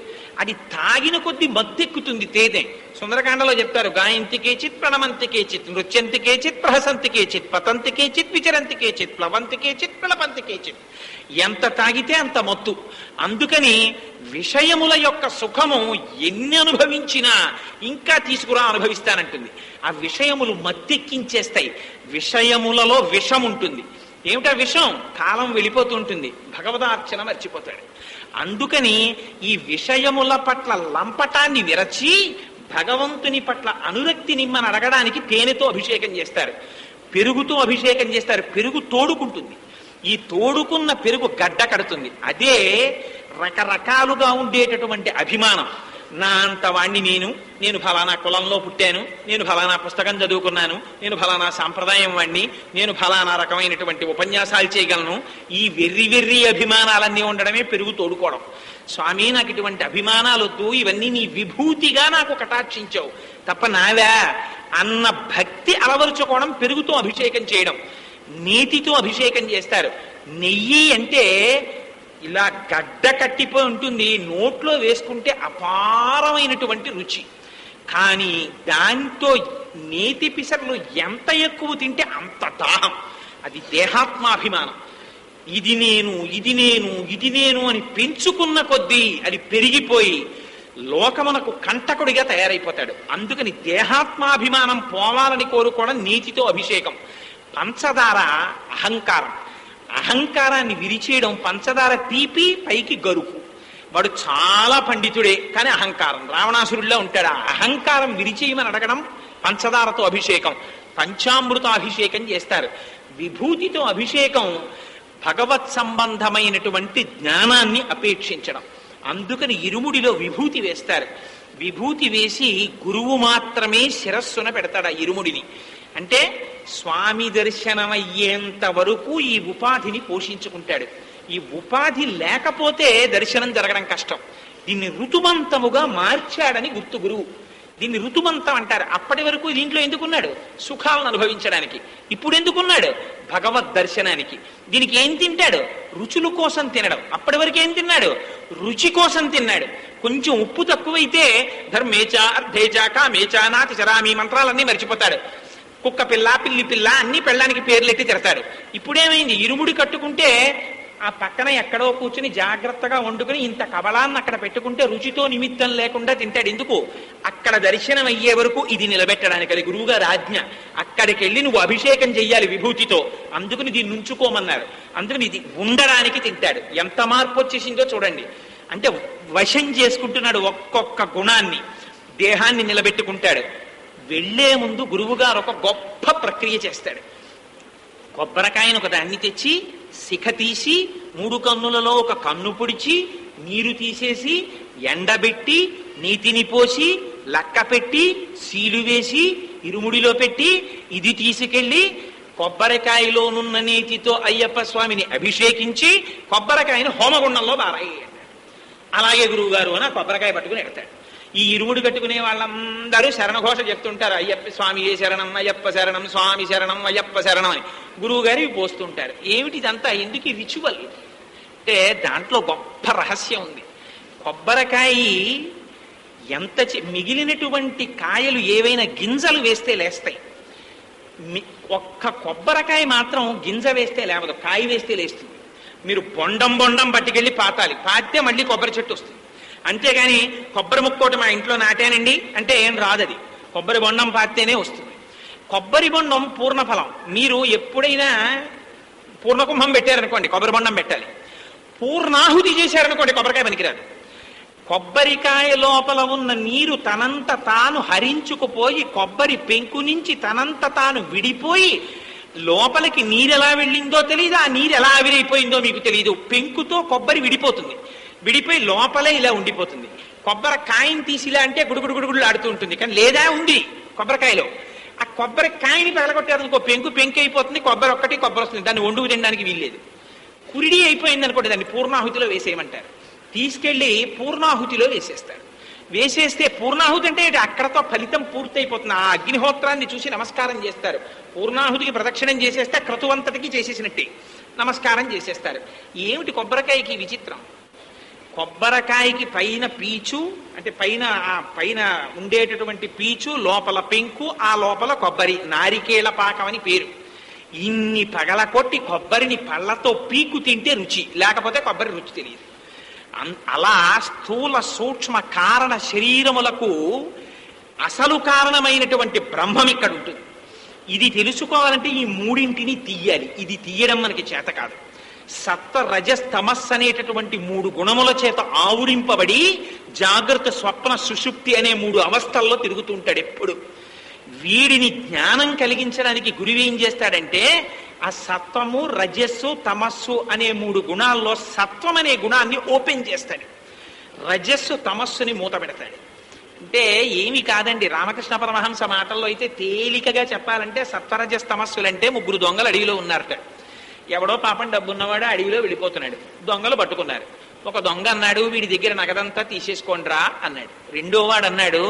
అది తాగిన కొద్దీ మత్తెక్కుతుంది తేనె. సుందరకాండలో చెప్తారు, గాయంతికే చిత్, ప్రణమంతికే చిత్, నృత్యంతికే చిత్, ప్రహసంతికే చిత్, పతంతికే చిత్, విచరంతికే చిత్, ప్లవంతికే చిత్, ప్రళపంతికే చిత్. ఎంత తాగితే అంత మత్తు. అందుకని విషయముల యొక్క సుఖము ఎన్ని అనుభవించినా ఇంకా తీసుకురా అనుభవిస్తానంటుంది. ఆ విషయములు మత్తెక్కించేస్తాయి. విషయములలో విషం ఉంటుంది. ఏమిటా విషం? కాలం వెళ్ళిపోతూ ఉంటుంది, భగవదార్చన మర్చిపోతాడు. అందుకని ఈ విషయముల పట్ల లంపటాన్ని విరచి భగవంతుని పట్ల అనురక్తి నిమ్మని అడగడానికి తేనెతో అభిషేకం చేస్తారు, పెరుగుతో అభిషేకం చేస్తారు. పెరుగు తోడుకుంటుంది. ఈ తోడుకున్న పెరుగు గడ్డ కడుతుంది. అదే రకరకాలుగా ఉండేటటువంటి అభిమానం. నా అంత వాణ్ణి నేను ఫలానా కులంలో పుట్టాను, నేను ఫలానా పుస్తకం చదువుకున్నాను, నేను ఫలానా సాంప్రదాయం వాణ్ణి, నేను ఫలానా రకమైనటువంటి ఉపన్యాసాలు చేయగలను. ఈ వెర్రి వెర్రి అభిమానాలన్నీ ఉండడమే పెరుగు తోడుకోవడం. స్వామి నాకు ఇటువంటి అభిమానాలు వద్దు, ఇవన్నీ నీ విభూతిగా నాకు కటాక్షించావు తప్ప నావా అన్న భక్తి అలవరుచుకోవడం పెరుగుతో అభిషేకం చేయడం. నీతితో అభిషేకం చేస్తారు. నెయ్యి అంటే ఇలా గడ్డ కట్టిపోయి ఉంటుంది, నోట్లో వేసుకుంటే అపారమైనటువంటి రుచి. కానీ దాంతో నేతి పిసర్లు ఎంత ఎక్కువ తింటే అంత దాహం. అది దేహాత్మాభిమానం. ఇది నేను ఇది నేను ఇది నేను అని పెంచుకున్న కొద్దీ అది పెరిగిపోయి లోకమునకు కంటకుడిగా తయారైపోతాడు. అందుకని దేహాత్మాభిమానం పోవాలని కోరుకోవడం నీతితో అభిషేకం. పంచదార అహంకారం. అహంకారాన్ని విరిచేయడం. పంచదార తీపి, పైకి గరుకు. వాడు చాలా పండితుడే కానీ అహంకారం, రావణాసురుడిలో ఉంటాడు. ఆ అహంకారం విరిచేయమని అడగడం పంచదారతో అభిషేకం. పంచామృత అభిషేకం చేస్తారు. విభూతితో అభిషేకం భగవత్ సంబంధమైనటువంటి జ్ఞానాన్ని అపేక్షించడం. అందుకని ఇరుముడిలో విభూతి వేస్తారు. విభూతి వేసి గురువు మాత్రమే శిరస్సున పెడతాడు ఆ ఇరుముడిని. అంటే స్వామి దర్శనమయ్యేంత వరకు ఈ ఉపాధిని పోషించుకుంటాడు. ఈ ఉపాధి లేకపోతే దర్శనం జరగడం కష్టం. దీన్ని ఋతుమంతముగా మార్చాడని గుర్తు గురువు. దీన్ని ఋతుమంతం అంటారు. అప్పటి వరకు దీంట్లో ఎందుకున్నాడు? సుఖాలను అనుభవించడానికి. ఇప్పుడు ఎందుకున్నాడు? భగవద్ దర్శనానికి. దీనికి ఏం తింటాడు? రుచుల కోసం తినడం. అప్పటి వరకు ఏం తిన్నాడు? రుచి కోసం తిన్నాడు. కొంచెం ఉప్పు తక్కువైతే ధర్మేచ అర్థేచ కామేచ నాతి చరామి మంత్రాలన్నీ మర్చిపోతాడు. కుక్క పిల్ల, పిల్లి పిల్ల అన్ని పెళ్ళానికి పేర్లెట్టి తిడతాడు. ఇప్పుడేమైంది? ఇరుముడి కట్టుకుంటే ఆ పక్కన ఎక్కడో కూర్చుని జాగ్రత్తగా వండుకుని ఇంత కబళాన్ని అక్కడ పెట్టుకుంటే రుచితో నిమిత్తం లేకుండా తింటాడు. ఎందుకు? అక్కడ దర్శనం అయ్యే వరకు ఇది నిలబెట్టడానికి. అది గురువుగారి ఆజ్ఞ. అక్కడికి వెళ్ళి నువ్వు అభిషేకం చెయ్యాలి విభూతితో. అందుకని దీన్ని ఉంచుకోమన్నారు. అందుకని ఇది ఉండడానికి తింటాడు. ఎంత మార్పు వచ్చేసిందో చూడండి. అంటే వశం చేసుకుంటున్నాడు ఒక్కొక్క గుణాన్ని. దేహాన్ని నిలబెట్టుకుంటాడు. వెళ్లే ముందు గురువుగారు ఒక గొప్ప ప్రక్రియ చేస్తాడు. కొబ్బరికాయను ఒక దాన్ని తెచ్చి శిఖ తీసి 3 కన్నులలో ఒక కన్ను పొడిచి నీరు తీసేసి ఎండబెట్టి నీతిని పోసి లక్క పెట్టి సీలు వేసి ఇరుముడిలో పెట్టి ఇది తీసుకెళ్లి కొబ్బరికాయలోనున్న నీతితో అయ్యప్ప స్వామిని అభిషేకించి కొబ్బరికాయని హోమగుండంలో బారాయి. అలాగే గురువు గారు అని ఆ కొబ్బరికాయ పట్టుకుని ఎడతాడు. ఈ ఇరుముడి కట్టుకునే వాళ్ళందరూ శరణఘోష చెప్తుంటారు. అయ్యప్ప స్వామి ఏ శరణం, అయ్యప్ప శరణం, స్వామి శరణం, అయ్యప్ప శరణం అని గురువు గారు ఇవి పోస్తుంటారు. ఏమిటి ఇదంతా? ఎందుకు ఈ రిచువల్ అంటే దాంట్లో గొప్ప రహస్యం ఉంది. కొబ్బరికాయ ఎంత మిగిలినటువంటి కాయలు ఏవైనా గింజలు వేస్తే లేస్తాయి. ఒక్క కొబ్బరికాయ మాత్రం గింజ వేస్తే లేవదు, కాయ వేస్తే లేస్తుంది. మీరు బొండం పట్టుకెళ్ళి పాతాలి, పాతే మళ్ళీ కొబ్బరి చెట్టు వస్తుంది. అంతేగాని కొబ్బరి ముక్కోటి మా ఇంట్లో నాటానండి అంటే ఏం రాదది. కొబ్బరి బొండం పాతేనే వస్తుంది. కొబ్బరి బొండం పూర్ణఫలం. మీరు ఎప్పుడైనా పూర్ణకుంభం పెట్టారనుకోండి, కొబ్బరి బొండం పెట్టాలి. పూర్ణాహుతి చేశారనుకోండి, కొబ్బరికాయ పనికిరాదు. కొబ్బరికాయ లోపల ఉన్న నీరు తనంత తాను హరించుకుపోయి కొబ్బరి పెంకు నుంచి తనంత తాను విడిపోయి లోపలికి నీరు ఎలా వెళ్ళిందో తెలియదు, ఆ నీరు ఎలా ఆవిరైపోయిందో మీకు తెలియదు. పెంకుతో కొబ్బరి విడిపోతుంది, విడిపోయి లోపలే ఇలా ఉండిపోతుంది. కొబ్బరికాయని తీసి ఇలా అంటే గుడుగుడు ఆడుతూ ఉంటుంది, కానీ లేదా ఉంది కొబ్బరికాయలో. ఆ కొబ్బరికాయని పగలగొట్టారనుకో పెంకు అయిపోతుంది, కొబ్బరి ఒక్కటి కొబ్బరి వస్తుంది. దాన్ని వండుకు తినడానికి వీల్లేదు. కురిడి అయిపోయింది అనుకోండి, దాన్ని పూర్ణాహుతిలో వేసేయమంటారు. తీసుకెళ్లి పూర్ణాహుతిలో వేసేస్తారు. వేసేస్తే పూర్ణాహుతి అంటే అక్కడతో ఫలితం పూర్తయిపోతుంది. ఆ అగ్నిహోత్రాన్ని చూసి నమస్కారం చేస్తారు. పూర్ణాహుతికి ప్రదక్షిణం చేసేస్తే క్రతువంతటికి చేసేసినట్టే నమస్కారం చేసేస్తారు. ఏమిటి కొబ్బరికాయకి విచిత్రం? కొబ్బరికాయకి పైన పీచు అంటే పైన ఉండేటటువంటి పీచు, లోపల పెంకు, ఆ లోపల కొబ్బరి, నారికేళ పాకం అని పేరు. ఇన్ని పగలకొట్టి కొబ్బరిని పళ్ళతో పీకు తింటే రుచి, లేకపోతే కొబ్బరి రుచి తెలియదు. అలా స్థూల సూక్ష్మ కారణ శరీరములకు అసలు కారణమైనటువంటి బ్రహ్మం ఇక్కడ ఉంటుంది. ఇది తెలుసుకోవాలంటే ఈ మూడింటిని తీయాలి. ఇది తీయడం మనకి చేత కాదు. సత్వ రజస్ తమస్ అనేటటువంటి 3 గుణముల చేత ఆవురింపబడి జాగ్రత్త స్వప్న సుషుప్తి అనే 3 అవస్థల్లో తిరుగుతుంటాడు ఎప్పుడు. వీడిని జ్ఞానం కలిగించడానికి గురువు ఏం చేస్తాడంటే ఆ సత్వము రజస్సు తమస్సు అనే 3 గుణాల్లో సత్వం అనే గుణాన్ని ఓపెన్ చేస్తాడు, రజస్సు తమస్సుని మూత పెడతాడు. అంటే ఏమి కాదండి, రామకృష్ణ పరమహంస మాటల్లో అయితే తేలికగా చెప్పాలంటే సత్వరజస్ తమస్సులంటే 3 దొంగలు అడవిలో ఉన్నారట. ఎవడో పాపం డబ్బున్నవాడు అడవిలో వెళ్ళిపోతున్నాడు, దొంగలు పట్టుకున్నారు. ఒక దొంగ అన్నాడు, వీడి దగ్గర నగదంతా తీసేసుకోండిరా అన్నాడు. రెండో వాడు అన్నాడు,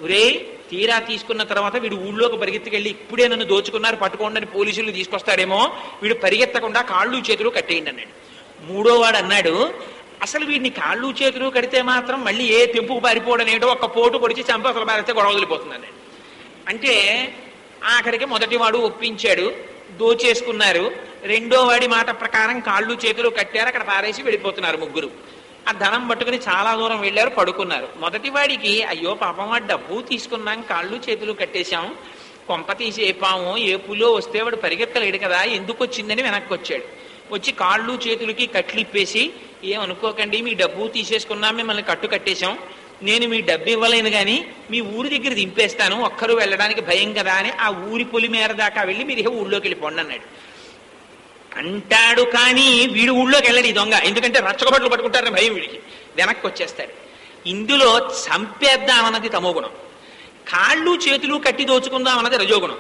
ఒరే తీరా తీసుకున్న తర్వాత వీడు ఊళ్ళోకి పరిగెత్తుకెళ్ళి ఇప్పుడే నన్ను దోచుకున్నారు పట్టుకోండి అని పోలీసులు తీసుకొస్తాడేమో, వీడు పరిగెత్తకుండా కాళ్ళు చేతులు కట్టేయండి అన్నాడు. మూడో వాడు అన్నాడు, అసలు వీడిని కాళ్ళు చేతులు కడితే మాత్రం మళ్ళీ ఏ తెంపుకు పారిపోవడం ఏటో ఒక్క పోటు పొడిచి చంప అసలు పారిస్తే గొడవ వదిలిపోతుంది అన్నాడు. అంటే ఆఖరికి మొదటి వాడు ఒప్పించాడు, దోచేసుకున్నారు. రెండో వాడి మాట ప్రకారం కాళ్ళు చేతులు కట్టారు, అక్కడ పారేసి వెళ్ళిపోతున్నారు 3. ఆ ధనం పట్టుకుని చాలా దూరం వెళ్ళారు, పడుకున్నారు. మొదటి వాడికి అయ్యో పాపం వాడు డబ్బు తీసుకున్నాం, కాళ్ళు చేతులు కట్టేశాం, కొంప తీసి ఏ పాము ఏ పులో వస్తే వాడు పరిగెత్తలేడు కదా, ఎందుకు వచ్చిందని వెనక్కి వచ్చాడు. వచ్చి కాళ్ళు చేతులకి కట్లిప్పేసి, ఏమనుకోకండి మీ డబ్బు తీసేసుకున్నాం, మిమ్మల్ని కట్టేశాం, నేను మీ డబ్బు ఇవ్వలేను కానీ మీ ఊరి దగ్గర దింపేస్తాను, ఒక్కరు వెళ్ళడానికి భయం కదా అని ఆ ఊరి పొలి మేర దాకా వెళ్ళి మీరు ఊళ్ళోకి వెళ్ళిపోండి అన్నాడు. అంటాడు కానీ వీడు ఊళ్ళోకి వెళ్ళడు ఈ దొంగ, ఎందుకంటే రచ్చకబట్లు పట్టుకుంటారని భయం వీడికి, వెనక్కి వచ్చేస్తాడు. ఇందులో చంపేద్దామన్నది తమోగుణం, కాళ్ళు చేతులు కట్టి దోచుకుందామన్నది రజోగుణం.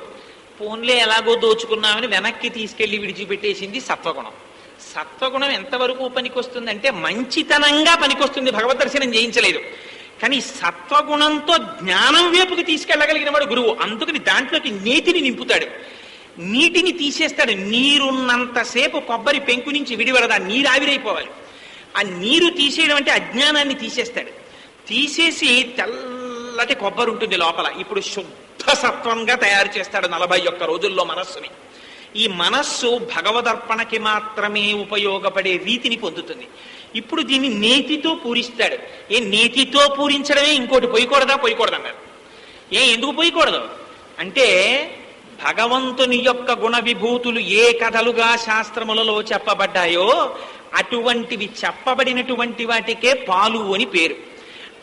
పోన్లే ఎలాగో దోచుకున్నామని వెనక్కి తీసుకెళ్లి విడిచిపెట్టేసింది సత్వగుణం. సత్వగుణం ఎంతవరకు పనికొస్తుందంటే మంచితనంగా పనికొస్తుంది, భగవద్ దర్శనం చేయించలేదు. కానీ సత్వగుణంతో జ్ఞానం వైపుకి తీసుకెళ్ళగలిగిన వాడు గురువు. అందుకని దాంట్లోకి నీతిని నింపుతాడు, నీటిని తీసేస్తాడు. నీరున్నంతసేపు కొబ్బరి పెంకు నుంచి విడివడదా, నీరు ఆవిరైపోవాలి. ఆ నీరు తీసేయడం అంటే అజ్ఞానాన్ని తీసేస్తాడు. తీసేసి తెల్లటి కొబ్బరి ఉంటుంది లోపల, ఇప్పుడు శుద్ధ సత్వంగా తయారు చేస్తాడు 41 రోజుల్లో మనస్సుని. ఈ మనస్సు భగవదర్పణకి మాత్రమే ఉపయోగపడే రీతిని పొందుతుంది. ఇప్పుడు దీన్ని నేతితో పూరిస్తాడు. నేతితో పూరించడమే, ఇంకోటి పోయకూడదన్నారు. ఎందుకు పోయకూడదు అంటే భగవంతుని యొక్క గుణ విభూతులు ఏ కథలుగా శాస్త్రములలో చెప్పబడ్డాయో అటువంటివి చెప్పబడినటువంటి వాటికే పాలు అని పేరు.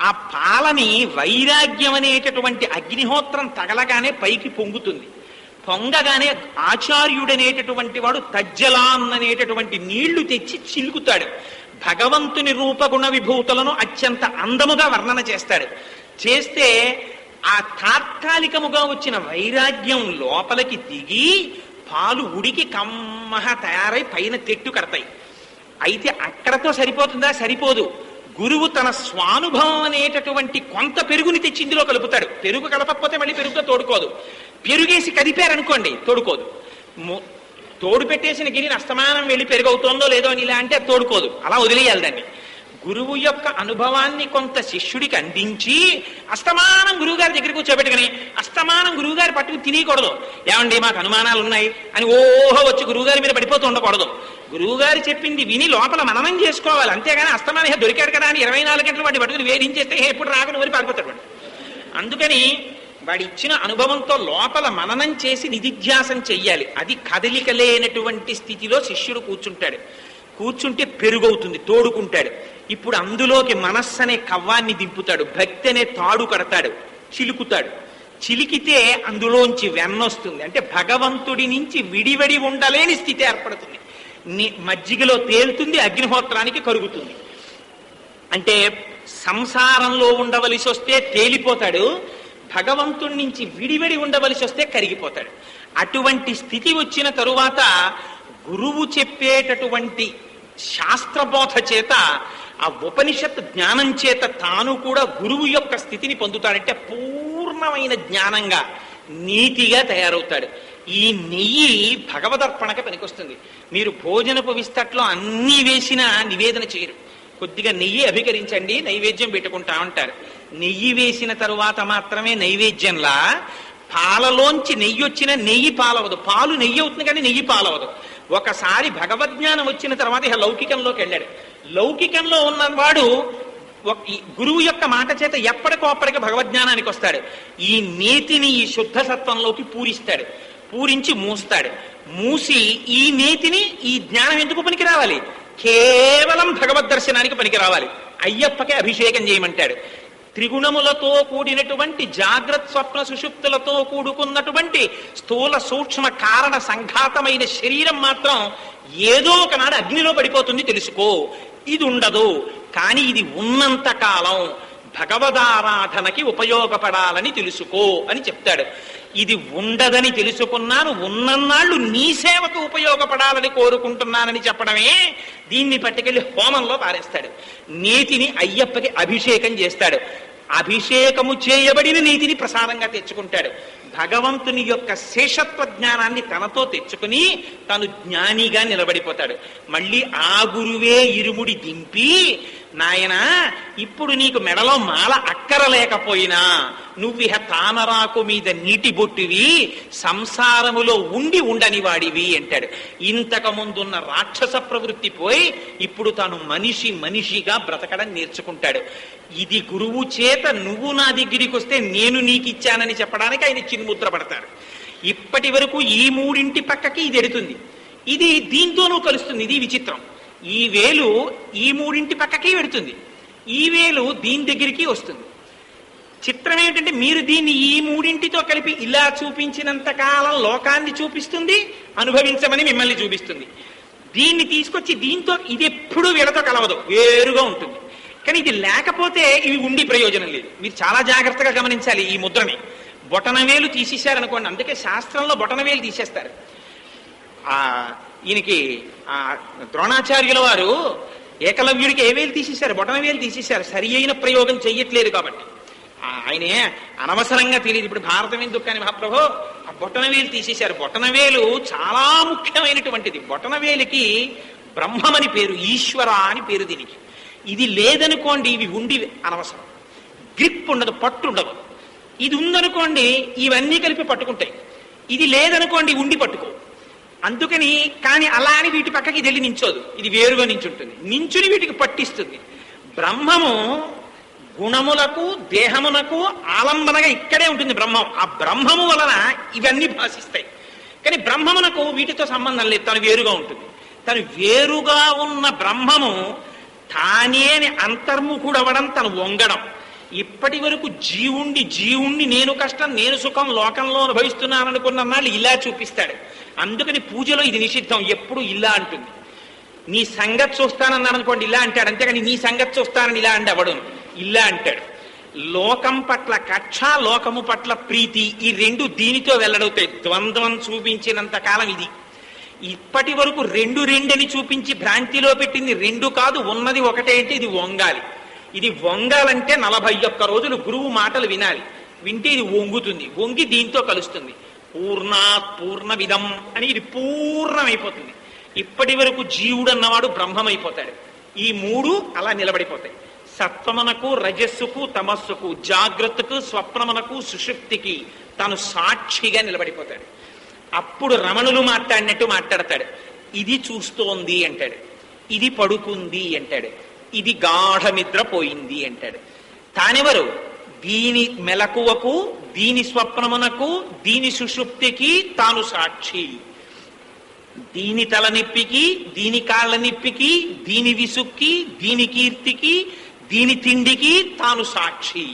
ఆ పాలని వైరాగ్యం అనేటటువంటి అగ్నిహోత్రం తగలగానే పైకి పొంగుతుంది. పొంగగానే ఆచార్యుడనేటటువంటి వాడు తజ్జలాన్ అనేటటువంటి నీళ్లు తెచ్చి చిలుకుతాడు. భగవంతుని రూపగుణ విభూతులను అత్యంత అందముగా వర్ణన చేస్తాడు. చేస్తే ఆ తాత్కాలికముగా వచ్చిన వైరాగ్యం లోపలికి దిగి పాలు ఉడికి కమ్మగా తయారై పైన తెట్టు కడతాయి. అయితే అక్కడతో సరిపోతుందా? సరిపోదు. గురువు తన స్వానుభవం అనేటటువంటి కొంత పెరుగుని తెచ్చి ఇందులో కలుపుతాడు. పెరుగు కలపకపోతే మళ్ళీ పెరుగుతో తోడుకోదు. పెరుగేసి కదిపారనుకోండి తోడుకోదు. తోడు పెట్టేసిన గిరిని అస్తమానం వెళ్ళి పెరుగు అవుతోందో లేదో అని ఇలా అంటే తోడుకోదు. అలా వదిలేయాలి దాన్ని. గురువు యొక్క అనుభవాన్ని కొంత శిష్యుడికి అందించి అస్తమానం గురువుగారి దగ్గర కూర్చోబెట్టుకుని అస్తమానం గురువుగారి పట్టుకు తినకూడదు. ఏమండి మాకు అనుమానాలు ఉన్నాయి అని ఓహో వచ్చి గురువుగారి మీద పడిపోతూ ఉండకూడదు. గురువుగారు చెప్పింది విని లోపల మననం చేసుకోవాలి. అంతేగాని అస్తమానం దొరికాడు కదా అని 24 గంటలు వాడిని పట్టుకుని వేధించేస్తే ఎప్పుడు రాకుండా వరి పారిపోతాడు వాడు. అందుకని వాడి ఇచ్చిన అనుభవంతో లోపల మననం చేసి నిధిధ్యాసం చెయ్యాలి. అది కదలిక లేనటువంటి స్థితిలో శిష్యుడు కూర్చుంటాడు. కూర్చుంటే పెరుగవుతుంది, తోడుకుంటాడు. ఇప్పుడు అందులోకి మనస్సు అనే కవ్వాన్ని దింపుతాడు, భక్తి అనే తాడు కడతాడు, చిలుకుతాడు. చిలికితే అందులోంచి వెన్నొస్తుంది. అంటే భగవంతుడి నుంచి విడివడి ఉండలేని స్థితి ఏర్పడుతుంది. మజ్జిగలో తేలుతుంది, అగ్నిహోత్రానికి కరుగుతుంది. అంటే సంసారంలో ఉండవలసి వస్తే తేలిపోతాడు, భగవంతుడి నుంచి విడివడి ఉండవలసి వస్తే కరిగిపోతాడు. అటువంటి స్థితి వచ్చిన తరువాత గురువు చెప్పేటటువంటి శాస్త్రబోధ చేత, ఆ ఉపనిషత్ జ్ఞానం చేత తాను కూడా గురువు యొక్క స్థితిని పొందుతాడంటే పూర్ణమైన జ్ఞానంగా నీతిగా తయారవుతాడు. ఈ నెయ్యి భగవదర్పణకి పనికొస్తుంది. మీరు భోజనపు విస్తట్లో అన్నీ వేసినా నివేదన చేయరు. కొద్దిగా నెయ్యి అభికరించండి, నైవేద్యం పెట్టుకుంటా ఉంటారు. నెయ్యి వేసిన తరువాత మాత్రమే నైవేద్యంలా పాలలోంచి నెయ్యి వచ్చిన నెయ్యి పాలవదు, పాలు నెయ్యి అవుతుంది కానీ నెయ్యి పాలవదు. ఒకసారి భగవద్జ్ఞానం వచ్చిన తర్వాత ఇక లౌకికంలోకి వెళ్ళాడు. లౌకికంలో ఉన్నవాడు గురువు యొక్క మాట చేత ఎప్పటికోప్పటికి భగవద్జ్ఞానానికి వస్తాడు. ఈ నేతిని ఈ శుద్ధ సత్వంలోకి పూరిస్తాడు, పూరించి మూస్తాడు. మూసి ఈ నేతిని, ఈ జ్ఞానం ఎందుకు పనికి రావాలి? కేవలం భగవద్ దర్శనానికి పనికి రావాలి. అయ్యప్పకే అభిషేకం చేయమంటాడు. త్రిగుణములతో కూడినటువంటి జాగ్రత్త స్వప్న సుషుప్తులతో కూడుకున్నటువంటి స్థూల సూక్ష్మ కారణ సంఘాతమైన శరీరం మాత్రం ఏదో ఒకనాడు అగ్నిలో పడిపోతుంది తెలుసుకో. ఇది ఉండదు, కానీ ఇది ఉన్నంత కాలం భగవదారాధనకి ఉపయోగపడాలని తెలుసుకో అని చెప్తాడు. ఇది ఉండదని తెలుసుకున్నాను, ఉన్నన్నాళ్ళు నీ సేవకు ఉపయోగపడాలని కోరుకుంటున్నానని చెప్పడమే దీన్ని పట్టుకెళ్లి హోమంలో పారేస్తాడు. నీతిని అయ్యప్పకి అభిషేకం చేస్తాడు. అభిషేకము చేయబడిన నీతిని ప్రసాదంగా తెచ్చుకుంటాడు. భగవంతుని యొక్క శేషత్వ జ్ఞానాన్ని తనతో తెచ్చుకుని తను జ్ఞానిగా నిలబడిపోతాడు. మళ్ళీ ఆ గురువే ఇరుముడి దింపి, నాయనా ఇప్పుడు నీకు మెడలో మాల అక్కరలేకపోయినా నువ్విహ తామరాకు మీద నీటి బొట్టివి, సంసారములో ఉండి ఉండని వాడివి అంటాడు. ఇంతకు ముందున్న రాక్షస ప్రవృత్తి పోయి ఇప్పుడు తాను మనిషిగా బ్రతకడం నేర్చుకుంటాడు. ఇది గురువు చేత నువ్వు నా దగ్గరికి వస్తే నేను నీకు ఇచ్చానని చెప్పడానికి ఆయన చిన్ముద్ర పడతారు. ఇప్పటి వరకు ఈ మూడింటి పక్కకి ఇది ఎడుతుంది, ఇది దీంతోనూ కలుస్తుంది. ఇది విచిత్రం. ఈ వేలు ఈ మూడింటి పక్కకి వెడుతుంది, ఈ వేలు దీని దగ్గరికి వస్తుంది. చిత్రం ఏమిటంటే మీరు దీన్ని ఈ మూడింటితో కలిపి ఇలా చూపించినంత కాలం లోకాన్ని చూపిస్తుంది, అనుభవించమని మిమ్మల్ని చూపిస్తుంది. దీన్ని తీసుకొచ్చి దీంతో ఇది ఎప్పుడూ వీళ్ళతో కలవదు, వేరుగా ఉంటుంది. కానీ ఇది లేకపోతే ఇవి ఉండి ప్రయోజనం లేదు. మీరు చాలా జాగ్రత్తగా గమనించాలి ఈ ముద్రని. బొటనవేలు తీసేశారనుకోండి, అందుకే శాస్త్రంలో బొటనవేలు తీసేస్తారు. ఈయనకి ద్రోణాచార్యుల వారు ఏకలవ్యుడికి ఏ వేలు తీసేశారు? బొటనవేలు తీసేశారు. సరి అయిన ప్రయోగం చెయ్యట్లేదు కాబట్టి. ఆయనే అనవసరంగా తెలియదు. ఇప్పుడు భారతం ఎందుకు కానీ మహాప్రభు ఆ బొటనవేలు తీసేశారు. బొటనవేలు చాలా ముఖ్యమైనటువంటిది. బొటనవేలుకి బ్రహ్మమని పేరు, ఈశ్వర అని పేరు దీనికి. ఇది లేదనుకోండి ఇవి ఉండి అనవసరం, గ్రిప్ ఉండదు, పట్టు ఉండదు. ఇది ఉందనుకోండి ఇవన్నీ కలిపి పట్టుకుంటాయి. ఇది లేదనుకోండి ఉండి పట్టుకో. అందుకని కానీ అలా అని వీటి పక్కకి ఇది వెళ్ళి నించోదు, ఇది వేరుగా నించుంటుంది. నించుని వీటికి పట్టిస్తుంది. బ్రహ్మము గుణములకు దేహమునకు ఆలంబనగా ఇక్కడే ఉంటుంది బ్రహ్మం. ఆ బ్రహ్మము వలన ఇవన్నీ భాషిస్తాయి. కానీ బ్రహ్మమునకు వీటితో సంబంధం లేదు, తను వేరుగా ఉంటుంది. తను వేరుగా ఉన్న బ్రహ్మము తానే అంతర్ముఖుడవడం, తను వంగడం. ఇప్పటి వరకు జీవుణ్ణి నేను కష్టం నేను సుఖం లోకంలో అనుభవిస్తున్నాను అనుకున్న నాళ్ళు ఇలా చూపిస్తాడు. అందుకని పూజలో ఇది నిషిద్ధం, ఎప్పుడు ఇలా అంటుంది. నీ సంగతి చూస్తానన్నాడు అనుకోండి ఇలా అంటాడు, అంతేకాని నీ సంగతి చూస్తానని ఇలా అండి అవడు, ఇలా అంటాడు. లోకం పట్ల కక్ష, లోకము పట్ల ప్రీతి, ఈ రెండు దీనితో వెల్లడవుతాయి. ద్వంద్వం చూపించినంత కాలం ఇది. ఇప్పటి వరకు రెండు రెండని చూపించి భ్రాంతిలో పెట్టింది రెండు కాదు, ఉన్నది ఒకటే. అంటే ఇది వంగాలి. ఇది వంగాలంటే 41 రోజులు గురువు మాటలు వినాలి. వింటే ఇది వంగుతుంది, వంగి దీంతో కలుస్తుంది. పూర్ణాత్ పూర్ణమిదం అని ఇది పూర్ణమైపోతుంది. ఇప్పటి వరకు జీవుడు అన్నవాడు బ్రహ్మమైపోతాడు. ఈ మూడు అలా నిలబడిపోతాయి. సత్వమునకు, రజస్సుకు, తమస్సుకు, జాగ్రత్తకు, స్వప్నమునకు, సుషుప్తికి తాను సాక్షిగా నిలబడిపోతాడు. అప్పుడు రమణులు మాట్లాడినట్టు మాట్లాడతాడు. ఇది చూస్తోంది అంటాడు, ఇది పడుకుంది అంటాడు, ఇది గాఢ నిద్ర పోయింది అంటాడు. తానెవరు? దీని మెలకువకు, దీని స్వప్నమునకు, దీని సుషుప్తికి తాను సాక్షి. దీని తలనొప్పికి, దీని కాళ్ళ నొప్పికి, దీని విసుక్కి, దీని కీర్తికి, దీని తిండికి తాను సాక్షి.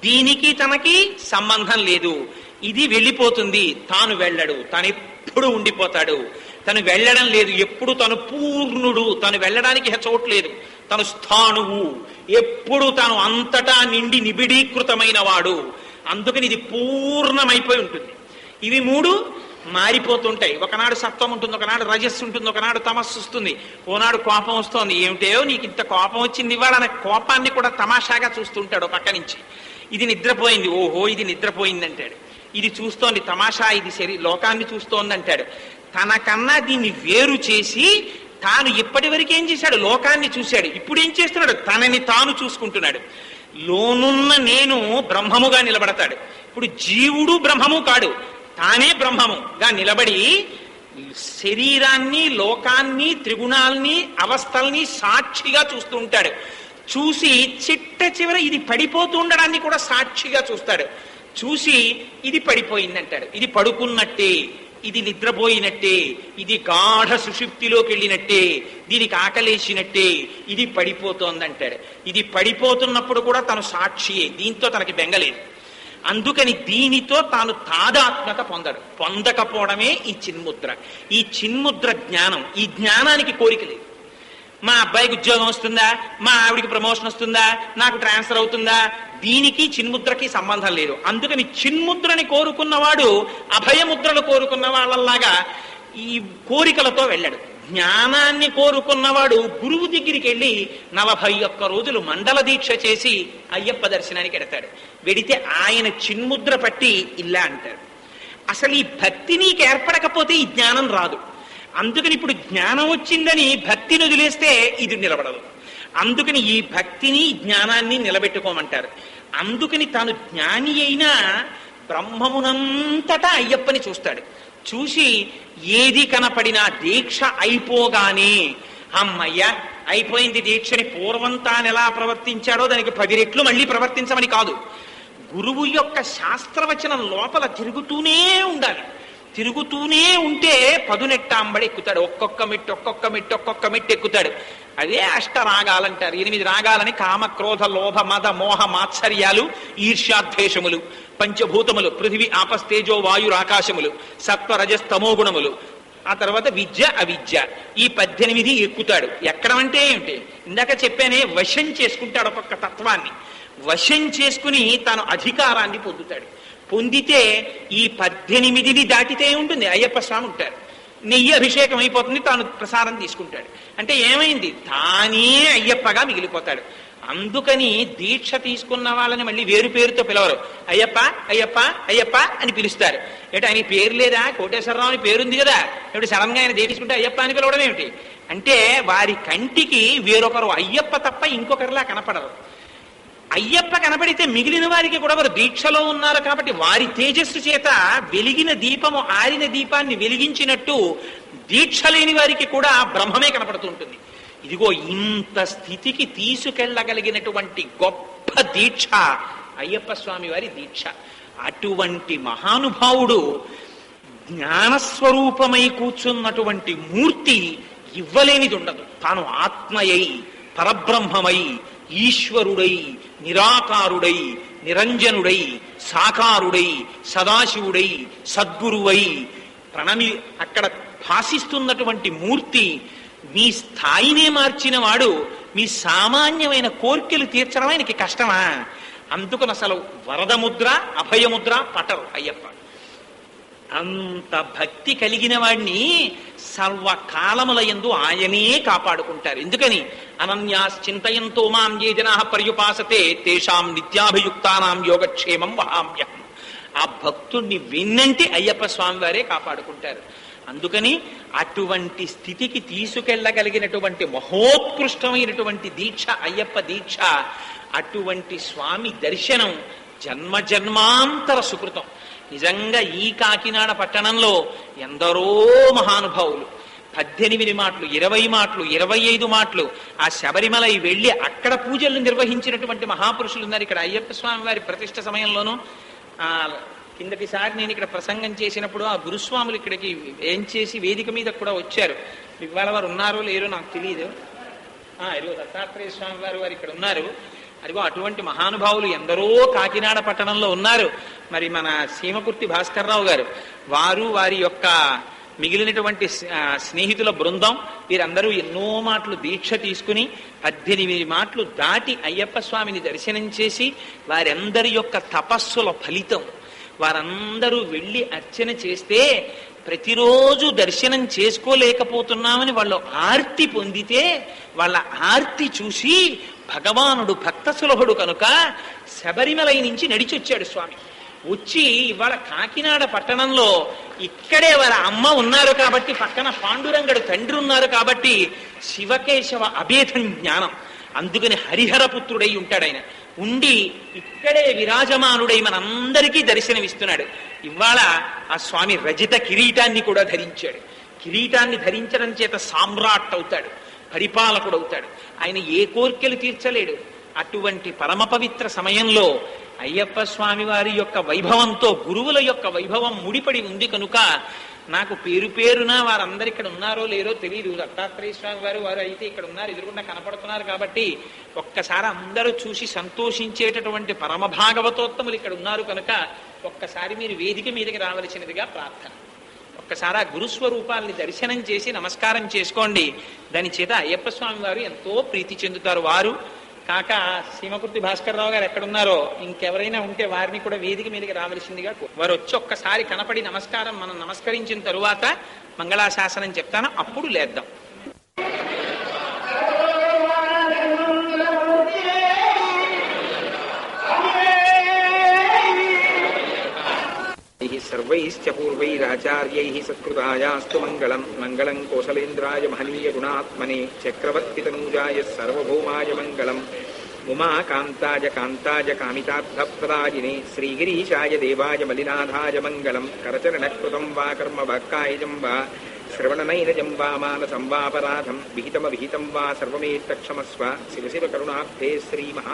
దీనికి తనకి సంబంధం లేదు. ఇది వెళ్ళిపోతుంది, తాను వెళ్ళడు, తాను ఎప్పుడు ఉండిపోతాడు. తను వెళ్ళడం లేదు, ఎప్పుడు తను పూర్ణుడు, తను వెళ్ళడానికి చోట్లేదు, తను స్థాణువు, ఎప్పుడు తాను అంతటా నిండి నిబిడీకృతమైన వాడు. అందుకని ఇది పూర్ణమైపోయి ఉంటుంది. ఇవి మూడు మారిపోతుంటాయి. ఒకనాడు సత్వం ఉంటుంది, ఒకనాడు రజస్సు ఉంటుంది, ఒకనాడు తమస్సు వస్తుంది, ఓనాడు కోపం వస్తుంది. ఏమిటో నీకు ఇంత కోపం వచ్చింది ఇవాళ అనే కోపాన్ని కూడా తమాషాగా చూస్తుంటాడు పక్క నుంచి. ఇది నిద్రపోయింది, ఓహో ఇది నిద్రపోయింది అంటాడు. ఇది చూస్తోంది తమాషా, ఇది లోకాన్ని చూస్తోంది అంటాడు. తనకన్నా దీన్ని వేరు చేసి తాను ఇప్పటి వరకు ఏం చేశాడు? లోకాన్ని చూశాడు. ఇప్పుడు ఏం చేస్తున్నాడు? తనని తాను చూసుకుంటున్నాడు. లోనున్న నేను బ్రహ్మముగా నిలబడతాడు. ఇప్పుడు జీవుడు బ్రహ్మము కాడు, తానే బ్రహ్మముగా నిలబడి శరీరాన్ని, లోకాన్ని, త్రిగుణాల్ని, అవస్థల్ని సాక్షిగా చూస్తూ ఉంటాడు. చూసి చిట్ట చివర ఇది పడిపోతూ ఉండడాన్ని కూడా సాక్షిగా చూస్తాడు. చూసి ఇది పడిపోయిందంటాడు, ఇది పడుకున్నట్టే, ఇది నిద్రపోయినట్టే, ఇది గాఢ సుషుప్తిలోకి వెళ్ళినట్టే, దీనికి ఆకలేసినట్టే, ఇది పడిపోతోందంటాడు. ఇది పడిపోతున్నప్పుడు కూడా తను సాక్షియే, దీంతో తనకి బెంగలేదు. అందుకని దీనితో తాను తాదాత్మ్యత పొందకపోవడమే ఈ చిన్ముద్ర. ఈ చిన్ముద్ర జ్ఞానం. ఈ జ్ఞానానికి కోరిక లేదు. మా అబ్బాయికి ఉద్యోగం వస్తుందా, మా ఆవిడికి ప్రమోషన్ వస్తుందా, నాకు ట్రాన్స్ఫర్ అవుతుందా, దీనికి చిన్ముద్రకి సంబంధం లేదు. అందుకని చిన్ముద్రని కోరుకున్నవాడు అభయముద్రలు కోరుకున్న వాళ్ళలాగా ఈ కోరికలతో వెళ్ళాడు. జ్ఞానాన్ని కోరుకున్నవాడు గురువు దగ్గరికి వెళ్ళి 41 రోజులు మండల దీక్ష చేసి అయ్యప్ప దర్శనానికి వెడతాడు. వెడితే ఆయన చిన్ముద్ర పట్టి ఇలా అంటాడు. అసలు ఈ భక్తి నీకు ఏర్పడకపోతే ఈ జ్ఞానం రాదు. అందుకని ఇప్పుడు జ్ఞానం వచ్చిందని భక్తిని వదిలేస్తే ఇది నిలబడదు. అందుకని ఈ భక్తిని, జ్ఞానాన్ని నిలబెట్టుకోమంటారు. అందుకని తాను జ్ఞాని అయినా బ్రహ్మమునంతటా అయ్యప్పని చూస్తాడు. చూసి ఏది కనపడినా దీక్ష అయిపోగానే అమ్మయ్య అయిపోయింది దీక్షని, పూర్వం తాను ఎలా ప్రవర్తించాడో దానికి 10 రెట్లు మళ్ళీ ప్రవర్తించమని కాదు. గురువు యొక్క శాస్త్రవచనం లోపల తిరుగుతూనే ఉండాలి. తిరుగుతూనే ఉంటే పదునెట్టాంబడి ఎక్కుతాడు. ఒక్కొక్క మెట్టు ఎక్కుతాడు. అదే అష్టరాగాలంటారు. 8 రాగాలని కామ, క్రోధ, లోభ, మద, మోహ, మాత్సర్యాలు, ఈర్ష్యాద్వేషములు, పంచభూతములు, పృథివీ, ఆపస్తేజో, వాయుర్, ఆకాశములు, సత్వ, రజస్తమో గుణములు. ఆ తర్వాత విద్య, అవిద్య. ఈ 18 ఎక్కుతాడు. ఎక్కడం అంటే ఏమిటి? ఇందాక చెప్పానే, వశం చేసుకుంటాడు. ఒక్కొక్క తత్వాన్ని వశం చేసుకుని తాను అధికారాన్ని పొందుతాడు. పొందితే ఈ 18ని దాటితే ఉంటుంది. అయ్యప్ప స్వామి ఉంటారు, నెయ్యి అభిషేకం అయిపోతుంది, తాను ప్రసాదం తీసుకుంటాడు. అంటే ఏమైంది? తానే అయ్యప్పగా మిగిలిపోతాడు. అందుకని దీక్ష తీసుకున్న వాళ్ళని మళ్ళీ వేరు పేరుతో పిలవరు. అయ్యప్ప అయ్యప్ప అయ్యప్ప అని పిలుస్తారు. ఏమిటి ఆయన పేరు లేదా? కోటేశ్వరరావు అని పేరుంది కదా, ఏమిటి సడన్ గా ఆయన తీసుకుంటే అయ్యప్ప అని పిలవడం ఏమిటి? అంటే వారి కంటికి వేరొకరు అయ్యప్ప తప్ప ఇంకొకరిలా కనపడరు. అయ్యప్ప కనపడితే మిగిలిన వారికి కూడా వారు దీక్షలో ఉన్నారు కాబట్టి వారి తేజస్సు చేత వెలిగిన దీపము ఆరిన దీపాన్ని వెలిగించినట్టు దీక్ష లేని వారికి కూడా బ్రహ్మమే కనపడుతూ ఉంటుంది. ఇదిగో ఇంత స్థితికి తీసుకెళ్లగలిగినటువంటి గొప్ప దీక్ష అయ్యప్ప స్వామి వారి దీక్ష. అటువంటి మహానుభావుడు, జ్ఞానస్వరూపమై కూర్చున్నటువంటి మూర్తి ఇవ్వలేనిది ఉండదు. తాను ఆత్మయై, పరబ్రహ్మమై, ఈశ్వరుడై, నిరాకారుడై, నిరంజనుడై, సాకారుడై, సదాశివుడై, సద్గురువై అక్కడ భాసిస్తున్నటువంటి మూర్తి మీ స్థాయినే మార్చిన వాడు మీ సామాన్యమైన కోర్కెలు తీర్చడం ఆయనకి కష్టమా? అందుకని అసలు వరదముద్ర అభయముద్ర పటరు అయ్యప్ప. అంత భక్తి కలిగిన వాడిని సర్వకాలముల యందు ఆయనే కాపాడుకుంటారు. ఎందుకని అనన్యాశ్చింతయంతో మాం ఏ జనాః పర్యుపాసతే తేషాం నిత్యాభియుక్తానాం యోగక్షేమం వహామ్యహం. ఆ భక్తుణ్ణి విన్నంటి అయ్యప్ప స్వామి వారే కాపాడుకుంటారు. అందుకని అటువంటి స్థితికి తీసుకెళ్లగలిగినటువంటి మహోత్కృష్టమైనటువంటి దీక్ష అయ్యప్ప దీక్ష. అటువంటి స్వామి దర్శనం జన్మ జన్మాంతర సుకృతం. నిజంగా ఈ కాకినాడ పట్టణంలో ఎందరో మహానుభావులు 18 మాటలు 20 మాటలు 25 మాటలు ఆ శబరిమల వెళ్ళి అక్కడ పూజలు నిర్వహించినటువంటి మహాపురుషులు ఉన్నారు. ఇక్కడ అయ్యప్ప స్వామి వారి ప్రతిష్ఠ సమయంలోనూ కిందటిసారి నేను ఇక్కడ ప్రసంగం చేసినప్పుడు ఆ గురుస్వాములు ఇక్కడికి ఏం చేసి వేదిక మీద కూడా వచ్చారు. ఇవాళ వారు ఉన్నారో లేరో నాకు తెలియదు. ఇదిగో దత్తాత్రేయ స్వామి వారు ఇక్కడ ఉన్నారు. అదిగో అటువంటి మహానుభావులు ఎందరో కాకినాడ పట్టణంలో ఉన్నారు. మరి మన సీమకుర్తి భాస్కర్రావు గారు వారు వారి యొక్క మిగిలినటువంటి స్నేహితుల బృందం వీరందరూ ఎన్నో మాటలు దీక్ష తీసుకుని 18 మాటలు దాటి అయ్యప్ప స్వామిని దర్శనం చేసి వారందరి యొక్క తపస్సుల ఫలితం వారందరూ వెళ్ళి అర్చన చేస్తే ప్రతిరోజు దర్శనం చేసుకోలేకపోతున్నామని వాళ్ళు ఆర్తి పొందితే వాళ్ళ ఆర్తి చూసి భగవానుడు భక్త సులభుడు కనుక శబరిమలై నుంచి నడిచొచ్చాడు స్వామి. వచ్చి ఇవాళ కాకినాడ పట్టణంలో ఇక్కడే వాళ్ళ అమ్మ ఉన్నారు కాబట్టి, పక్కన పాండురంగడు తండ్రి ఉన్నారు కాబట్టి శివకేశవ అభేదం జ్ఞానం. అందుకని హరిహరపుత్రుడై ఉంటాడు ఆయన. ఉండి ఇక్కడే విరాజమానుడై మనందరికీ దర్శనమిస్తున్నాడు. ఇవాళ ఆ స్వామి రజిత కిరీటాన్ని కూడా ధరించాడు. కిరీటాన్ని ధరించడం చేత సామ్రాట్ అవుతాడు, పరిపాలకుడు అవుతాడు. ఆయన ఏ కోర్కెలు తీర్చలేడు. అటువంటి పరమ పవిత్ర సమయంలో అయ్యప్ప స్వామి వారి యొక్క వైభవంతో గురువుల యొక్క వైభవం ముడిపడి ఉంది కనుక నాకు పేరు పేరున వారందరు ఇక్కడ ఉన్నారో లేరో తెలియదు. దత్తాత్రేయ స్వామి వారు అయితే ఇక్కడ ఉన్నారు, ఎదురుకుండా కనపడుతున్నారు కాబట్టి ఒక్కసారి అందరూ చూసి సంతోషించేటటువంటి పరమ భాగవతోత్తములు ఇక్కడ ఉన్నారు కనుక ఒక్కసారి మీరు వేదిక మీదకి రావలసినదిగా ప్రార్థన. ఒక్కసారి ఆ గురుస్వరూపాలని దర్శనం చేసి నమస్కారం చేసుకోండి. దాని చేత అయ్యప్ప స్వామి వారు ఎంతో ప్రీతి చెందుతారు. వారు కాక సీమకుర్తి భాస్కర్రావు గారు ఎక్కడున్నారో ఇంకెవరైనా ఉంటే వారిని కూడా వేదిక మీదకి రావలసిందిగా వారు వచ్చి ఒక్కసారి కనపడి నమస్కారం మనం నమస్కరించిన తరువాత మంగళాశాసనం చెప్తాను, అప్పుడు లేద్దాం. సర్వైశ్చ పూర్వైరాచార్యైః సత్కృతాయాస్తు మంగళం. మంగళం కోసలేంద్రాయ మహనీయ గుణాత్మనే చక్రవర్తితనూజాయ సర్వభౌమాయ మంగళం. ఉమాకాంతాయ కాంతాయ కామితార్థప్రదాయినే శ్రీగిరీశాయ దేవాయ మలినాథాయ మంగళం. కరచరణకృతం వా కర్మ వాక్కాయజం వా శ్రవణనైనజం వా మానసం వాపరాధం విహితమవిహితం వా సర్వమేత్తక్షమస్వ. శివ శివ కరుణాబ్ధే శ్రీ మహా